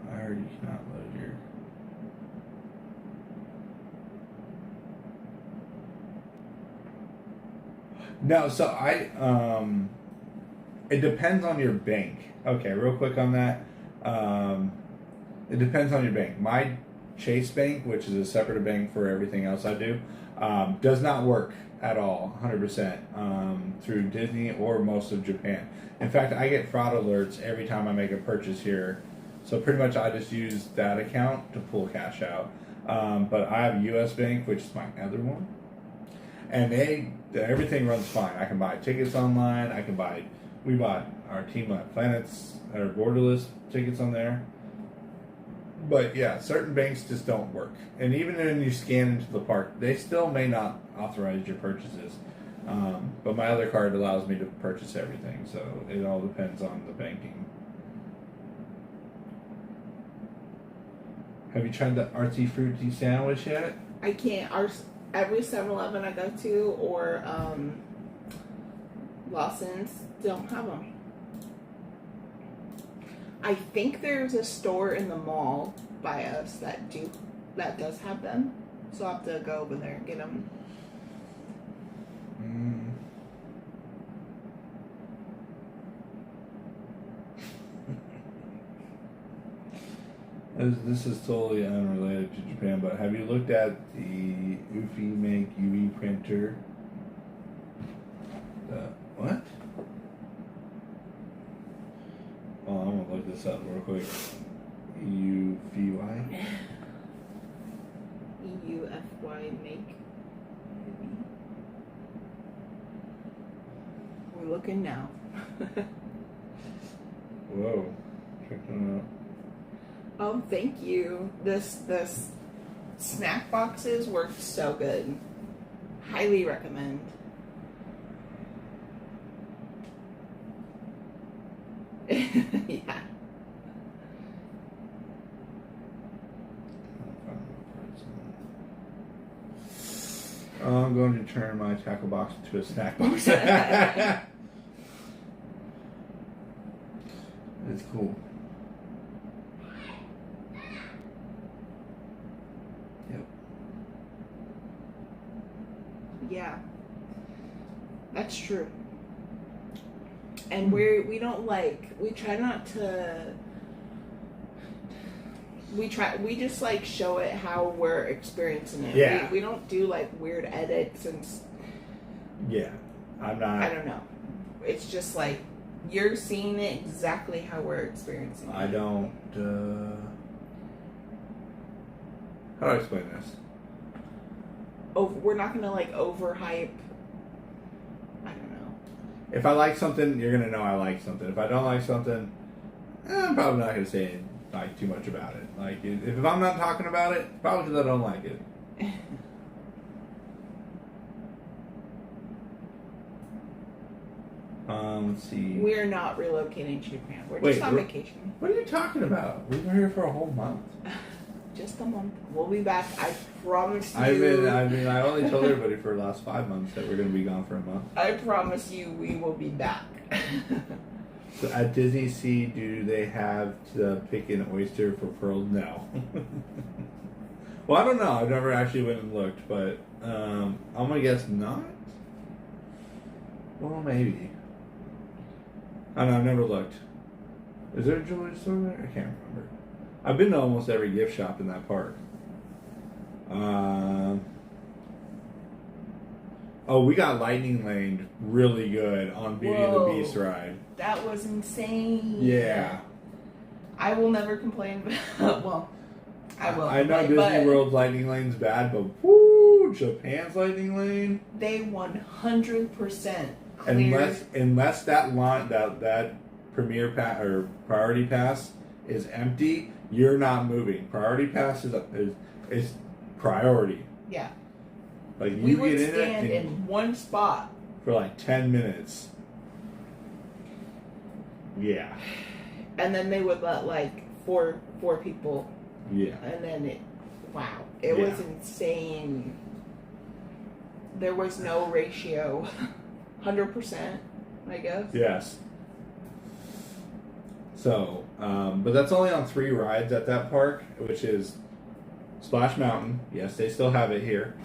I heard you cannot load your. No, so it depends on your bank. Okay, real quick on that. It depends on your bank. My Chase Bank, which is a separate bank for everything else I do, does not work at all, 100%, through Disney or most of Japan. In fact, I get fraud alerts every time I make a purchase here. So pretty much I just use that account to pull cash out. But I have US Bank, which is my other one. And everything runs fine. I can buy tickets online. We bought our Team Planets or Borderless tickets on there. But yeah, certain banks just don't work. And even when you scan into the park, they still may not authorize your purchases. But my other card allows me to purchase everything. So it all depends on the banking. Have you tried the artsy fruity sandwich yet? I can't. Every 7-Eleven I go to or Lawson's don't have them. I think there's a store in the mall by us that does have them. So I'll have to go over there and get them. This is totally unrelated to Japan, but have you looked at the Ufi Make UV printer? What? Oh, I'm gonna look this up real quick. UFY? EUFY make. We're looking now. Whoa. Check that out. Oh, thank you. This snack boxes worked so good. Highly recommend. Yeah. I'm going to turn my tackle box into a snack box. It's cool. Yep. Yeah. That's true. And we try not to, we just like show it how we're experiencing it. Yeah. We don't do like weird edits and Yeah. I'm not. I don't know. It's just like You're seeing it exactly how we're experiencing it. I don't. How do I explain this? We're not gonna like overhype. I don't know. If I like something, you're gonna know I like something. If I don't like something, I'm probably not gonna say like too much about it. Like if I'm not talking about it, probably because I don't like it. Let's see. We're not relocating to Japan. We're just on vacation. What are you talking about? We've been here for a whole month. Just a month. We'll be back. I promise you. I only told everybody for the last 5 months that we're gonna be gone for a month. I promise you, we will be back. So at Disney Sea, do they have to pick an oyster for pearls? No. Well, I don't know. I've never actually went and looked, but I'm gonna guess not. Well, maybe. I don't know. I've never looked. Is there a jewelry store there? I can't remember. I've been to almost every gift shop in that park. Oh, we got lightning laned really good on Beauty and the Beast ride. That was insane. Yeah. I will never complain. Well, I will. I know complain, Disney World's lightning lane's bad, but woo, Japan's lightning lane. They 100% clear. Unless that line that premier pass or priority pass is empty, you're not moving. Priority pass is priority. Yeah. Like We you would get in stand it in one spot for like 10 minutes. Yeah. and then they would let like four people. Yeah. And then it was insane. There was no ratio. 100%, I guess. Yes. So, but that's only on 3 rides at that park, which is Splash Mountain. Yes, they still have it here.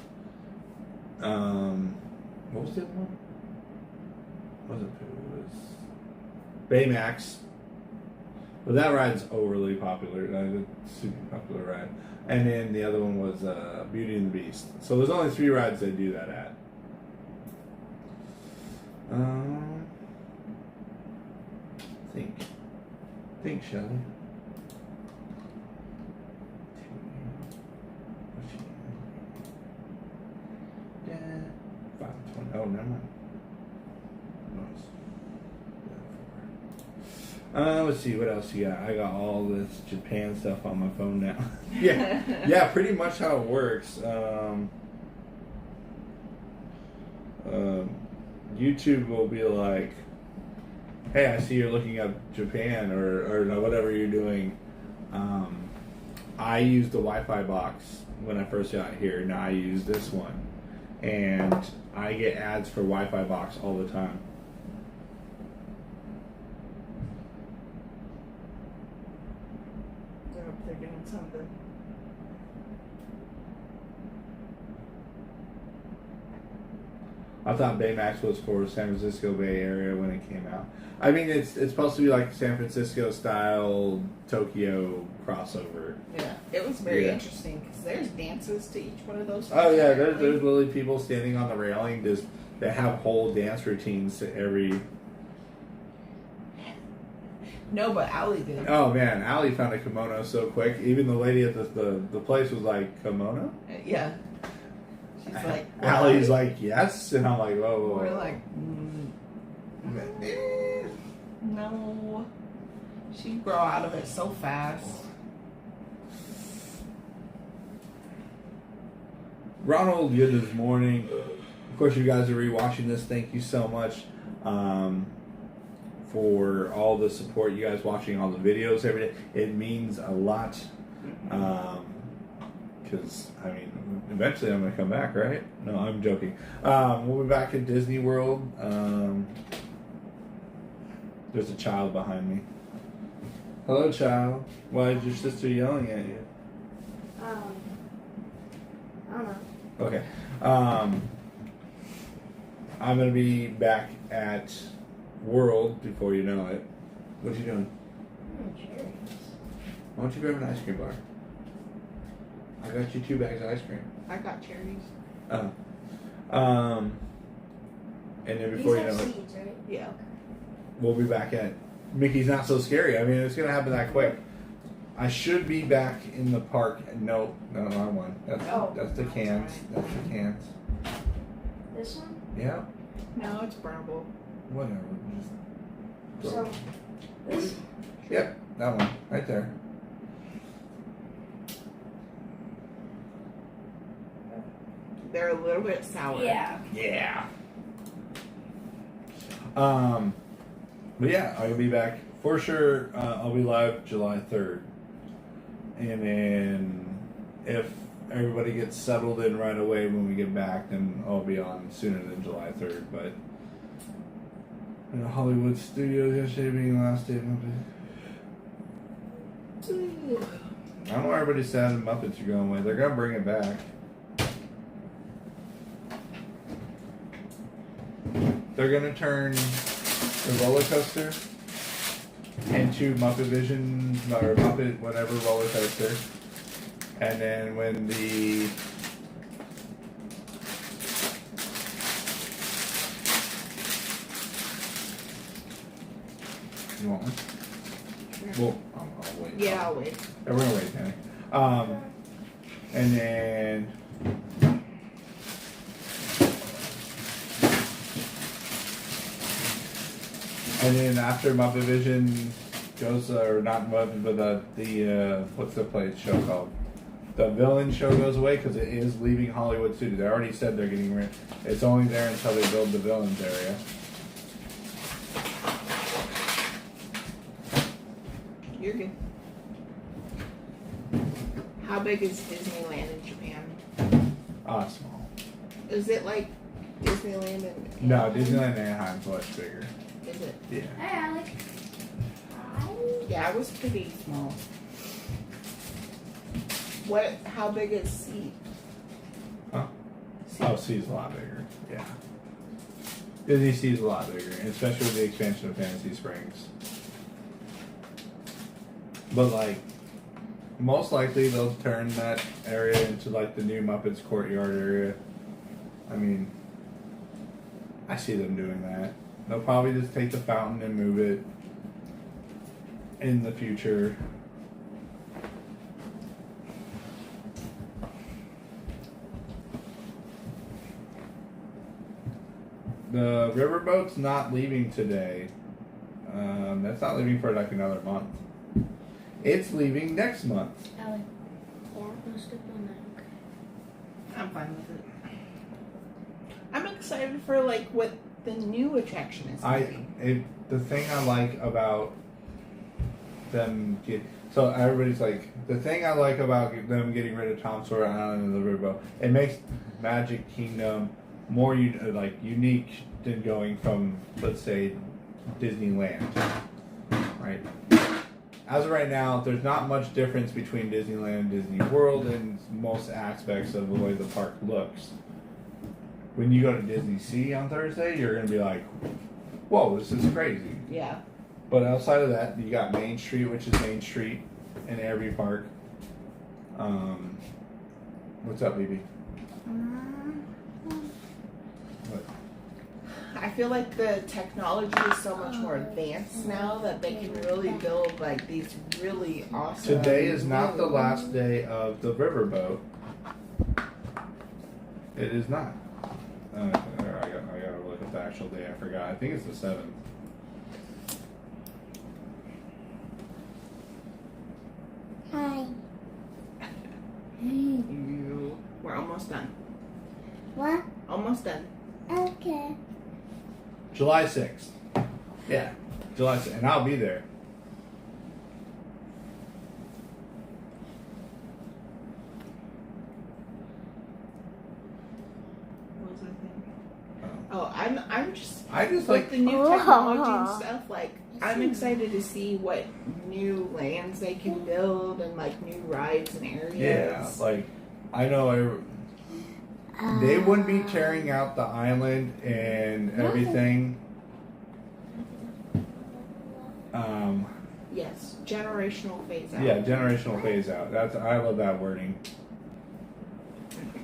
What was the other one? It was Baymax. But that ride's overly popular. It's a super popular ride. And then the other one was Beauty and the Beast. So there's only 3 rides they do that at. Think, Shelly. Yeah. 520. Oh, never mind. Let's see what else you got. I got all this Japan stuff on my phone now. yeah, pretty much how it works. YouTube will be like, "Hey, I see you're looking up Japan or whatever you're doing." I used the Wi-Fi box when I first got here. Now I use this one, and I get ads for Wi-Fi box all the time. They're doing something. I thought Baymax was for San Francisco Bay Area when it came out. I mean, it's supposed to be like San Francisco style Tokyo crossover. Yeah, it was very interesting because there's dances to each one of those. Oh yeah, there's literally people standing on the railing. They have whole dance routines to every. No, but Allie did. Oh man, Allie found a kimono so quick. Even the lady at the place was like, "Kimono?" Yeah. She's like, Allie's like, "Yes," and I'm like, "Whoa." We're like, no. She'd grow out of it so fast. Ronald, good morning. Of course, you guys are rewatching this. Thank you so much for all the support. You guys watching all the videos every day. It means a lot. Because, I mean, eventually I'm going to come back, right? No, I'm joking. We'll be back at Disney World. There's a child behind me. Hello, child. Why is your sister yelling at you? I don't know. Okay. I'm going to be back at World before you know it. What you doing? Cherries. Why don't you grab an ice cream bar? I got you 2 bags of ice cream. I got cherries. And then before These you know have it, seeds, right? Yeah. we'll be back at Mickey's Not So Scary. I mean, it's gonna happen that quick. I should be back in the park. No, wrong one. That's the cans. That's the cans. This one? Yeah. No, it's Bramble. Whatever. Just So, this? Yep, that one right there. They're a little bit sour. Yeah. Yeah. But yeah, I'll be back for sure. I'll be live July 3rd, and then if everybody gets settled in right away when we get back, then I'll be on sooner than July 3rd. But in the Hollywood studios yesterday being the last day of Muppet. I don't know why everybody's sad the Muppets are going away. They're gonna bring it back. They're gonna turn the roller coaster into Muppet Vision or Muppet whatever roller coaster, and then when the you want one? Well, I'll wait. Yeah, I'll wait. We're gonna wait, Danny. And then. And then after Muppet Vision goes, or not Muppet, but the what's the place show called? The Villain show goes away because it is leaving Hollywood Studios. They already said they're getting rid. It's only there until they build the Villains area. You're good. How big is Disneyland in Japan? Small. Is it like Disneyland in No, Anaheim? Disneyland Anaheim's much bigger. Is it? Yeah. Hey, Alec. Yeah, it was pretty small. What? How big is Sea? Huh? Sea. Oh, Sea's a lot bigger. Yeah. Disney Sea's a lot bigger, and especially with the expansion of Fantasy Springs. But like, most likely they'll turn that area into like the new Muppets Courtyard area. I mean, I see them doing that. They'll probably just take the fountain and move it in the future. The riverboat's not leaving today. That's not leaving for like another month. It's leaving next month. Alec, Yeah. no skip on that. Okay. I'm fine with it. I'm excited for like what the new attraction is. The thing I like about them so everybody's like, the thing I like about them getting rid of Tom Sawyer Island and the riverboat, it makes Magic Kingdom more unique than going from, let's say, Disneyland, right? As of right now, there's not much difference between Disneyland and Disney World in most aspects of the way the park looks. When you go to Disney Sea on Thursday, you're going to be like, whoa, this is crazy. Yeah. But outside of that, you got Main Street, which is Main Street in every park. What's up, BB? What? I feel like the technology is so much more advanced now that they can really build like these really awesome. Today is not the last day of the riverboat. It is not. I gotta look at the actual day. I forgot. I think it's the 7th. Hi. We're almost done. What? Almost done. Okay. July 6th. Yeah, July 6th. And I'll be there. What was I thinking? Oh, I'm just I just like like the new technology and stuff. Like I'm excited to see what new lands they can build and like new rides and areas. yeah, like I know they wouldn't be tearing out the island and everything. Yes, generational phase out. Yeah, generational phase out. I love that wording.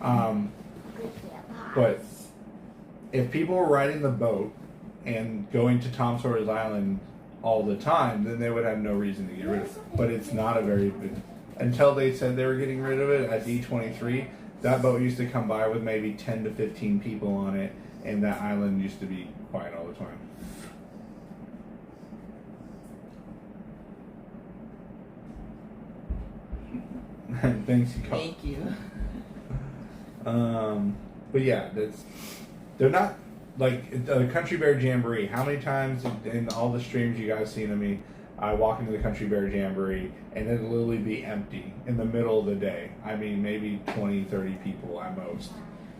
But if people were riding the boat and going to Tom Sawyer's Island all the time, then they would have no reason to get rid of it. But it's not a very big, until they said they were getting rid of it at D23, that boat used to come by with maybe 10 to 15 people on it, and that island used to be quiet all the time. Thanks, Thank you. But yeah, they're not like the Country Bear Jamboree. How many times in all the streams you guys seen of me, I walk into the Country Bear Jamboree and it'll literally be empty in the middle of the day. I mean, maybe 20, 30 people at most.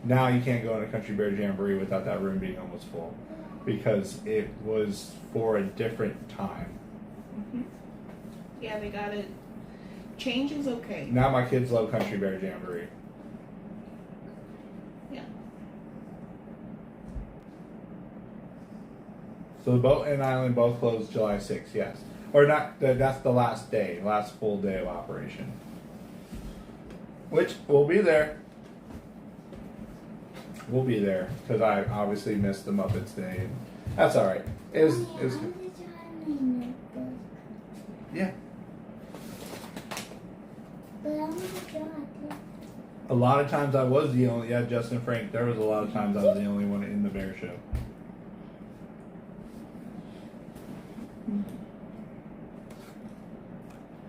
Now you can't go in a Country Bear Jamboree without that room being almost full because it was for a different time. Mm-hmm. Yeah, they got it. Change is okay. Now my kids love Country Bear Jamboree. Yeah. So the boat and island both closed July 6th, yes. Or not, that's the last day, last full day of operation. Which, we'll be there. We'll be there, because I obviously missed the Muppets Day. That's alright. It was yeah. But I'm gonna draw it. A lot of times I was the only, yeah, Justin Frank, there was a lot of times I was the only one in the bear show.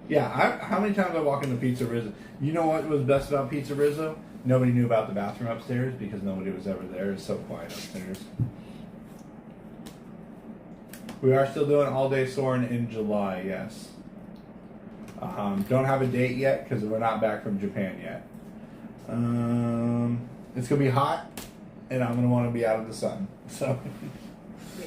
Yeah, how many times I walk into Pizza Rizzo? You know what was best about Pizza Rizzo? Nobody knew about the bathroom upstairs because nobody was ever there. It's so quiet upstairs. We are still doing all day soaring in July, yes. Don't have a date yet because we're not back from Japan yet. It's gonna be hot, and I'm gonna want to be out of the sun. So Yeah.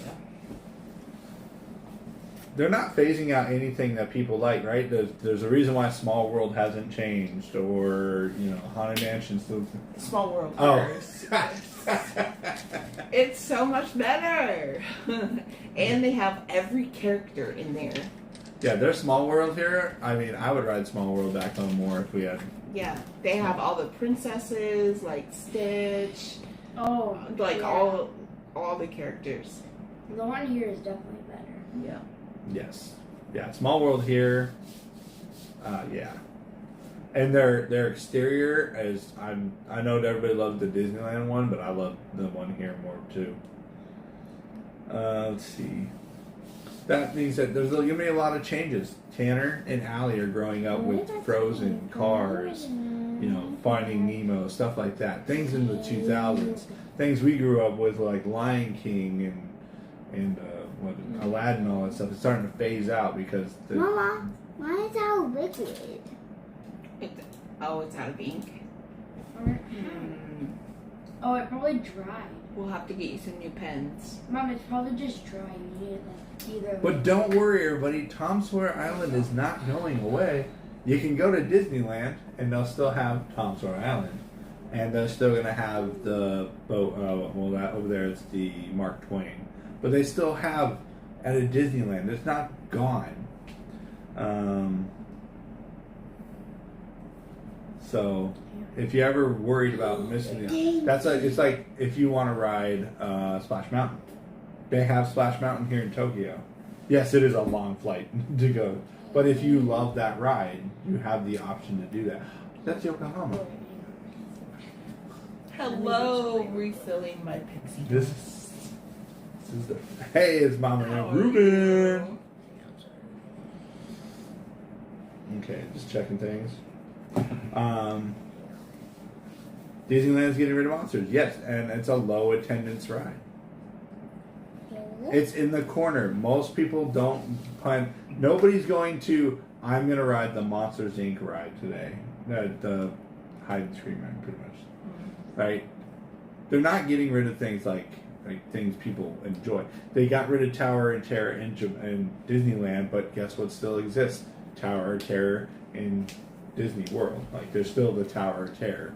they're not phasing out anything that people like, right? There's a reason why Small World hasn't changed, or Haunted Mansion still. Small World Oh. first. It's so much better. And they have every character in there. Yeah, there's Small World here. I mean, I would ride Small World back home more if we had. Yeah, they have all the princesses, like Stitch, Oh, like yeah. all the characters. The one here is definitely better. Yeah. Yes. Yeah, Small World here. Yeah. And their exterior is I know that everybody loves the Disneyland one, but I love the one here more too. Let's see. That means that there's going to be a lot of changes. Tanner and Allie are growing up with Frozen, Cars, Finding Nemo, stuff like that. Things in the 2000s. Things we grew up with, like Lion King and Aladdin, all that stuff. It's starting to phase out because Mama, why is that liquid? It's out of ink. Oh, it probably dried. We'll have to get you some new pens. Mom, it's probably just dry. You need either. But don't worry, everybody. Tom Sawyer Island is not going away. You can go to Disneyland, and they'll still have Tom Sawyer Island, and they're still going to have the boat. That over there is the Mark Twain, but they still have at a Disneyland. It's not gone. So if you're ever worried about missing it, it's like if you want to ride Splash Mountain. They have Splash Mountain here in Tokyo. Yes, it is a long flight to go. But if you love that ride, you have the option to do that. That's Yokohama. Hello, refilling my Pepsi. This is the... Hey, it's Mama and Ruben. Okay, just checking things. Disneyland's getting rid of monsters. Yes, and it's a low attendance ride. It's in the corner. Most people don't plan. Nobody's going to. I'm going to ride the Monsters Inc. ride today. The hide and scream ride, pretty much. Right? They're not getting rid of things like things people enjoy. They got rid of Tower of Terror in Disneyland, but guess what still exists? Tower of Terror in Disney World. Like, there's still the Tower of Terror.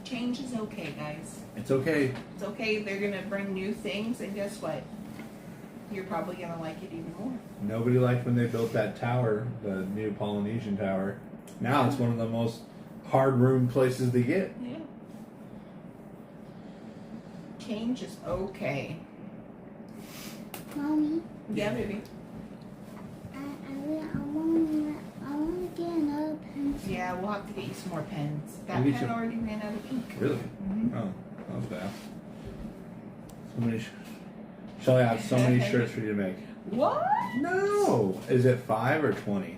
Change is okay, guys. It's okay. It's okay. They're going to bring new things, and guess what? You're probably going to like it even more. Nobody liked when they built that tower, the new Polynesian Tower. Now it's one of the most hard-room places to get. Yeah. Change is okay. Mommy, Yeah, baby. I want to get another pencil. Yeah, we'll have to get you some more pens. That We'll get pen you- already ran out of ink. Really? Mm-hmm. Oh, that was bad. So many. Shelly, I have so many shirts for you to make. What? No. Is it 5 or 20?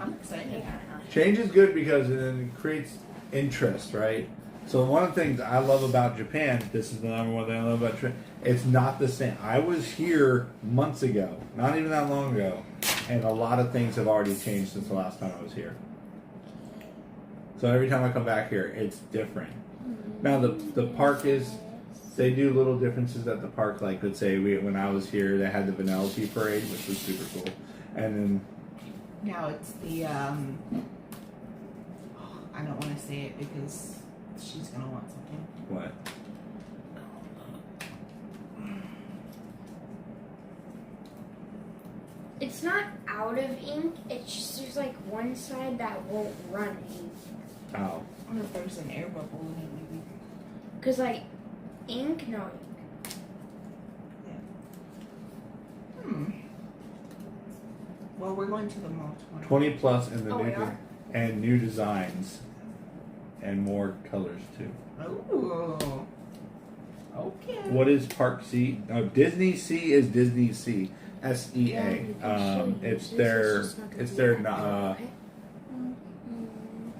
I'm excited. Change is good because it creates interest, right? So one of the things I love about Japan, this is the number one thing I love about Japan, it's not the same. I was here months ago, not even that long ago, and a lot of things have already changed since the last time I was here. So every time I come back here, it's different. Now the park is, they do little differences at the park, like let's say when I was here, they had the Vanilla Tea Parade, which was super cool, and then Now it's the I don't want to say it because she's gonna want something. what? It's not out of ink. It's just there's like one side that won't run ink. Oh, I wonder if there's an air bubble in it, maybe. Cause like ink, no ink. Well, we're going to the mall tomorrow. 20 plus and the Oh, we new are? and new designs and more colors too. Ooh. Okay. What is Park C? Disney Sea is Disney Sea. SEA. Yeah, you can show you. It's This is their just not gonna it's be their that big, okay?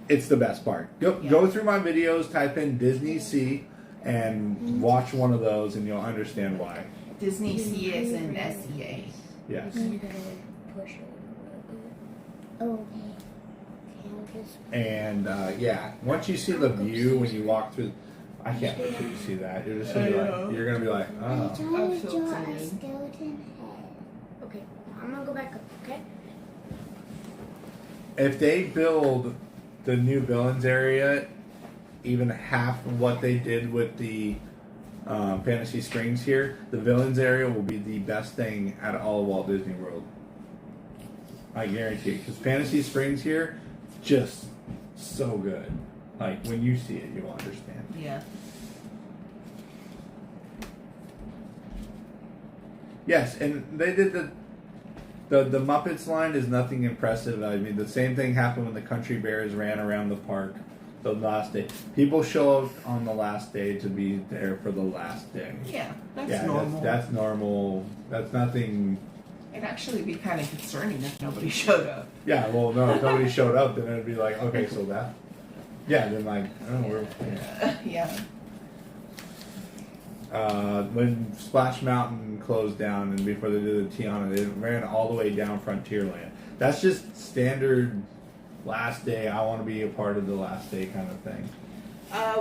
it's the best park. Go Yeah. go through my videos, type in Disney Sea and watch one of those and you'll understand why. Disney Sea is in SEA. Yes. You gotta like push it. Okay. Okay, I'll just. And yeah, once you see the view when you walk through, I can't wait till you see that. You're just gonna be like, you're gonna be like, I oh. tried to I'm so draw a excited. skeleton head. Okay, I'm gonna go back up. Okay. If they build the new villains area, even half of what they did with the Fantasy Springs here, the villains area will be the best thing out of all of Walt Disney World. I guarantee it. Because Fantasy Springs here, just so good. Like, when you see it, you'll understand. Yeah. Yes, and they did the Muppets line is nothing impressive. I mean, the same thing happened when the Country Bears ran around the park the last day. People show up on the last day to be there for the last day. Yeah, that's Yeah, normal. That's normal. That's nothing. It'd actually be kind of concerning if nobody showed up. Yeah, well, no, if nobody showed up, then it'd be like, okay, so that. Yeah, then like, oh, we're. Yeah. When Splash Mountain closed down and before they did the Tiana, they ran all the way down Frontierland. That's just standard last day, I want to be a part of the last day kind of thing.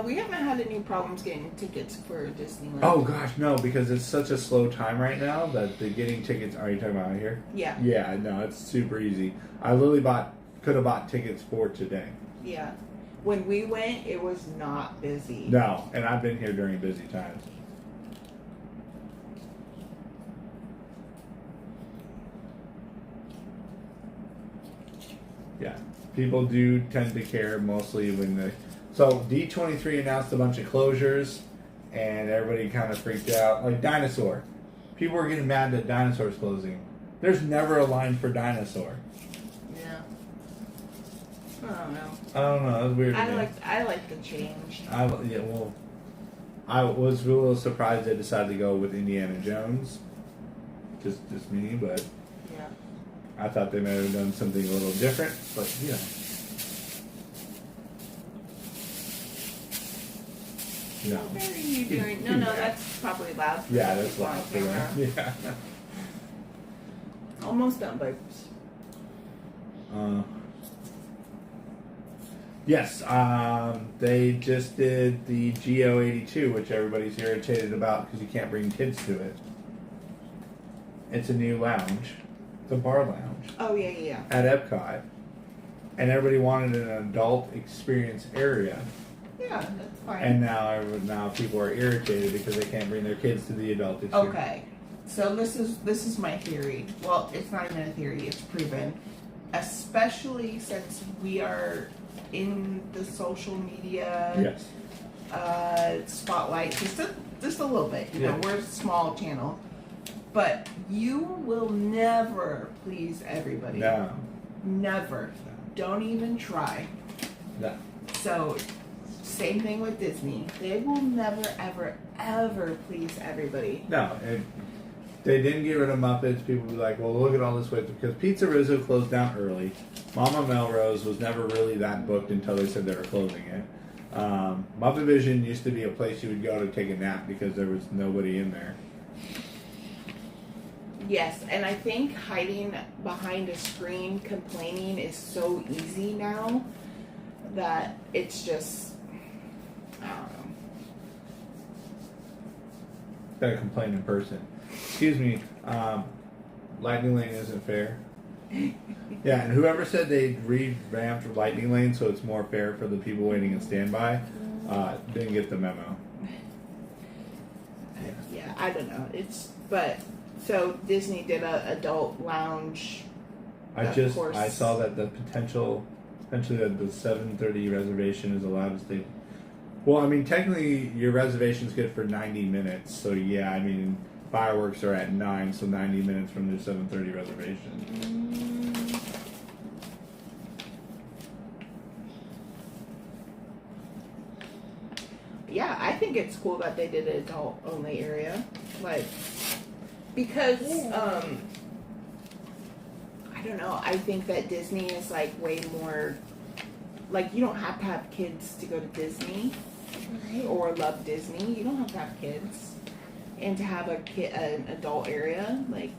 We haven't had any problems getting tickets for Disneyland. Oh gosh, no, because it's such a slow time right now that the getting tickets, are you talking about out here? Yeah. Yeah, no, it's super easy. I literally could have bought tickets for today. Yeah. When we went, it was not busy. No, and I've been here during busy times. Yeah, people do tend to care mostly when the. So D23 announced a bunch of closures, and everybody kind of freaked out. Like Dinosaur, people were getting mad that Dinosaur's closing. There's never a line for Dinosaur. Yeah. I don't know. I don't know. That was weird. to me. I like the change. I was a little surprised they decided to go with Indiana Jones. Just me, but Yeah. I thought they might have done something a little different. But you know. No. What are you doing? No, that's probably loud. for Yeah, the that's people on loud for them. camera. Yeah. Almost done, babes. Yes, they just did the GO 82, which everybody's irritated about because you can't bring kids to it. It's a new lounge. It's a bar lounge Oh yeah. at Epcot. And everybody wanted an adult experience area. Yeah, that's fine. And now people are irritated because they can't bring their kids to the adult experience. Okay, so this is my theory. Well, it's not even a theory; it's proven. Especially since we are in the social media Yes. spotlight, just a little bit. You know, Yeah. we're a small channel. But you will never please everybody. No. Never. Don't even try. No. So, same thing with Disney. They will never, ever, ever please everybody. No. If they didn't get rid of Muppets, people would be like, well, look at all this weight. Because Pizza Rizzo closed down early. Mama Melrose was never really that booked until they said they were closing it. Muppet Vision used to be a place you would go to take a nap because there was nobody in there. Yes, and I think hiding behind a screen complaining is so easy now that it's just, I don't know. Gotta complain in person. Excuse me, Lightning Lane isn't fair. Yeah, and whoever said they revamped Lightning Lane so it's more fair for the people waiting in standby didn't get the memo. Yeah, I don't know. So Disney did a adult lounge. I saw that the potentially that the 7:30 reservation is allowed to stay. Well, I mean, technically your reservation's good for 90 minutes. So yeah, I mean, fireworks are at 9, so 90 minutes from their 7:30 reservation. Yeah, I think it's cool that they did an adult only area, like because I don't know. I think that Disney is like way more. Like you don't have to have kids to go to Disney or love Disney. You don't have to have kids, and to have an adult area. Like,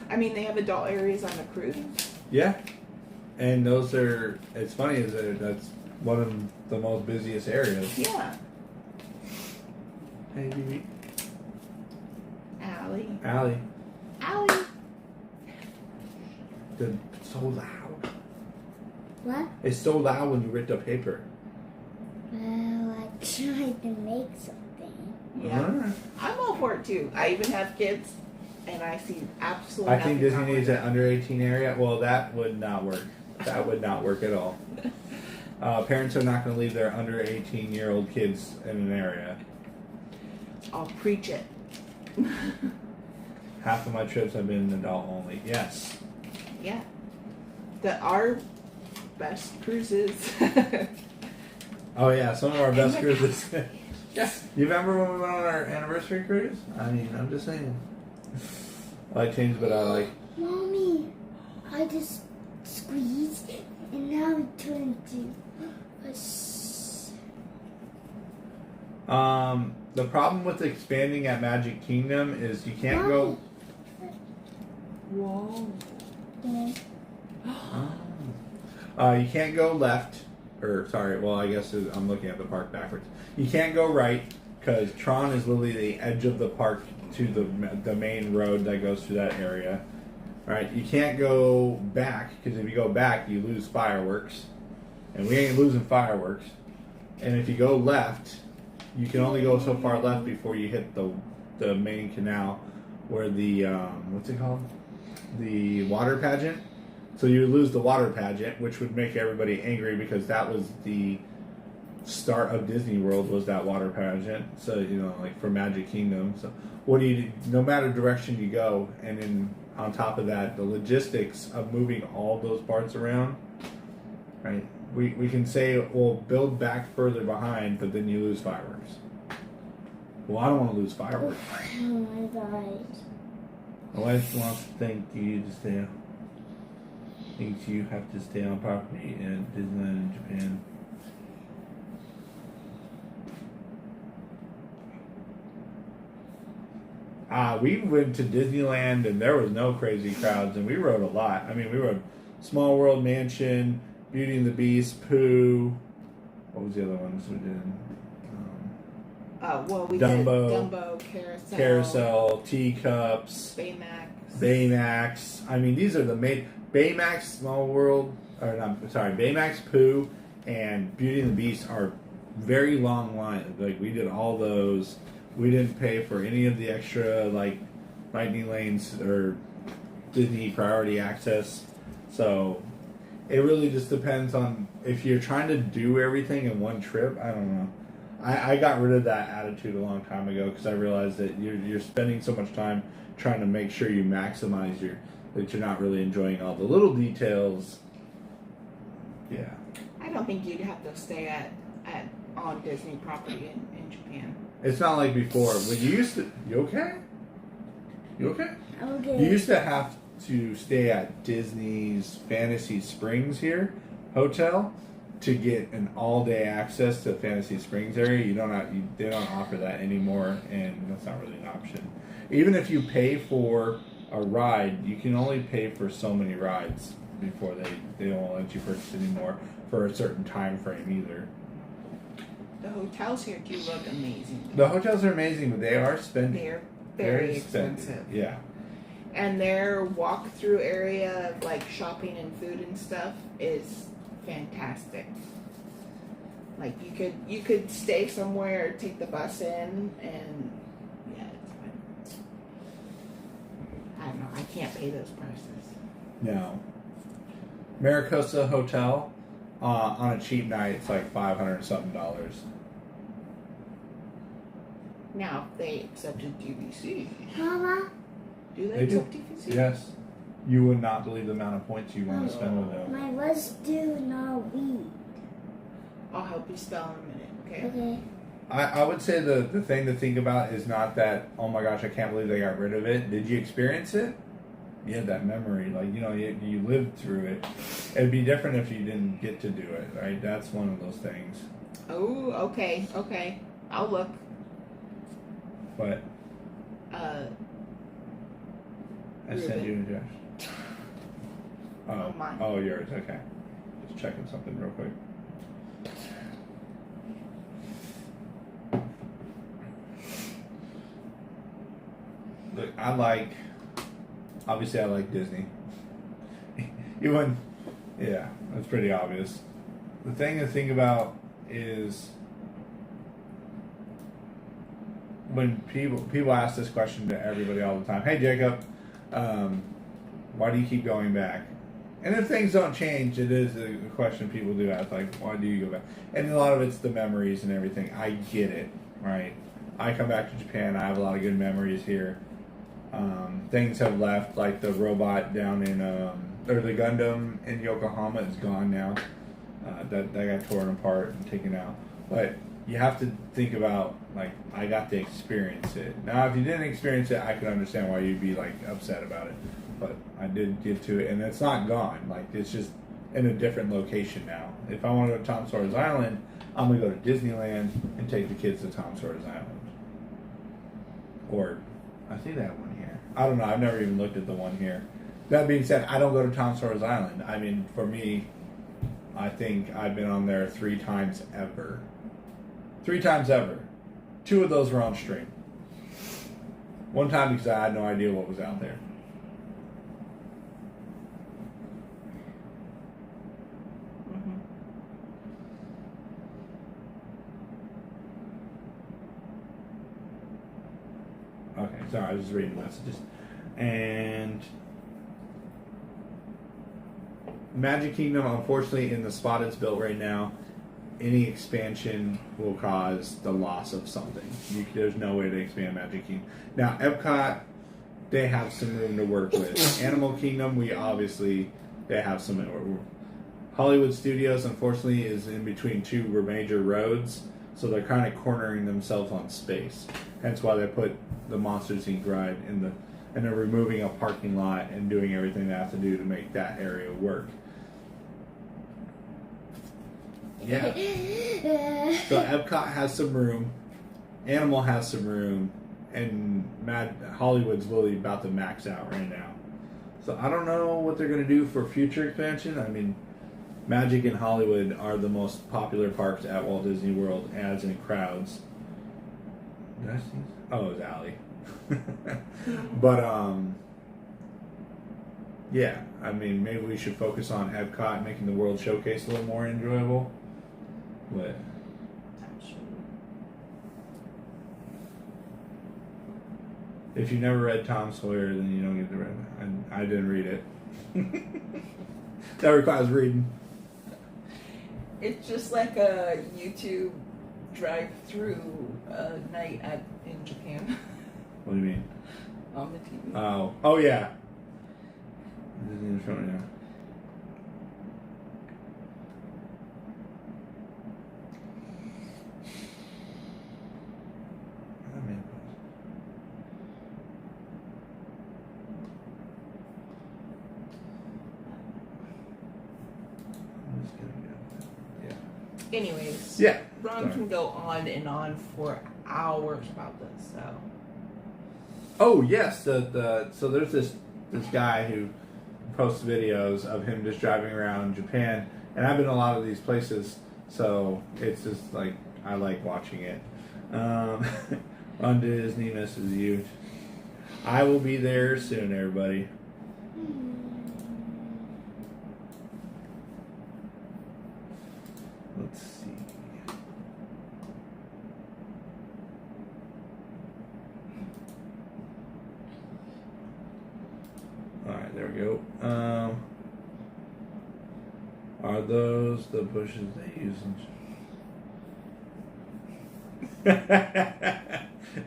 I mean, they have adult areas on the cruise. Yeah, and those are. It's funny is that that's one of the most busiest areas. Yeah. Hey, baby. Allie. It's so loud. What? It's so loud when you rip the paper. Well, I tried to make something. Yeah. I'm all for it too. I even have kids, and I see absolutely. I think nothing Disney wrong needs with an under 18 area. Well, that would not work. That would not work at all. Parents are not going to leave their under 18-year-old kids in an area. I'll preach it. Half of my trips have been adult only. Yes. Yeah. Our best cruises. Oh yeah, some of our best cruises. Yeah. You remember when we went on our anniversary cruise? I mean, I'm just saying. I changed, but I like. Mommy, I just squeezed and now it turned into a The problem with expanding at Magic Kingdom is you can't go. Whoa. You can't go left, or sorry. Well, I guess I'm looking at the park backwards. You can't go right because Tron is literally the edge of the park to the main road that goes through that area. Right? You can't go back because if you go back, you lose fireworks, and we ain't losing fireworks. And if you go left, you can only go so far left before you hit the main canal where the what's it called? The water pageant. So you would lose the water pageant, which would make everybody angry because that was the start of Disney World, was that water pageant. So, you know, like for Magic Kingdom. So what do you do? No matter direction you go, and then on top of that, the logistics of moving all those parts around, right? We can say, well, build back further behind, but then you lose fireworks. Well, I don't want to lose fireworks. Oh my god. My wife wants to thank you to stay. Thinks you have to stay on property in Disneyland in Japan. We went to Disneyland and there was no crazy crowds, and we rode a lot. I mean, we rode Small World Mansion, Beauty and the Beast, Pooh. What was the other ones we did? Well, we Dumbo, did Dumbo, Carousel, Teacups, Baymax. I mean, these are the main. Baymax, Small World, or not, sorry, Baymax, Pooh, and Beauty and the Beast are very long lines. Like, we did all those. We didn't pay for any of the extra, like, Lightning Lanes or Disney Priority Access. So, it really just depends on if you're trying to do everything in one trip. I don't know. I got rid of that attitude a long time ago because I realized that you're spending so much time trying to make sure you maximize that you're not really enjoying all the little details. Yeah. I don't think you'd have to stay on Disney property in Japan. It's not like before. When you used to, you okay? You okay? Okay. You used to have to stay at Disney's Fantasy Springs here hotel to get an all-day access to Fantasy Springs area. They don't offer that anymore, and that's not really an option. Even if you pay for a ride, you can only pay for so many rides before they won't let you purchase anymore for a certain time frame either. The hotels here do look amazing. The hotels are amazing, but they are spendy. They're very expensive. Yeah. And their walk-through area of like shopping and food and stuff is fantastic. Like you could stay somewhere, take the bus in, and yeah, it's fine. I don't know. I can't pay those prices. No. Maricosa Hotel, on a cheap night, it's like $500 something. Now, if they accepted DVC, Mama, do they They do. accept DVC? Yes. You would not believe the amount of points you want to spend with them. my words do not read. I'll help you spell in a minute, okay? Okay. I would say the thing to think about is not that, oh my gosh, I can't believe they got rid of it. Did you experience it? You had that memory. Like, you lived through it. It'd be different if you didn't get to do it, right? That's one of those things. Oh, okay. I'll look. But Uh, I sent you a Josh. Oh, mine. Oh, yours. Okay. Just checking something real quick. Look, obviously I like Disney. You wouldn't, yeah, that's pretty obvious. The thing to think about is when people ask this question to everybody all the time. Hey, Jacob, why do you keep going back? And if things don't change, it is a question people do ask, like, why do you go back? And a lot of it's the memories and everything. I get it, right? I come back to Japan. I have a lot of good memories here. Things have left, like the robot down in, or the Gundam in Yokohama is gone now. That got torn apart and taken out. But you have to think about, like, I got to experience it. Now, if you didn't experience it, I could understand why you'd be, like, upset about it. But I did get to it, and it's not gone. Like, it's just in a different location now. If I want to go to Tom Sawyer's Island, I'm going to go to Disneyland and take the kids to Tom Sawyer's Island. Or, I see that one here. I don't know. I've never even looked at the one here. That being said, I don't go to Tom Sawyer's Island. I mean, for me, I think I've been on there 3 times ever. 3 times ever. 2 of those were on stream. One time because I had no idea what was out there. Okay, sorry, I was just reading messages. And Magic Kingdom, unfortunately, in the spot it's built right now, any expansion will cause the loss of something. There's no way to expand Magic Kingdom. Now, Epcot, they have some room to work with. Animal Kingdom, they have some room. Hollywood Studios, unfortunately, is in between 2 major roads, so they're kind of cornering themselves on space. Hence why they put the Monsters Inc. ride and they're removing a parking lot and doing everything they have to do to make that area work. Yeah. So Epcot has some room, Animal has some room, and Hollywood's really about to max out right now. So I don't know what they're going to do for future expansion. I mean, Magic and Hollywood are the most popular parks at Walt Disney World, as in crowds. Did I see? Oh, it was Allie. But yeah, I mean, maybe we should focus on Epcot, making the World Showcase a little more enjoyable. But if you never read Tom Sawyer, then you don't get to read it. And I didn't read it. That requires reading. It's just like a YouTube drive through a night in Japan What do you mean? on the TV. Oh yeah. Disney is showing now. Anyways, Yeah. Ron Sorry. can go on and on for hours about this. So Oh yes, so there's this guy who posts videos of him just driving around Japan, and I've been to a lot of these places, so it's just like I like watching it. On Disney misses you. I will be there soon, everybody. Let's see. Alright, there we go. Are those the bushes they use in...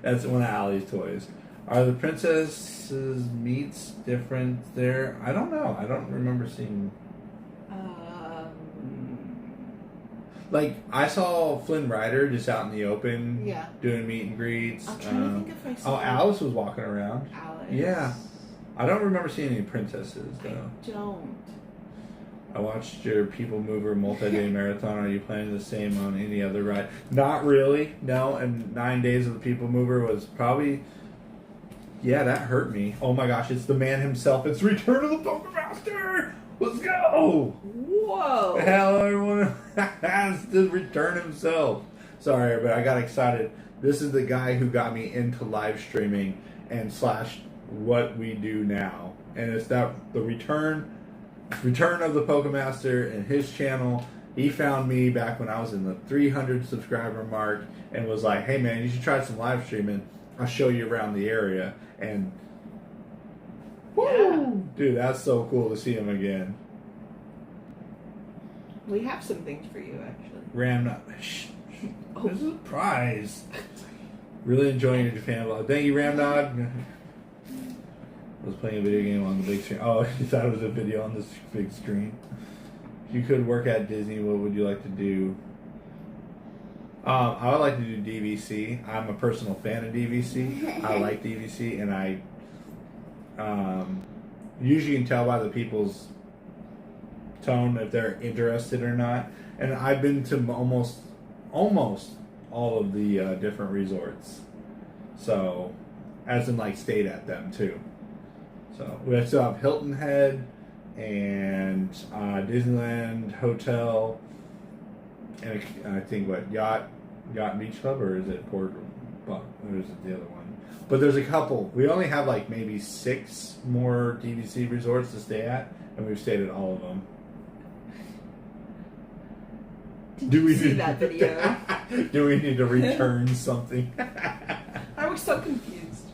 That's one of Allie's toys. Are the princess's meats different there? I don't know. I don't remember seeing... Like, I saw Flynn Rider just out in the open yeah, doing meet and greets. I'm trying to think if I saw. Oh, Alice was walking around. Alice. Yeah. I don't remember seeing any princesses, though. I don't. I watched your People Mover multi-day marathon. Are you planning the same on any other ride? Not really, no. And 9 days of the People Mover was probably... Yeah, that hurt me. Oh my gosh, it's the man himself. It's Return of the Pokemaster! Let's go! Whoa! Hell, everyone has to return himself. Sorry, but I got excited. This is the guy who got me into live streaming and slash what we do now. And it's that the return of the Pokemaster and his channel. He found me back when I was in the 300 subscriber mark and was like, hey man, you should try some live streaming. I'll show you around the area. And Yeah. dude, that's so cool to see him again. We have some things for you, actually. Ram, Oh. this is a prize. Really enjoying your Japan vlog. Thank you, Ramnod. I was playing a video game on the big screen. Oh, you thought it was a video on this big screen. If you could work at Disney, what would you like to do? I would like to do DVC. I'm a personal fan of DVC. I like DVC, and I usually can tell by the people's tone if they're interested or not. And I've been to almost all of the different resorts. So, as in like stayed at them too. So we still have Hilton Head and Disneyland Hotel, and I think what Yacht Beach Club, or is it Port? Well, or is it the other one? But there's a couple. We only have like maybe 6 more DVC resorts to stay at, and we've stayed at all of them. Did you see that video? Do we need to return something? I was so confused.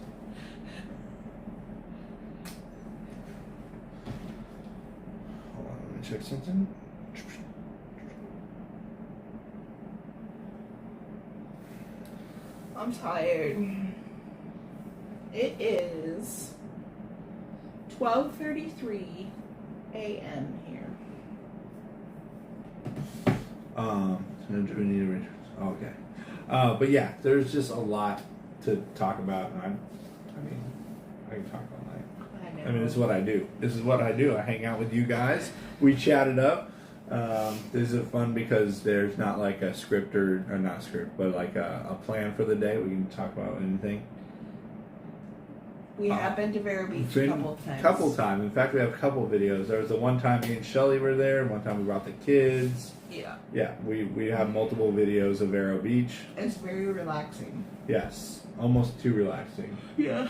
Hold on, let me check something. I'm tired. It is 12:33 a.m. here. So do we need to return? Okay. But yeah, there's just a lot to talk about, and I mean, I can talk all night. I mean, this is what I do. This is what I do. I hang out with you guys. We chat it up. This is fun because there's not like a script or not script, but like a plan for the day. We can talk about anything. We have been to Vero Beach a couple of times. Couple times. In fact, we have a couple of videos. There was the one time me and Shelly were there. One time we brought the kids. Yeah. Yeah, we have multiple videos of Vero Beach. It's very relaxing. Yes, almost too relaxing. Yeah.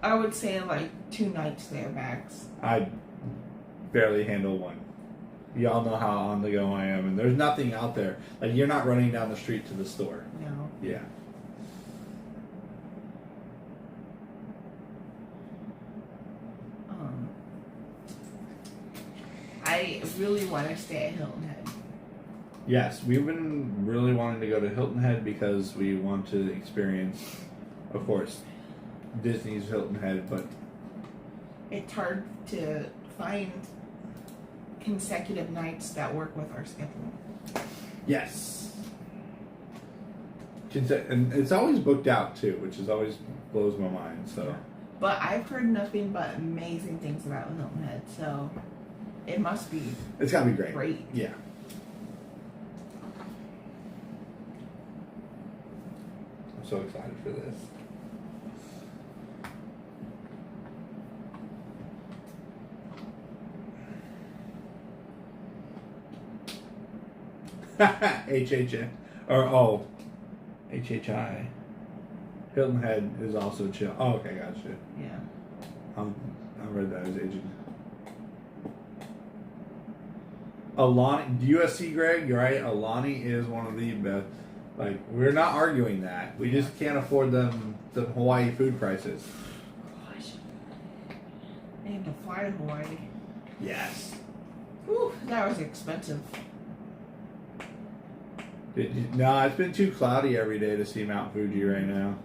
I would say like 2 nights there max. I barely handle one. Y'all know how on the go I am, and there's nothing out there. Like, you're not running down the street to the store. No. Yeah. I really want to stay at Hilton Head. Yes, we've been really wanting to go to Hilton Head because we want to experience, of course, Disney's Hilton Head, but It's hard to find consecutive nights that work with our schedule. yes. And it's always booked out too, which is always blows my mind. So, But I've heard nothing but amazing things about Hilton Head, so it must be it's gotta be great. great. Yeah. I'm so excited for this. HHI or HHI. Hilton Head is also chill. Oh, okay, gotcha. Yeah. I read that as agent. Alani, USC, Greg, you're right. Alani is one of the best. Like, we're not arguing that. We just can't afford the Hawaii food prices. Gosh. And to fly to Hawaii. Yes. Whew, that was expensive. No, it's been too cloudy every day to see Mount Fuji right now.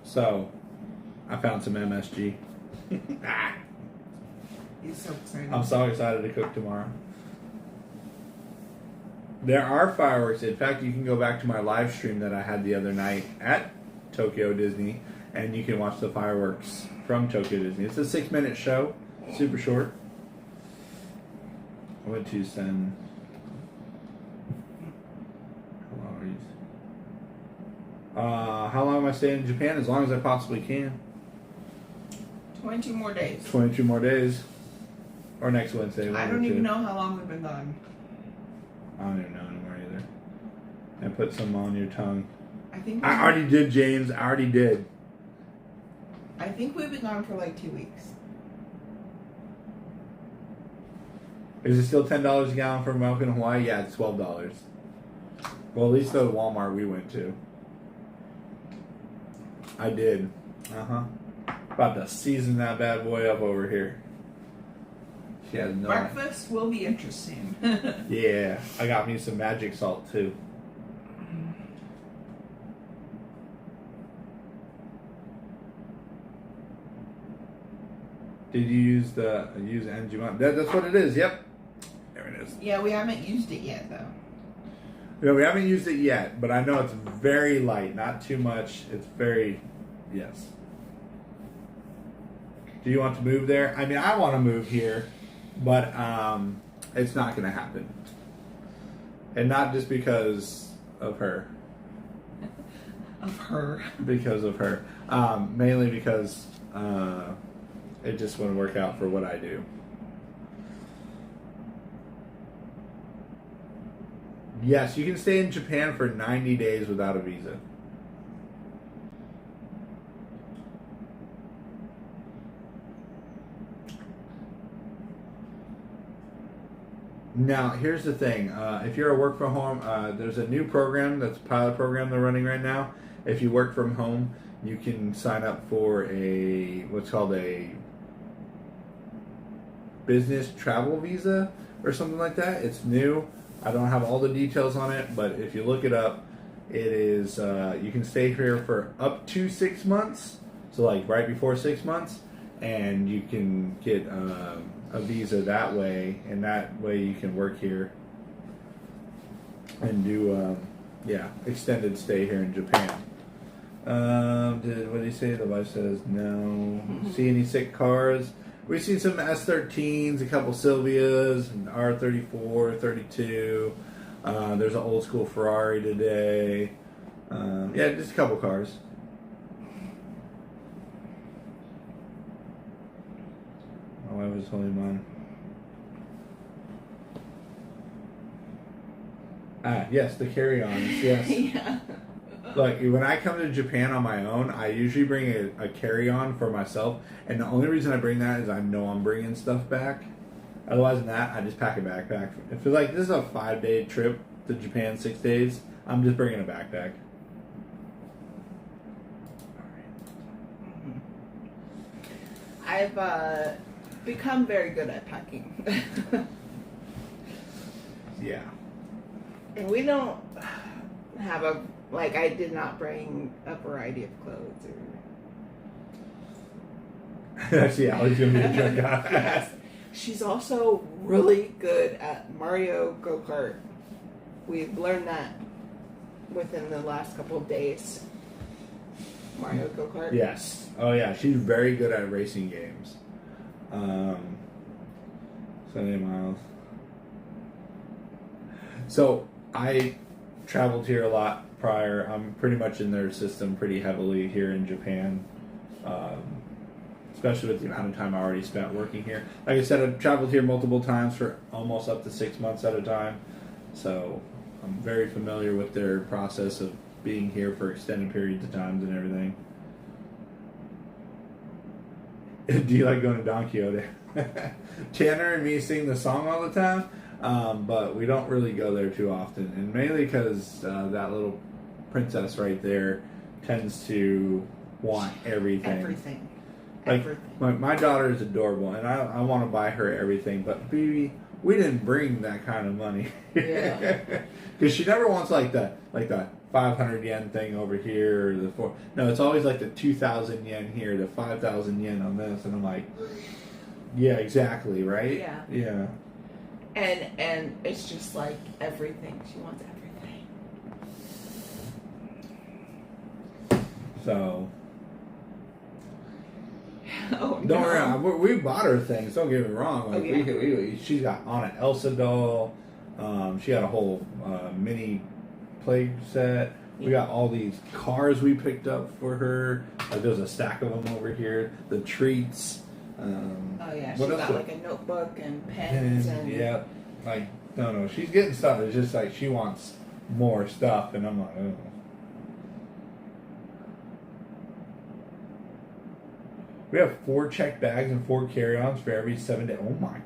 So, I found some MSG. He's so excited. I'm so excited to cook tomorrow. There are fireworks. In fact, you can go back to my live stream that I had the other night at Tokyo Disney, and you can watch the fireworks from Tokyo Disney. It's a 6-minute show, super short. I went to send. How long am I staying in Japan? As long as I possibly can. 22 more days. 22 more days. Or next Wednesday. I don't even know how long we've been gone. I don't even know anymore either. And put some on your tongue. I think I already did, James. I already did. I think we've been gone for like 2 weeks. Is it still $10 a gallon for milk in Hawaii? Yeah, it's $12. Well, at least the Walmart we went to. I did. About to season that bad boy up over here. She has no. Breakfast will be interesting. Yeah, I got me some magic salt too. Did you use Anjuma? That's what it is. Yep. There it is. Yeah, we haven't used it yet though. No, we haven't used it yet, but I know it's very light, not too much. It's very, yes. Do you want to move there? I mean, I want to move here, but it's not going to happen. And not just because of her. Of her. Because of her. Mainly because it just wouldn't work out for what I do. Yes, you can stay in Japan for 90 days without a visa. Now, here's the thing. If you're a work from home, there's a new program that's a pilot program they're running right now. If you work from home, you can sign up for what's called a business travel visa or something like that. It's new. I don't have all the details on it, but if you look it up, it is you can stay here for up to 6 months. So like right before 6 months, and you can get a visa that way, and that way you can work here and do extended stay here in Japan. What did he say? The wife says no. See any sick cars? We've seen some S13s, a couple Silvias, an R34, 32. There's an old school Ferrari today. Just a couple cars. My wife was holding mine. Yes, the carry-ons. Yes. Yeah. Look, when I come to Japan on my own, I usually bring a carry-on for myself, and the only reason I bring that is I know I'm bringing stuff back. Otherwise than that, I just pack a backpack. If it's like this is a 5-day trip to Japan, 6 days, I'm just bringing a backpack. I've become very good at packing. Yeah. And we don't have I did not bring a variety of clothes or. That's always gonna be a drunk guy. Yes. She's also really good at Mario Go-Kart. We've learned that within the last couple of days. Mario Go-Kart. Yes. Oh yeah, she's very good at racing games. 70 miles. So I traveled here a lot prior. I'm pretty much in their system pretty heavily here in Japan. Especially with the amount of time I already spent working here. Like I said, I've traveled here multiple times for almost up to 6 months at a time. So I'm very familiar with their process of being here for extended periods of times and everything. Do you like going to Don Quixote? Tanner and me sing the song all the time, but we don't really go there too often. And mainly because that little princess right there tends to want everything. Everything. Like, Everything. my daughter is adorable, and I want to buy her everything, but baby, we didn't bring that kind of money. Yeah. Because she never wants like the 500 yen thing over here, or the 4. No, it's always like the 2,000 yen here, the 5,000 yen on this, and I'm like, yeah, exactly, right? Yeah. Yeah. And it's just like everything. She wants everything. So. Oh, Don't no. worry, we bought her things. Don't get me wrong. Like, Oh, yeah. She's got on an Elsa doll. She got a whole mini play set. We got all these cars we picked up for her. There's a stack of them over here. The treats. Oh yeah, she's what else got like a notebook and pens and yeah, like no, she's getting stuff. It's just like she wants more stuff, and I'm like, oh. We have 4 checked bags and 4 carry-ons for every 7 days. Oh my!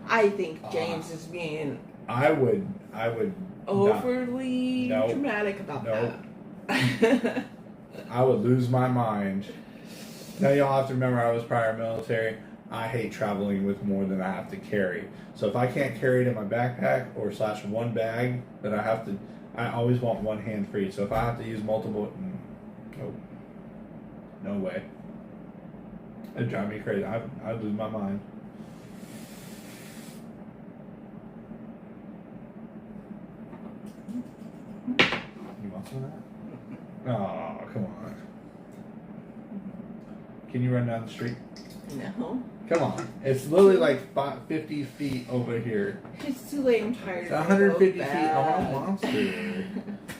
I think James is being I would overly Nope. dramatic about Nope. that. I would lose my mind. Now y'all have to remember I was prior military. I hate traveling with more than I have to carry. So if I can't carry it in my backpack or / one bag, then I always want one hand free. So if I have to use multiple, no way. It'd drive me crazy. I'd lose my mind. You want some of that? Oh, come on. Can you run down the street? No. Come on. It's literally like 50 feet over here. It's too late. I'm tired. It's 150 feet. I want a bad. monster.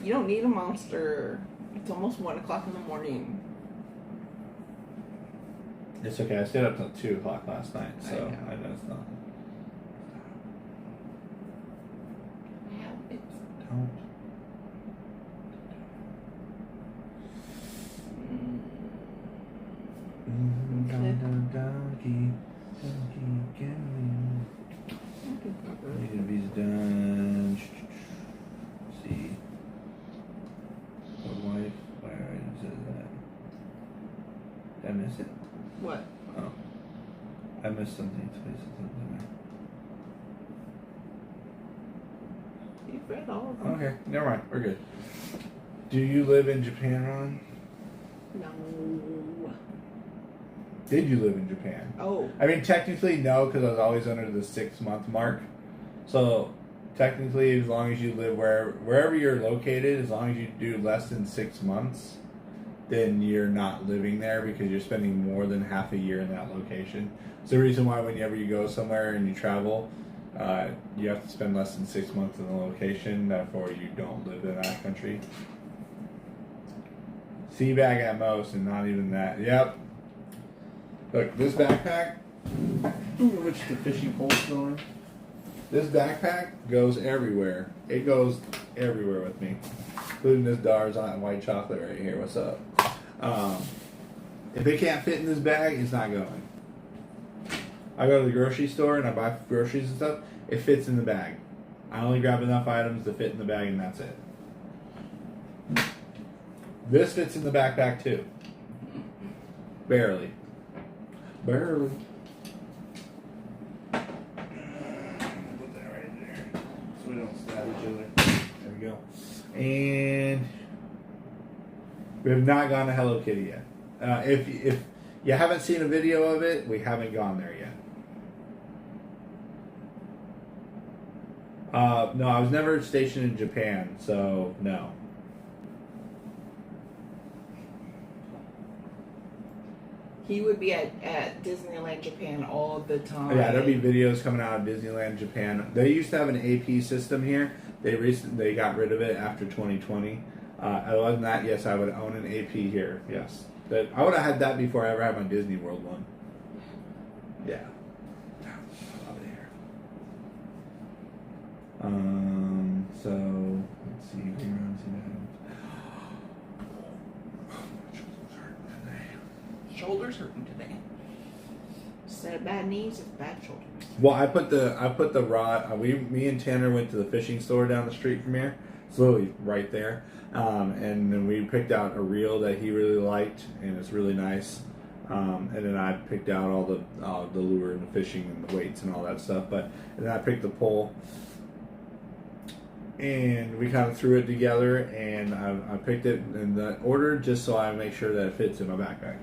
You don't need a monster. It's almost 1 o'clock in the morning. It's okay. I stayed up till 2 o'clock last night, so I I know it's not. Don't. Donkey, get me. Need these done. Let's see. The wife, where is that? Did I miss it? What? Oh. I missed something. Something. You've read all of them. Okay, never mind. We're good. Do you live in Japan, Ron? No. Did you live in Japan? Oh. I mean, technically, no, because I was always under the 6 month mark. So, technically, as long as you live wherever you're located, as long as you do less than 6 months, then you're not living there because you're spending more than half a year in that location. It's the reason why whenever you go somewhere and you travel, you have to spend less than 6 months in the location, therefore you don't live in that country. Sea bag at most, and not even that. Yep. Look, this backpack, which the fishing pole's still in, this backpack goes everywhere. It goes everywhere with me, including this Darzan white chocolate right here. What's up? If it can't fit in this bag, it's not going. I go to the grocery store and I buy groceries and stuff. It fits in the bag. I only grab enough items to fit in the bag, and that's it. This fits in the backpack too. Barely. Barely. Put that right there so we don't stab each other. There we go. And we have not gone to Hello Kitty yet. If you haven't seen a video of it, we haven't gone there yet. No, I was never stationed in Japan, so no. He would be at Disneyland Japan all the time. Yeah, there'll be videos coming out of Disneyland Japan. They used to have an AP system here. They got rid of it after 2020. Other than that, yes, I would own an AP here. Yes, but I would have had that before I ever had my Disney World one. Yeah. I love it here. So let's see. Shoulders hurting today. Instead of bad knees, it's bad shoulders. Well, I put the rod. Me and Tanner went to the fishing store down the street from here. It's literally right there. And then we picked out a reel that he really liked, and it's really nice. And then I picked out all the lure and the fishing and the weights and all that stuff. And then I picked the pole, and we kind of threw it together. And I picked it in the order just so I make sure that it fits in my backpack.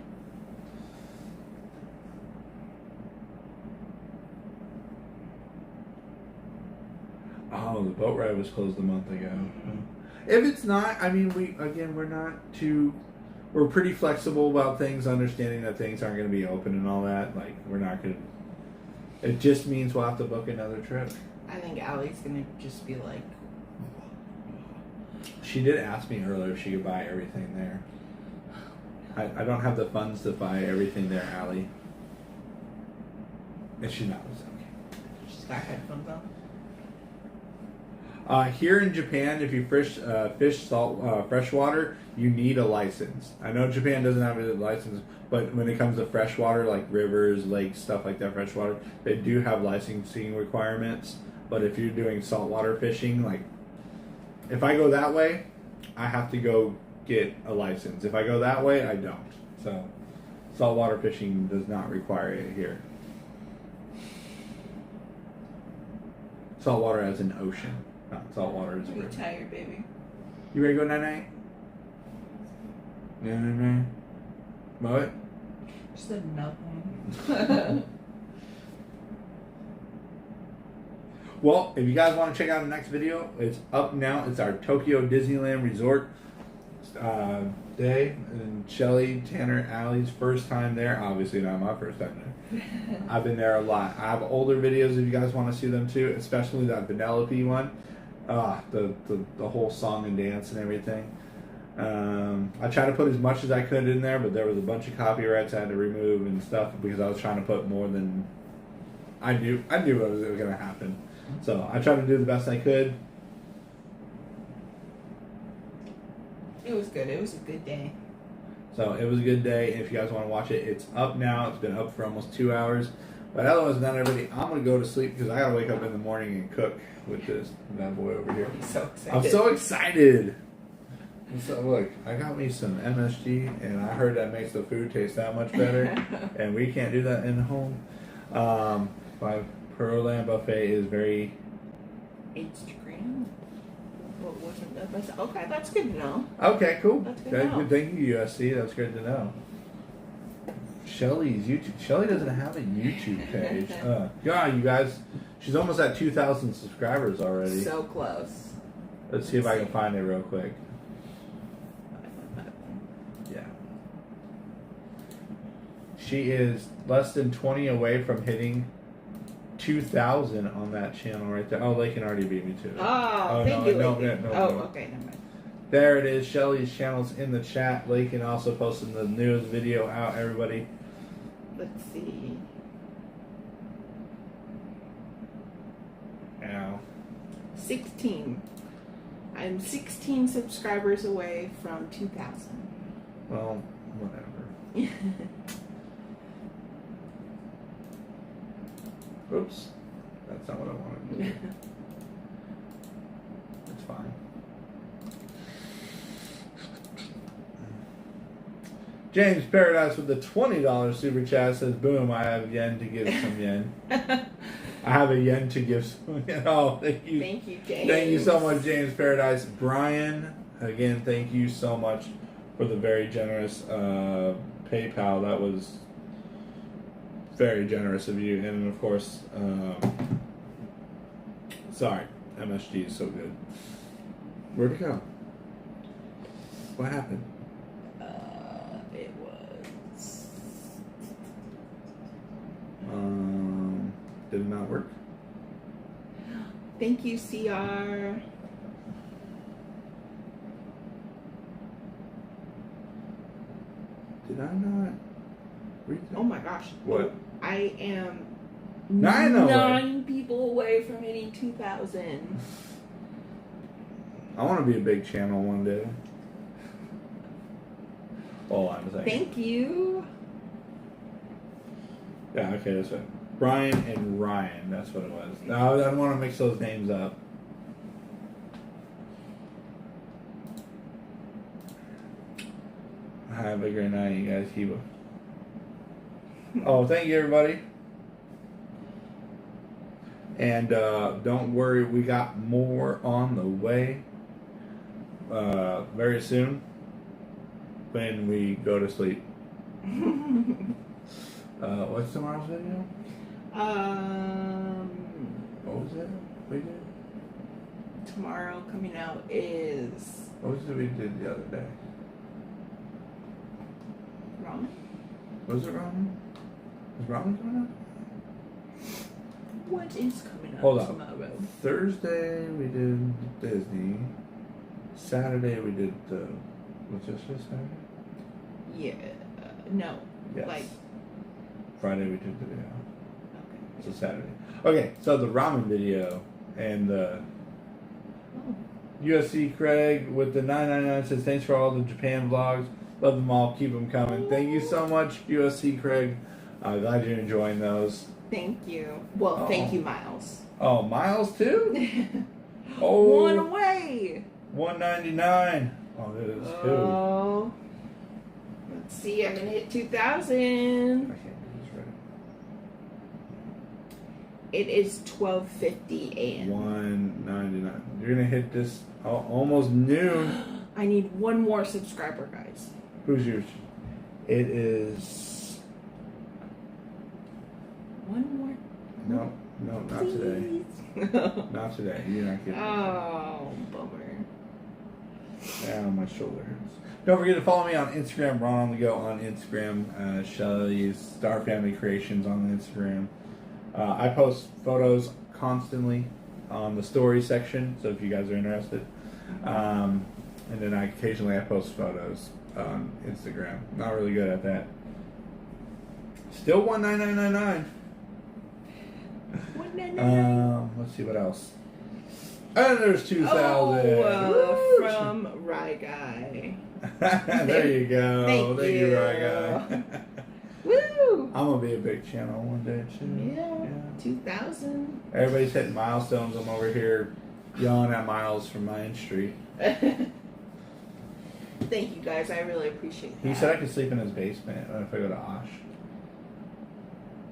Oh, the boat ride was closed a month ago. If it's not, I mean, we're pretty flexible about things, understanding that things aren't going to be open and all that. Like, we're not going to, it just means we'll have to book another trip. I think Allie's going to just be like. She did ask me earlier if she could buy everything there. I don't have the funds to buy everything there, Allie. And she's not. She's got headphones on. Here in Japan, if you fish freshwater, you need a license. I know Japan doesn't have a license, but when it comes to freshwater, like rivers, lakes, stuff like that, freshwater, they do have licensing requirements. But if you're doing saltwater fishing, like if I go that way, I have to go get a license. If I go that way, I don't. So saltwater fishing does not require it here. Saltwater as an ocean. Saltwater is Are you tired, baby? You ready to go night-night? Night-night. What? She said nothing. Well, if you guys want to check out the next video, it's up now. It's our Tokyo Disneyland Resort day. And Shelly, Tanner, Allie's first time there. Obviously not my first time there. I've been there a lot. I have older videos if you guys want to see them too, especially that Penelope one. The whole song and dance and everything. I tried to put as much as I could in there, but there was a bunch of copyrights I had to remove and stuff because I was trying to put more than I knew what was going to happen. So I tried to do the best I could. It was good. It was a good day. So it was a good day. If you guys want to watch it, it's up now. It's been up for almost 2 hours. But otherwise, not everybody. I'm going to go to sleep because I got to wake up in the morning and cook with this bad boy over here. I'm so excited. I'm so excited. So look, I got me some MSG, and I heard that makes the food taste that much better. And we can't do that in home. My Pearl Lamb buffet is very. Aged cream. What wasn't that? Okay, that's good to know. Okay, cool. That's good to know. Thank you, USC. That's good to know. Shelly's YouTube. Shelly doesn't have a YouTube page. Yeah, you guys. She's almost at 2,000 subscribers already. So close. Let's see if I can find it real quick. Yeah. She is less than 20 away from hitting 2,000 on that channel right there. Oh, they can already beat me to it. Oh, thank you. No, okay, never mind. There it is. Shelly's channel's in the chat. Lakin also posted the newest video out, everybody. Let's see. Ow. 16. I'm 16 subscribers away from 2,000. Well, whatever. Oops. That's not what I wanted to do. It's fine. James Paradise with the $20 super chat says, boom, I have yen to give some yen. I have a yen to give some yen. Oh, thank you. Thank you, James. Thank you so much, James Paradise. Brian, again, thank you so much for the very generous PayPal. That was very generous of you. And of course, sorry, MSG is so good. Where'd it go? What happened? It was. Did it not work? Thank you, CR. Did I not read that? Oh my gosh. What? I am 9 people away from hitting 2,000. I want to be a big channel one day. Hold on a second. Thank you. Yeah, okay, that's right. Brian and Ryan, that's what it was. No, I don't want to mix those names up. Have a great night, you guys. Keep up. Oh, thank you, everybody. And don't worry, we got more on the way very soon when we go to sleep. What's tomorrow's video? What was it we did? Tomorrow coming out is What was it we did the other day? ramen. Was it ramen? Was ramen coming up? What is coming up Hold on. tomorrow? Thursday we did Disney. Saturday we did what's yesterday? Saturday? Yeah. No. Yes. Like. Friday we did the video. Okay. So Saturday. Okay, so the ramen video and the Oh. USC Craig with the 999 says thanks for all the Japan vlogs. Love them all. Keep them coming. Thank you so much, USC Craig. Glad you're enjoying those. Thank you. Well, thank you, Miles. Oh, Miles too? Oh, One away. 199. Oh, that is cool. Oh. Let's see. I'm gonna hit 2,000. I can't do this right. It is 12:50 a.m. 199. You're gonna hit this almost noon. I need one more subscriber, guys. Who's yours? It is. One more. No, not today. Please. Not today. You're not getting it. Oh, bummer. Ow, my shoulder hurts. Don't forget to follow me on Instagram, Ron on the Go on Instagram, Shelly's Star Family Creations on Instagram. I post photos constantly on the story section, so if you guys are interested. And then occasionally I post photos on Instagram. Not really good at that. Still 19999. 199. Let's see what else. And there's 2,000. Oh, from Rye Guy. There you go. Thank you, you. Rye Guy. Woo! I'm gonna be a big channel one day too. Yeah. 2,000. Everybody's hitting milestones. I'm over here yelling at Miles from Main Street. Thank you, guys. I really appreciate that. He said I could sleep in his basement if I go to Osh.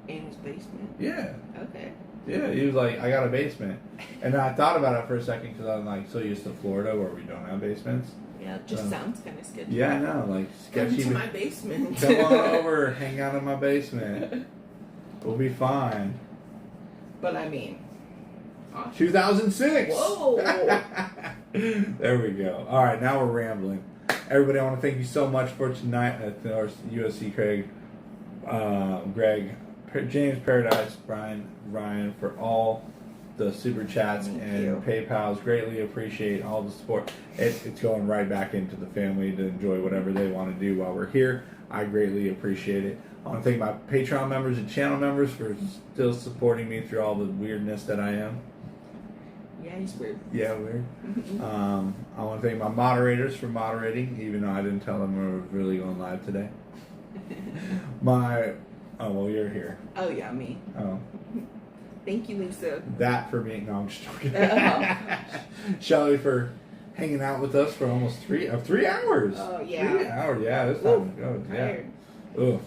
In his basement. Yeah. Okay. Yeah, he was like, I got a basement. And then I thought about it for a second because I'm like so used to Florida where we don't have basements. Yeah, it just sounds kind of sketchy. Yeah, I know, like sketchy. Come to my basement. Come on over, hang out in my basement. We'll be fine. But I mean, Osh. 2006. Whoa. There we go. All right, now we're rambling. Everybody, I want to thank you so much for tonight at our USC Craig, Greg, James Paradise, Brian, Ryan for all the super chats and PayPals. Greatly appreciate all the support. It's going right back into the family to enjoy whatever they want to do while we're here. I greatly appreciate it. I want to thank my Patreon members and channel members for still supporting me through all the weirdness that I am. Yeah, he's weird. Yeah, weird. I want to thank my moderators for moderating, even though I didn't tell them we were really going live today. Oh, well, you're here. Oh, yeah, me. Oh. Thank you, Lisa. That for me. No, I'm just joking. Oh. Shelly for hanging out with us for almost 3 hours. Oh, yeah. 3 hours, yeah. This time goes, yeah. Tired. Ugh.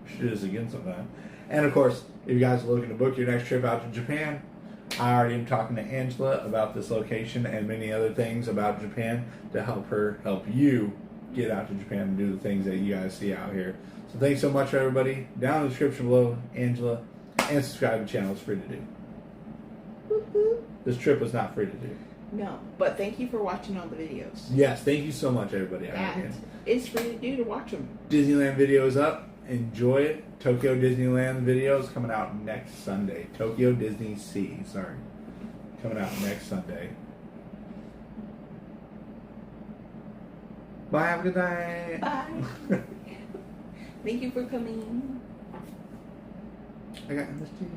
Should do this again sometime. And of course, if you guys are looking to book your next trip out to Japan, I already am talking to Angela about this location and many other things about Japan to help you get out to Japan and do the things that you guys see out here. So thanks so much, everybody. Down in the description below, Angela, and subscribe to the channel. It's free to do. Woo-hoo. This trip was not free to do. No, but thank you for watching all the videos. Yes, thank you so much, everybody. That is free to do to watch them. Disneyland video is up. Enjoy it. Tokyo Disneyland video is coming out next Sunday. Tokyo Disney Sea, sorry. Coming out next Sunday. Bye, have a good night. Bye. Thank you for coming. I got this too.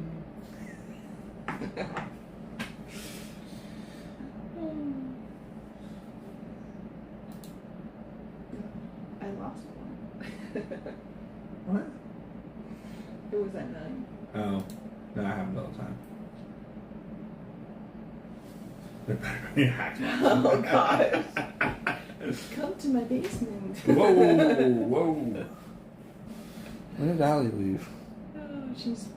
I lost one. What? It was at 9. Oh, no, I have it all the time. They're better be hacked. Oh, gosh. Come to my basement. Whoa, whoa. When did Allie leave? Oh, she's